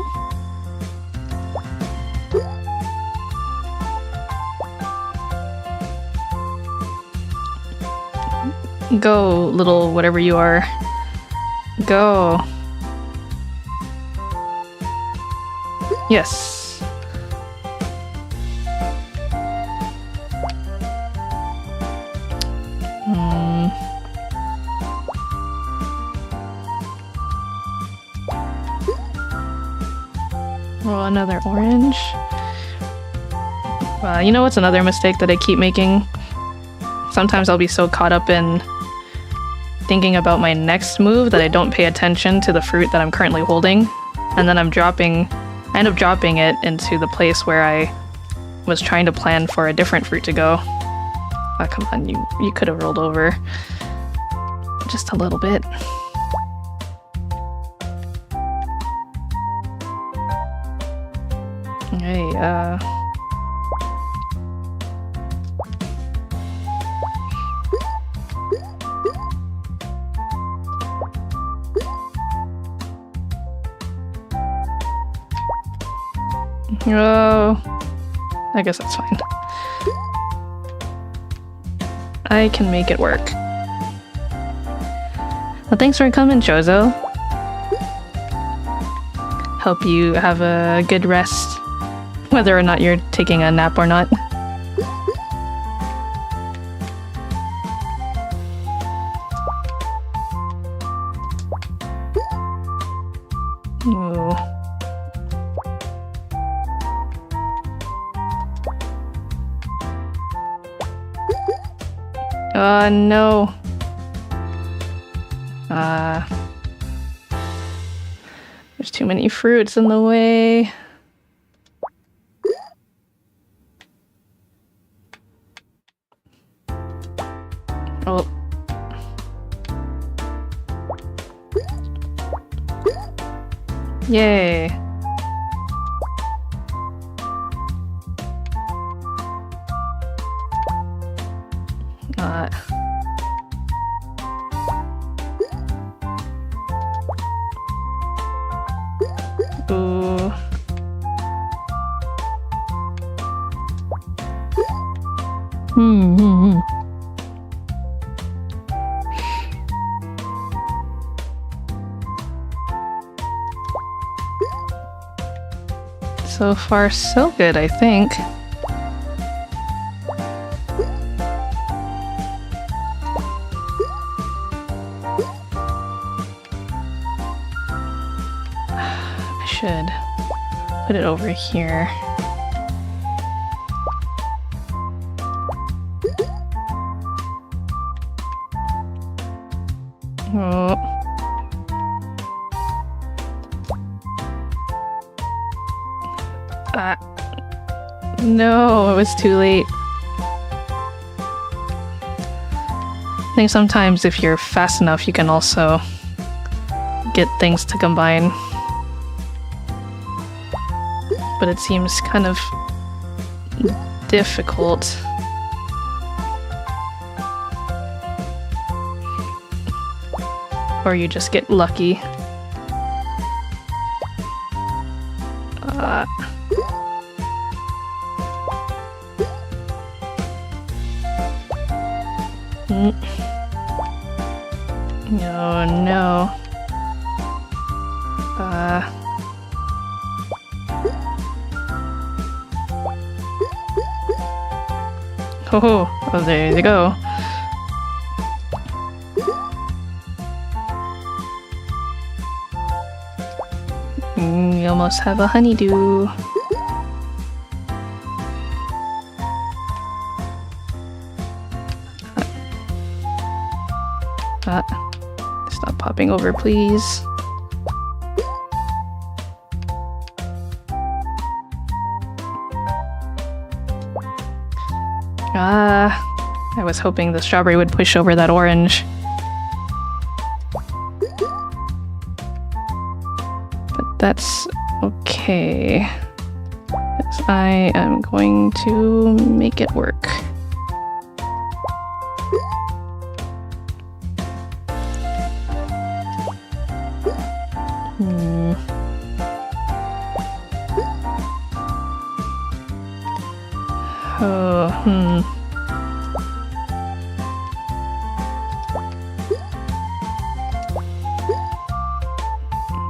A: Go, little whatever you are. Go. Yes. Oh, another orange. You know what's another mistake that I keep making? Sometimes I'll be so caught up in thinking about my next move that I don't pay attention to the fruit that I'm currently holding, and then I end up dropping it into the place where I was trying to plan for a different fruit to go. Oh, come on, you could have rolled over just a little bit. Hey, oh, I guess that's fine. I can make it work. Well, thanks for coming, Chozo. Hope you have a good rest, whether or not you're taking a nap or not. Ooh. No. There's too many fruits in the way. Oh. Yay. Ooh. So far, so good, I think. I should put it over here. Oh. No, it was too late. I think sometimes if you're fast enough, you can also get things to combine. But it seems kind of difficult. Or you just get lucky. No, no. Oh, there you go. We almost have a honeydew. Stop popping over, please. I was hoping the strawberry would push over that orange. But that's okay. 'Cause I am going to make it work. Hmm. Oh,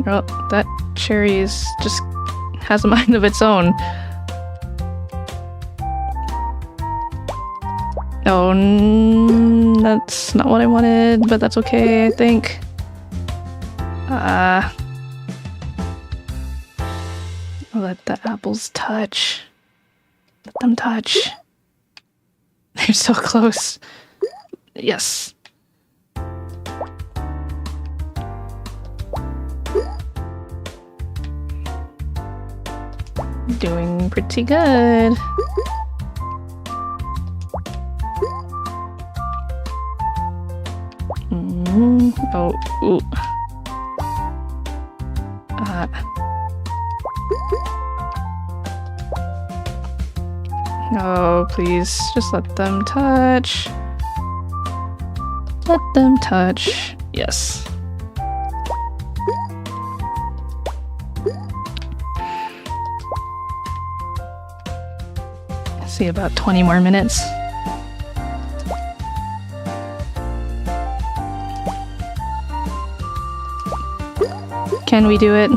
A: Well, that cherry just has a mind of its own. Oh, that's not what I wanted, but that's okay, I think. Let the apples touch. Let them touch. They're so close. Yes. Doing pretty good. Oh, ooh. Oh, please, just let them touch. Let them touch. Yes. See, about 20 more minutes. Can we do it?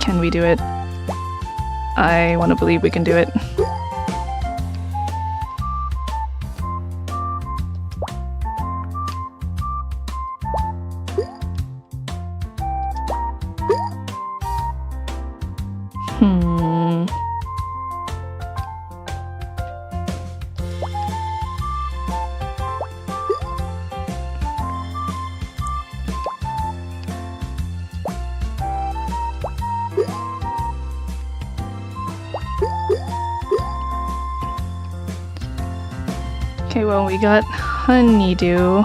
A: Can we do it? I want to believe we can do it. Okay, well, we got honeydew.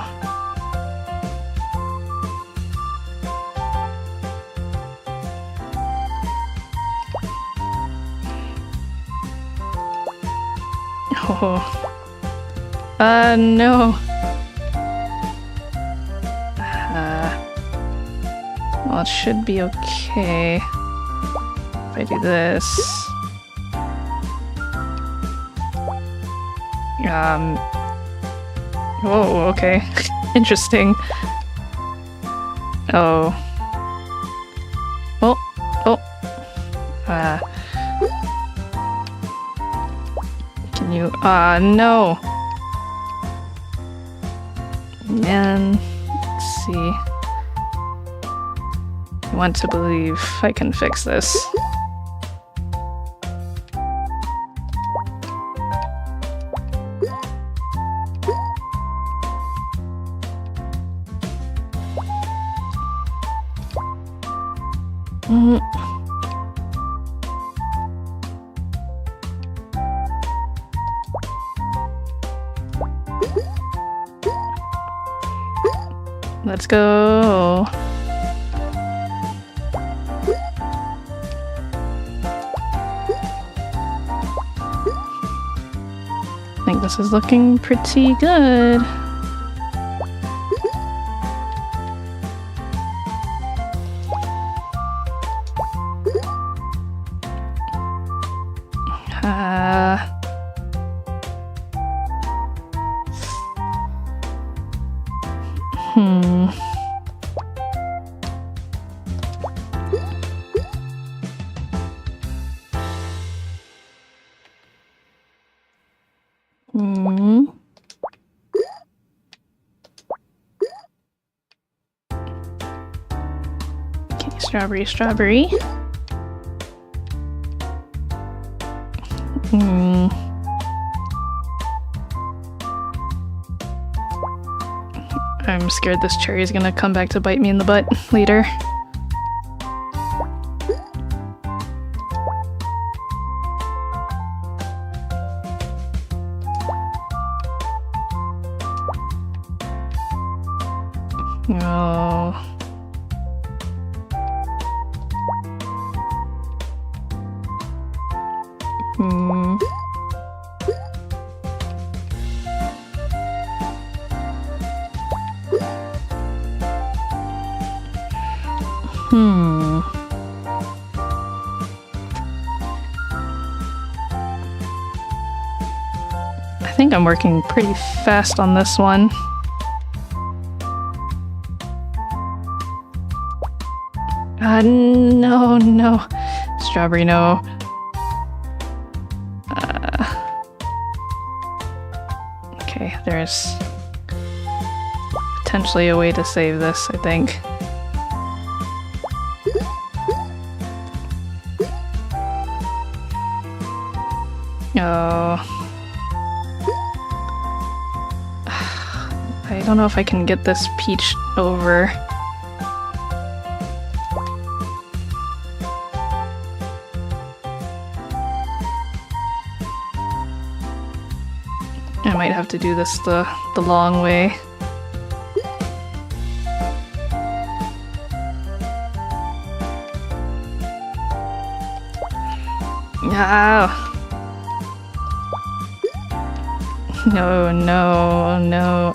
A: Oh. No. Well, it should be okay if I do this. Whoa, okay. Interesting. Oh. Oh, oh. Can you, no. Man, let's see. I want to believe I can fix this. Let's go. I think this is looking pretty good. Okay, strawberry, strawberry. I'm scared this cherry is gonna come back to bite me in the butt later. Oh. I think I'm working pretty fast on this one. No, no. Strawberry, no. Okay, there's potentially a way to save this, I think. Oh. I don't know if I can get this peach over. I might have to do this the long way. Ah. No, no, no,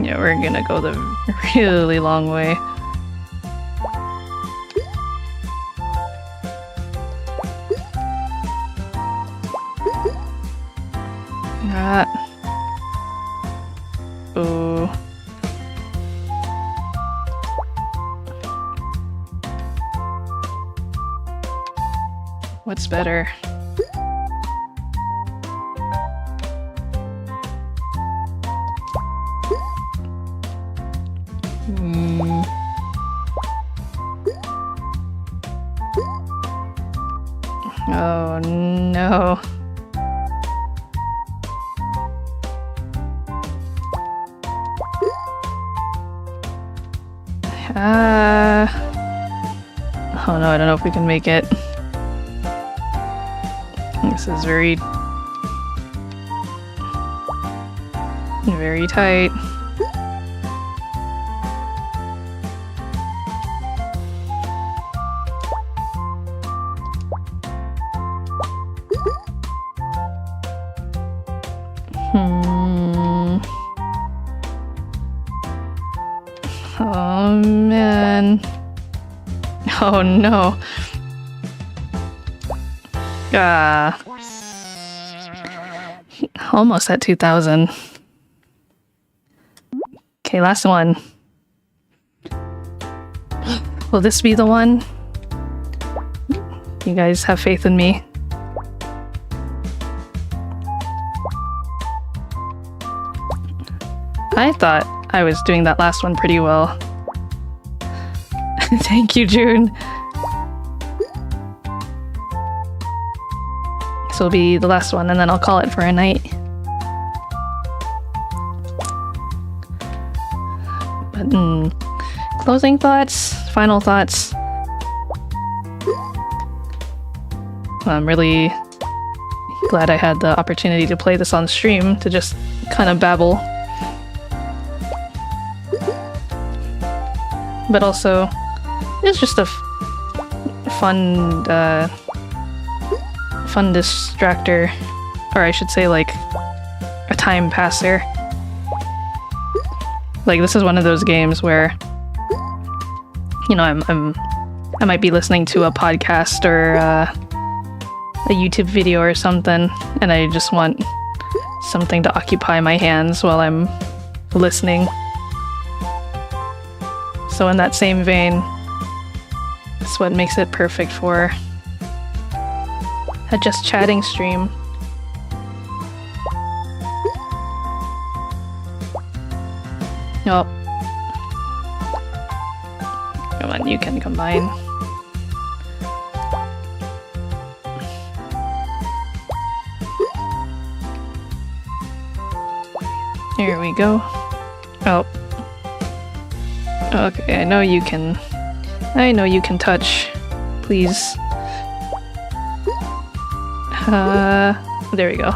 A: yeah, we're gonna go the really long way. Oh. What's better? Oh no. Oh no, I don't know if we can make it. This is very tight. Oh man. Oh no. Almost at 2,000. Okay, last one. Will this be the one? You guys have faith in me. I thought I was doing that last one pretty well. Thank you, June. This will be the last one, and then I'll call it for a night. But, closing thoughts, final thoughts. I'm really glad I had the opportunity to play this on stream, to just kind of babble. But also, it's just a fun distractor, or I should say like a time passer. Like, this is one of those games where, you know, I might be listening to a podcast or a YouTube video or something, and I just want something to occupy my hands while I'm listening. So in that same vein, that's what makes it perfect for a just chatting stream. Oh. Come on, you can combine. Here we go. Oh. Okay, I know you can touch. Please. There we go.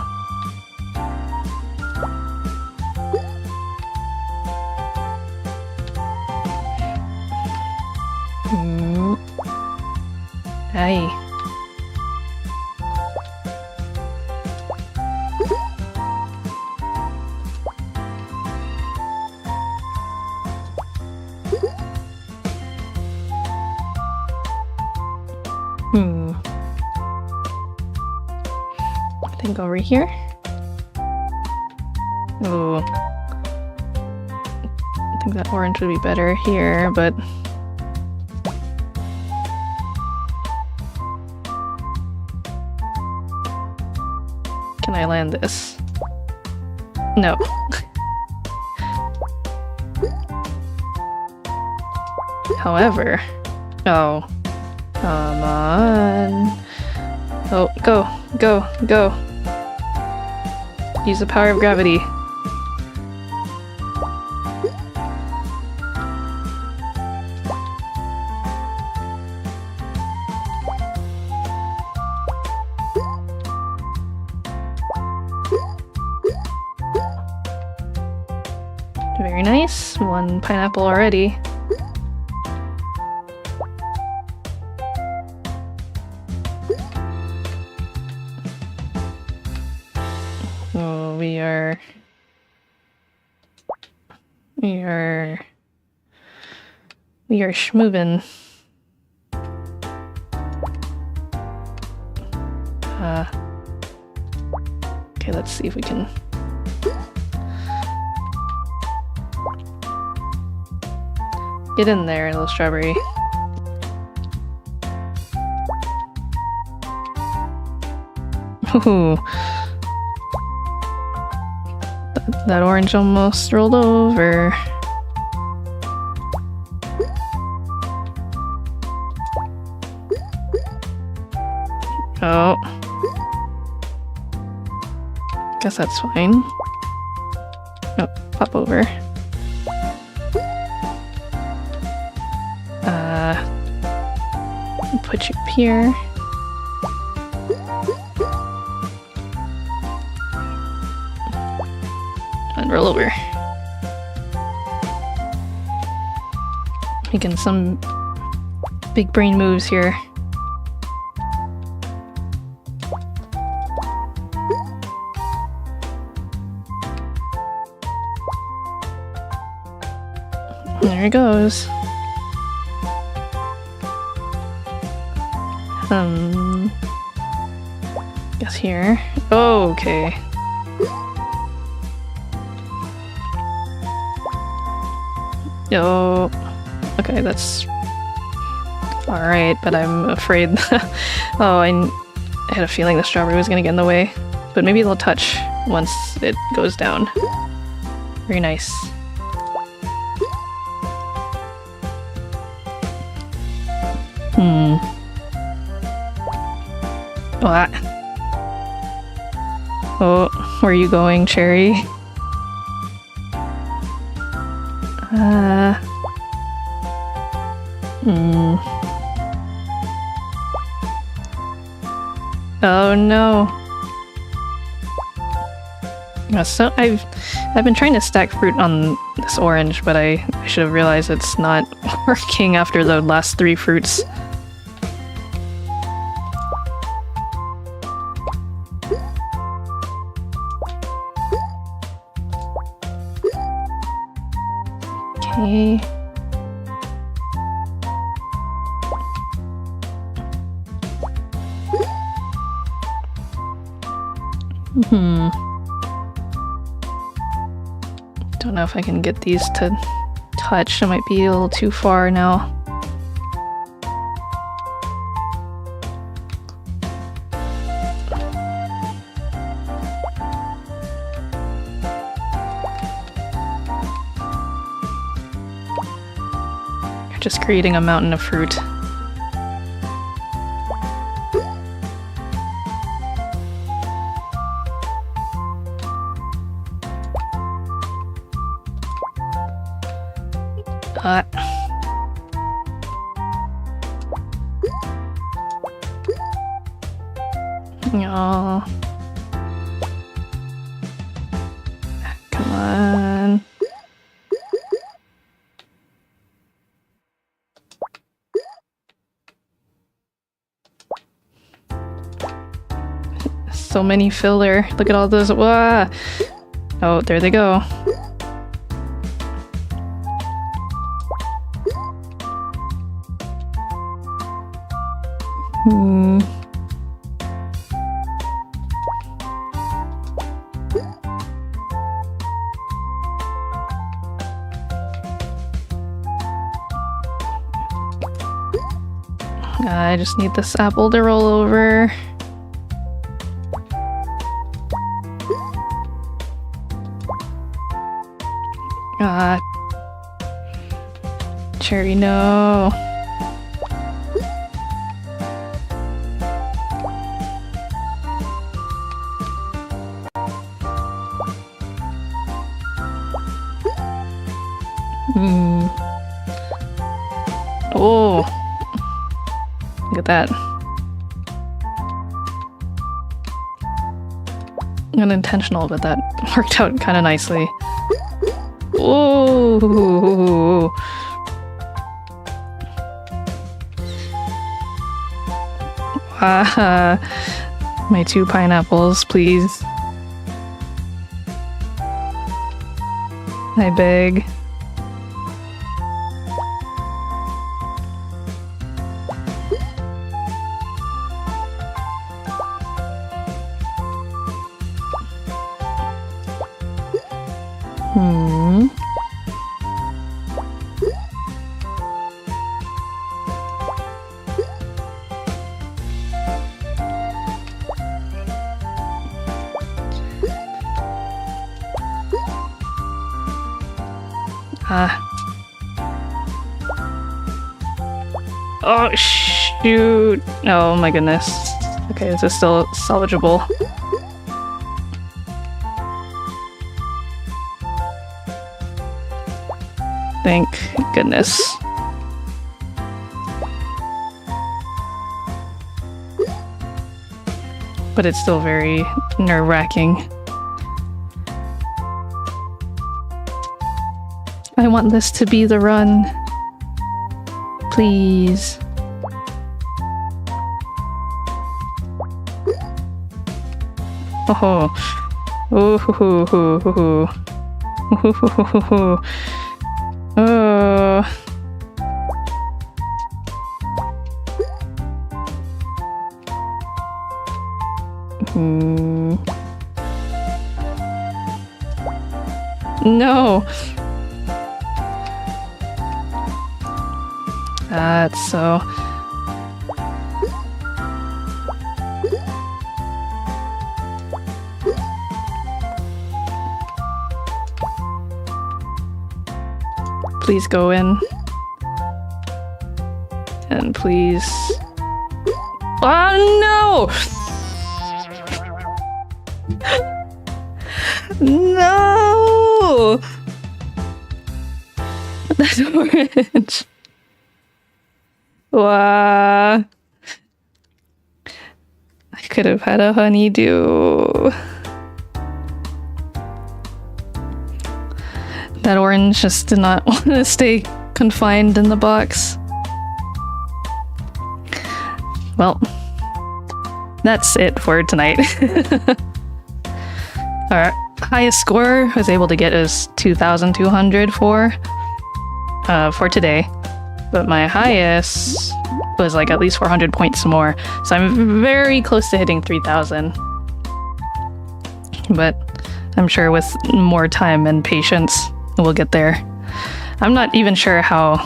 A: Aye. Go over here. Ooh. I think that orange would be better here, but... Can I land this? No. However... Oh. Come on. Oh, go, go, go. Use the power of gravity. Very nice. One pineapple already. Oh, we are schmovin'. Okay, let's see if we can. Get in there, little strawberry. Ooh. That orange almost rolled over. Oh. Guess that's fine. Oh, pop over. Put you up here. And roll over. Making some big brain moves here. There it goes. Guess here. Oh, okay. Oh, okay, that's alright, but I'm afraid. Oh, I had a feeling the strawberry was gonna get in the way, but maybe they'll touch once it goes down. Very nice. What? Oh, where are you going, Cherry? Oh no. So I've been trying to stack fruit on this orange, but I should have realized it's not working after the last 3 fruits. Okay. Don't know if I can get these to touch. It might be a little too far now. You're just creating a mountain of fruit. Aw. Come on. So many filler. Look at all those. Wah! Oh, there they go. I just need this apple to roll over. Cherry, no. Oh, look at that. Unintentional, but that worked out kind of nicely. Oh, my 2 pineapples, please. I beg. Oh, shoot. Oh my goodness. Okay, this is still salvageable. Thank goodness. But it's still very nerve-wracking. I want this to be the run. Please. Oh. Oh. Oh. No. That's so... Please go in. And please... Oh no! No! That's orange. Wow. I could have had a honeydew. That orange just did not want to stay confined in the box. Well, that's it for tonight. Our highest score I was able to get is 2,200 for today. But my highest was like at least 400 points more. So I'm very close to hitting 3,000. But I'm sure with more time and patience, we'll get there. I'm not even sure how...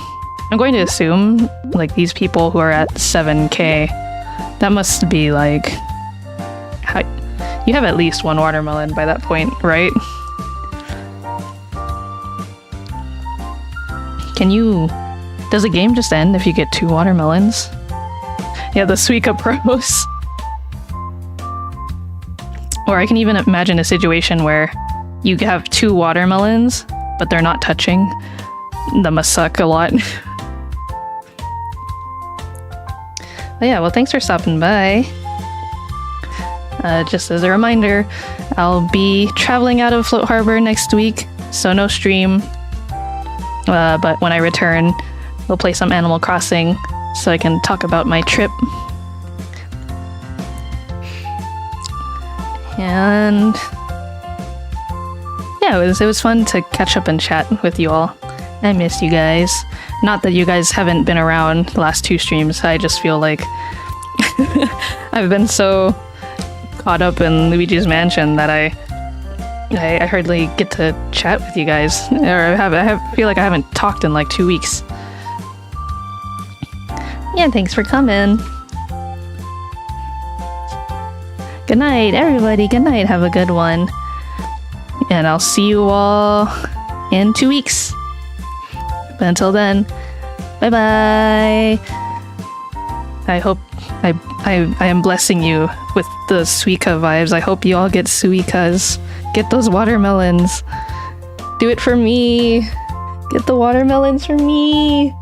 A: I'm going to assume, like, these people who are at 7k, that must be, like... How, you have at least 1 watermelon by that point, right? Can you... Does the game just end if you get 2 watermelons? Yeah, the Suika pros. Or I can even imagine a situation where you have 2 watermelons, but they're not touching. That must suck a lot. But yeah, well, thanks for stopping by. Just as a reminder, I'll be traveling out of Float Harbor next week, so no stream. But when I return, we'll play some Animal Crossing so I can talk about my trip. And yeah, it was fun to catch up and chat with you all. I missed you guys. Not that you guys haven't been around the last 2 streams. I just feel like I've been so caught up in Luigi's Mansion that I hardly get to chat with you guys. Or I feel like I haven't talked in like 2 weeks. Yeah, thanks for coming. Good night, everybody. Good night. Have a good one. And I'll see you all in 2 weeks. But until then, bye-bye. I hope I am blessing you with the Suika vibes. I hope you all get Suikas. Get those watermelons. Do it for me. Get the watermelons for me.